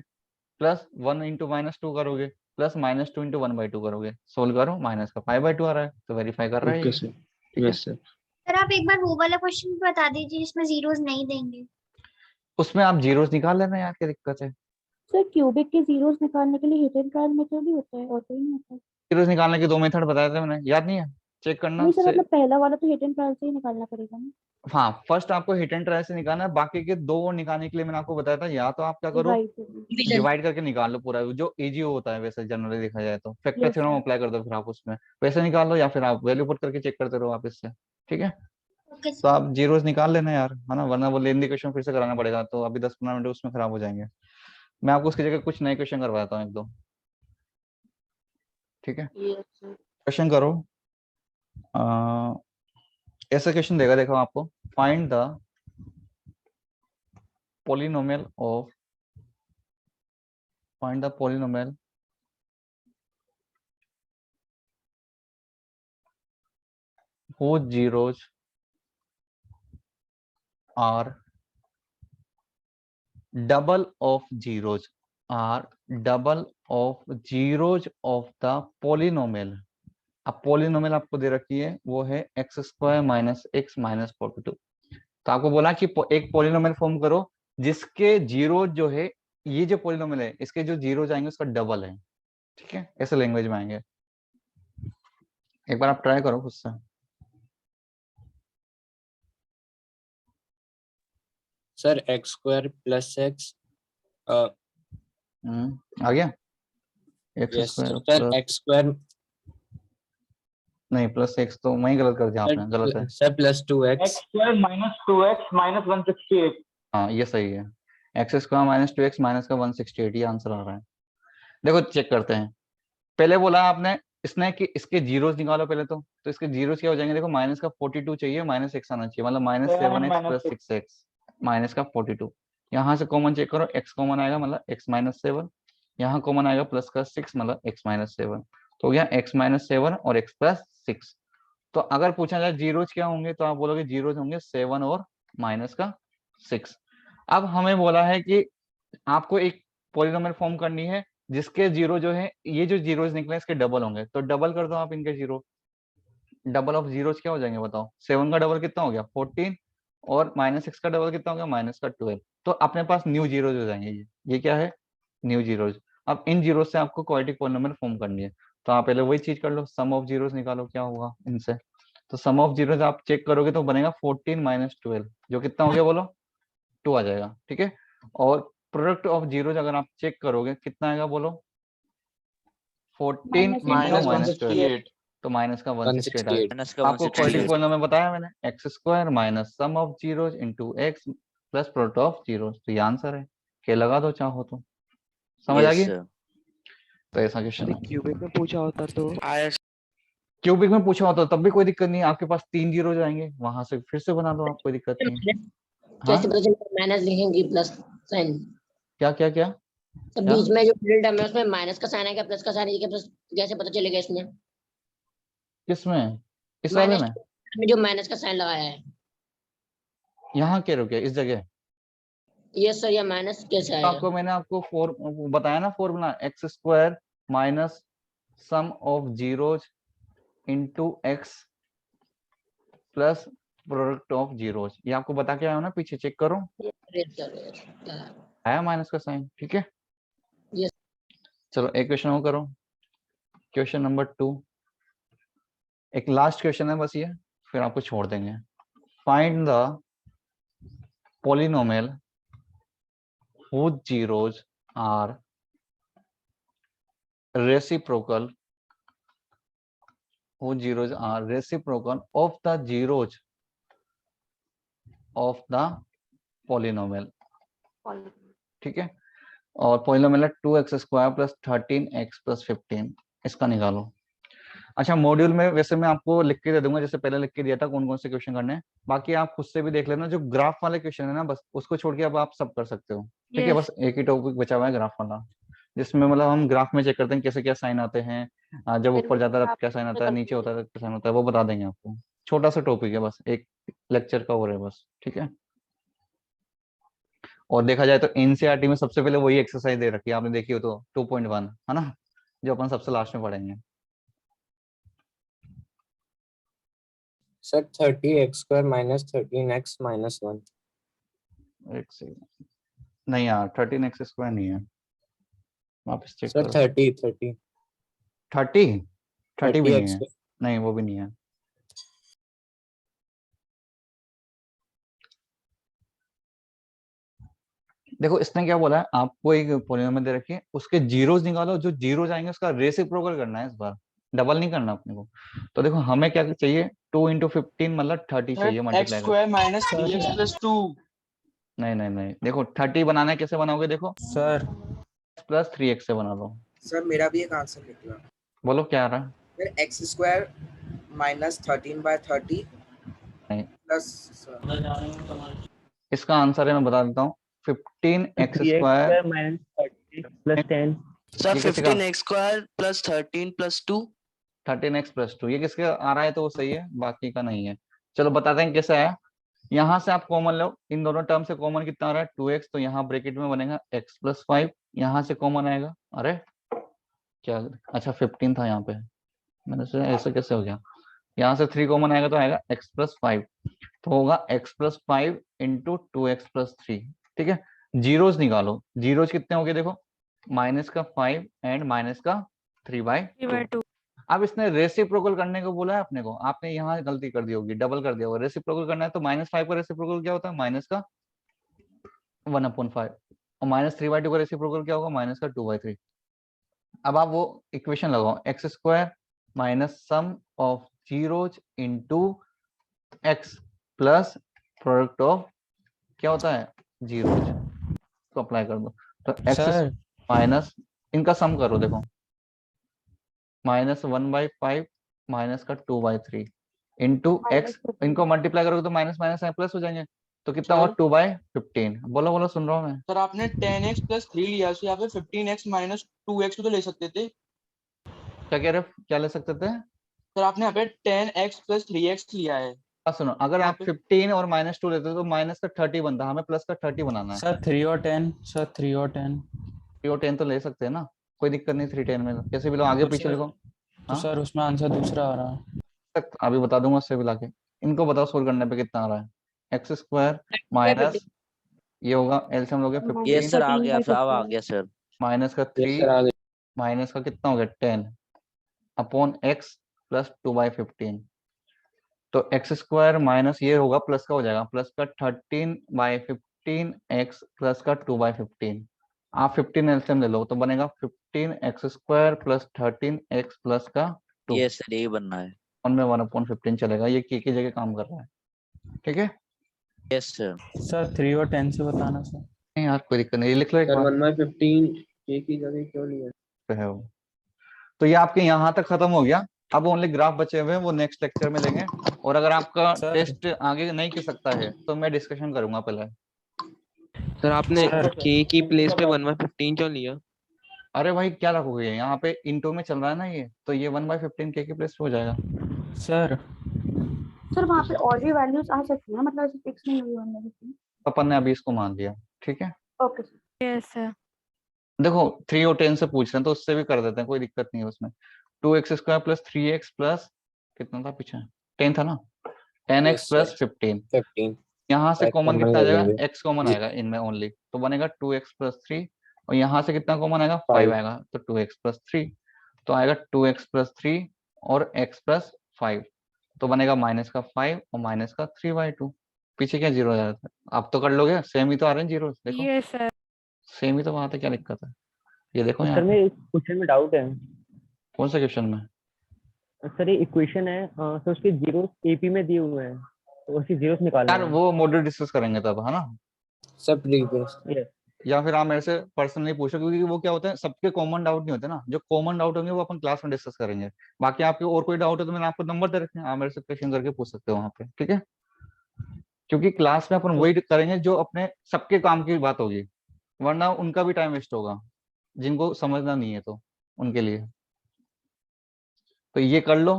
प्लस 1 × -2 करोगे, प्लस -2 × 1/2 करोगे, सोल्व करो, माइनस का 5/2 आ रहा है, तो वेरीफाई कर रहा है। Yes sir. सर आप एक बार वो वाला क्वेश्चन भी बता दीजिए जिसमें जीरोस नहीं देंगे। उसमें आप जीरोस निकाल लेना यार, क्या दिक्कत है? सर क्यूबिक के जीरोस निकालने के लिए हिट एंड ट्रायल मेथड भी होता है और कोई नहीं होता? जीरोस निकालने के 2 मेथड बताए थे मैंने, याद नहीं है? चेक करना नहीं सर, मतलब पहला वाला तो हिट एंड ट्रायल से ही निकालना पड़ेगा ना? हाँ, फर्स्ट आपको हिट एंड ट्रायल से निकालना है, बाकी के 2 और निकालने के लिए मैंने आपको बताया था, या तो आप क्या करो डिवाइड करके निकाल लो पूरा, जो इजी होता है वैसे जनरली देखा जाए तो, फैक्टर थ्योरम अप्लाई कर दो, फिर आप उसमें वैसे निकाल लो, या फिर आप वैल्यू पुट करके चेक करते रहो आप इससे, ठीक है। तो आप जीरोस निकाल लेना यार, है ना, वरना वो लेंदी क्वेश्चन फिर से कराना पड़ेगा, तो अभी 10-15 मिनट उसमें खराब हो जाएंगे। मैं आपको उसकी जगह कुछ नए क्वेश्चन करवाता हूँ 1-2, ठीक है, यस सर। क्वेश्चन करो। ऐसा क्वेश्चन देगा, देखो आपको, find the polynomial of find the polynomial whose zeros are double of zeros of the polynomial। अब polynomial आपको दे रखी है, वो है x square minus x minus 42। तो आपको बोला कि एक polynomial फॉर्म करो जिसके जीरो जो है, ये जो polynomial है इसके जो जीरो आएंगे उसका डबल है। ठीक है, ऐसे लैंग्वेज में आएंगे। एक बार आप ट्राई करो खुद से। Sir x square plus x आ गया, x yes square sir, x square नहीं प्लस एक्स, तो वही गलत कर दिया आपने, गलत है sir plus 2x x square minus 2x minus 168। हाँ ये सही है, X square minus 2x minus का 168, ये आंसर आ रहा है। देखो चेक करते हैं, पहले बोला आपने इसने कि इसके जीरोस निकालो पहले, तो इसके जीरोस क्या हो जाएंगे, देखो माइनस का 42 चाहिए, माइनस एक्स आना चाहिए, मतलब minus 7x plus 6x minus का 42। यहाँ से कॉमन चेक करो, x कॉमन आएगा मतलब x माइनस 7, यहाँ कॉमन आएगा प्लस का 6 मतलब x माइनस 7, तो गया x माइनस 7 और x प्लस 6। तो अगर पूछा जाए जीरोज क्या होंगे, तो आप बोलोगे जीरोज होंगे 7 और माइनस का 6। अब हमें बोला है कि आपको एक पॉलिनोमियल फॉर्म करनी है जिसके जीरो जो है, ये जो जीरोज निकले इसके डबल होंगे, तो डबल कर दो आप इनके जीरो। डबल ऑफ जीरोज क्या हो जाएंगे बताओ, 7 का डबल कितना हो गया 14, और माइनस 6 का डबल कितना हो गया माइनस का 12। तो अपने पास न्यू जीरोज हो जाएंगे, ये क्या है न्यू जीरोज। अब इन जीरोज से आपको क्वाड्रेटिक पॉलिनोमियल फॉर्म करनी है, तो आप पहले वही चीज कर लो, सम ऑफ जीरोज निकालो क्या होगा इनसे। तो सम ऑफ जीरोज आप चेक करोगे तो बनेगा 14 माइनस 12, जो कितना हो गया बोलो 2 आ जाएगा। ठीक है, और प्रोडक्ट ऑफ जीरोज अगर आप चेक करोगे कितना आएगा बोलो 14 इंटू माइनस 12, तो माइनस का 168 आएगा। आपको क्वाड्रेटिक पॉलिनोमियल बताया मैंने, x square minus sum of zeros into x plus product of zeros, तो ये आंसर है। के लगा दो चाहो तो, समझ आ गई। तो ऐसा क्वेश्चन है। क्यूबिक में पूछा होता तो क्यूबिक में पूछा होता तब भी कोई दिक्कत नहीं है, आपके पास 3 जीरो जाएंगे, वहां से फिर से बना दो आप, कोई दिक्कत नहीं है। कैसे पता चलेगा माइनस लिखेंगे प्लस साइन? क्या क्या क्या तो बीच में जो मिडिल टर्म है उसमें माइनस का साइन है क्या प्लस का साइन है क्या, कैसे पता चलेगा इसमें? किसमें, इस वाले में जो माइनस का साइन लगाया है यहाँ के रुके इस जगह। यस सर, या माइनस कैसे आएगा? आपको मैंने आपको बताया ना formula, x square minus sum of zeros into x plus product of zeros, ये आपको बता के आया हूं ना, पीछे चेक करो आया माइनस का साइन। ठीक है, चलो एक क्वेश्चन और करो, क्वेश्चन नंबर 2, एक लास्ट क्वेश्चन है बस ये, फिर आपको छोड़ देंगे। Find the polynomial whose zeros are reciprocal of the zeros of the polynomial। ठीक है, और पॉलिनोमियल है 2x square plus 13x plus 15, इसका निकालो। अच्छा, मॉड्यूल में वैसे मैं आपको लिख के दे दूंगा, जैसे पहले लिख के दिया था कौन कौन से क्वेश्चन करने हैं, बाकी आप खुद से भी देख लेना। जो ग्राफ वाले क्वेश्चन है ना, बस उसको छोड़ के अब आप सब कर सकते हो। ठीक है, बस एक ही टॉपिक बचा हुआ है ग्राफ वाला, जिसमें मतलब हम ग्राफ में चेक करते हैं कैसे क्या साइन आते हैं, जब ऊपर जाता है तब क्या साइन आता है, नीचे होता है तब क्या साइन होता है, वो बता देंगे आपको। छोटा सा टॉपिक है, बस एक लेक्चर का हो रहा है बस। ठीक है, और देखा जाए तो एनसीईआरटी में सबसे पहले वही एक्सरसाइज दे रखी है, आपने देखी हो तो 2.1 है ना, जो अपन सबसे लास्ट में पढ़ेंगे। Sir 30x square minus 13x minus 1। एक सेकंड, नहीं यार 13x स्क्वायर नहीं है, वापस चेक सर करो। 30 भी नहीं है, नहीं वो भी नहीं है। देखो इसने क्या बोला है, आपको एक पॉलिनोमियल दे रखी है, उसके जीरोस निकालो, जो जीरोस आएंगे उसका रेसिप्रोकल करना है इस बार, डबल नहीं करना अपने को। तो देखो हमें क्या चाहिए, 2 इंटू 15 मतलब 30 चाहिए मल्टीप्लाई -2। नहीं नहीं नहीं, देखो 30 बनाना है, कैसे बनाओगे देखो सर प्लस 3x से बना लो। सर मेरा भी एक आंसर निकला। बोलो क्या आ रहा है? फिर एक्स स्क्वायर माइनस 13/30 नहीं, प्लस इसका आंसर है, मैं बता देता हूँ, 15x 3x square minus 30 plus 10 sir ये किसका? 15x square plus 13 plus 2 13x + 2 ये किसका आ रहा है तो वो सही है, बाकी का नहीं है। चलो बताते हैं कैसा है। यहाँ से आप कॉमन लो, इन दोनों टर्म से कॉमन कितना आ रहा है 2x, तो यहाँ ब्रैकेट में बनेगा x + 5, यहाँ से कॉमन आएगा, अरे क्या, अच्छा 15 था यहाँ पे, मैंने सोचा ऐसा कैसे हो गया, यहाँ से 3 कॉमन आएगा तो आएगा x + 5, तो होगा x + 5 × 2x + 3। ठीक है, जीरोस निकालो, जीरोस कितने हो गए देखो, माइनस का 5 एंड माइनस का 3/2। अब इसने रेसिप्रोकल करने को बोला है अपने को, आपने यहाँ गलती कर दी होगी, डबल कर दिया होगा। रेसिप्रोकल करना है तो -5 का रेसिप्रोकल क्या होता है, माइनस का 1/5, और -3/2 का रेसिप्रोकल क्या होगा, माइनस का 2/3। अब आप वो इक्वेशन लगाओ, x² minus sum of zeros into x plus product of क्या होता है जीरोज, तो अप्लाई कर दो। तो x सर माइनस इनका सम करो, देखो -1/5 माइनस का 2/3 इंटू x, इनको मल्टीप्लाई करोगे तो माइनस माइनस प्लस हो जाएंगे, तो कितना होगा 2/15। बोलो बोलो, सुन रहा हूँ मैं। सर आपने 10x + 3 लिया, तो यहाँ पे 15x - 2x भी तो ले सकते थे। क्या कह रहे हो, क्या ले सकते थे? सर आपने यहाँ पे 10x + 3x लिया है। सुनो, अगर आप 15 और -2 लेते तो माइनस का 30 बनता, हमें प्लस का 30 बनाना है। सर 3 और 10, सर 3 और 10, 3 और 10 तो ले सकते हैं ना, कोई दिक्कत नहीं। 3 10 में तो कैसे भी लो, आगे तो पीछे सर लिखो। तो सर उसमें आंसर दूसरा आ रहा है। अभी बता दूंगा उससे भी लाके। इनको बताओ सोल्व करने पे कितना आ रहा है, x² माइनस ये होगा एलसीएम लोगे 15 ये सर आ गया, अब आ गया सर। माइनस का 3 माइनस का कितना हो गया 10 अपॉन x प्लस 2/15, तो x² माइनस ये होगा प्लस का हो जाएगा, प्लस का 13/15 x प्लस का 2/15। आप 15 एलसीएम ले लो तो बनेगा 15x² प्लस 13x प्लस का 2। ये सर यही बनना है, 1/1/15 चलेगा, ये की जगह काम कर रहा है। ठीक है, यस सर। सर 3 और 10 से बताना सर। नहीं यार कोई दिक्कत नहीं, लिख लो एक बार। 1/15 एक ही जगह क्यों लिया है वो। तो ये आपके यहाँ तक खत्म हो गया, अब ओनली ग्राफ बचे हुए हैं, वो नेक्स्ट लेक्चर में लेंगे। और अगर आपका टेस्ट आगे नहीं कर सकता है तो मैं डिस्कशन करूंगा पहले। सर आपने k की प्लेस पे 1/15 क्यों लिया? अरे भाई क्या रखोगे, यहाँ पे इनटू में चल रहा है ना ये, तो ये 1/15 k की प्लेस पे हो जाएगा। सर वहाँ पे और भी वैल्यूज आ सकती है, मतलब ऐसे फिक्स नहीं हुई 1/15। अपन ने अभी इसको मान लिया, ठीक है। Okay sir. Yes sir. देखो 3 और 10 से पूछ रहे हैं तो उससे भी कर देते हैं, कोई दिक्कत नहीं है उसमें। 2x² प्लस 3x प्लस कितना था पीछे, 10 था ना, 10x प्लस 15। यहाँ से कॉमन कितना आ जाएगा, x कॉमन आएगा इनमें ओनली, तो बनेगा 2x प्लस 3, और यहाँ से कितना कॉमन आएगा 5 आएगा, तो 2x प्लस 3, तो आएगा 2x प्लस 3 और x प्लस 5, तो बनेगा माइनस का 5 और माइनस का 3/2। पीछे क्या जीरो आ जाता है, आप तो कर लोगे, सेम ही तो आ रहे हैं जीरो, देखो यस सर। सेम ही तो बात है, क्या दिक्कत है, ये देखो सर यहाँ में क्वेश्चन में डाउट है। कौन सा क्वेश्चन में? सर ये इक्वेशन है, तो उसके जीरोस एपी में दिए हुए हैं, तो उसकी जीरोस निकालना यार है। वो मॉड्यूल डिस्कस करेंगे तब, है ना, सब प्रीवियस। या फिर आप मेरे से पर्सनली पूछो, क्योंकि वो क्या होता है, सबके कॉमन डाउट नहीं होते ना, जो कॉमन डाउट होंगे वो अपन क्लास में डिस्कस करेंगे। बाकी आपके और कोई डाउट है तो मैंने आपको नंबर दे रखे हैं, आप मेरे से क्वेश्चन करके पूछ सकते हो वहाँ पे, ठीक है। क्योंकि क्लास में अपन वही करेंगे जो अपने सबके काम की बात होगी, वरना उनका भी टाइम वेस्ट होगा जिनको समझना नहीं है, तो उनके लिए तो ये कर लो।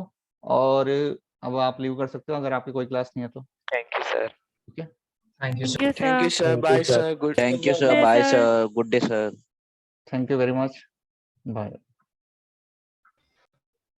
और अब आप लीव कर सकते हो अगर आपकी कोई क्लास नहीं है तो। Thank you sir. ठीक है, thank you sir. Thank you sir, bye sir, good, thank you sir, bye sir, good day sir. Thank you very much, bye.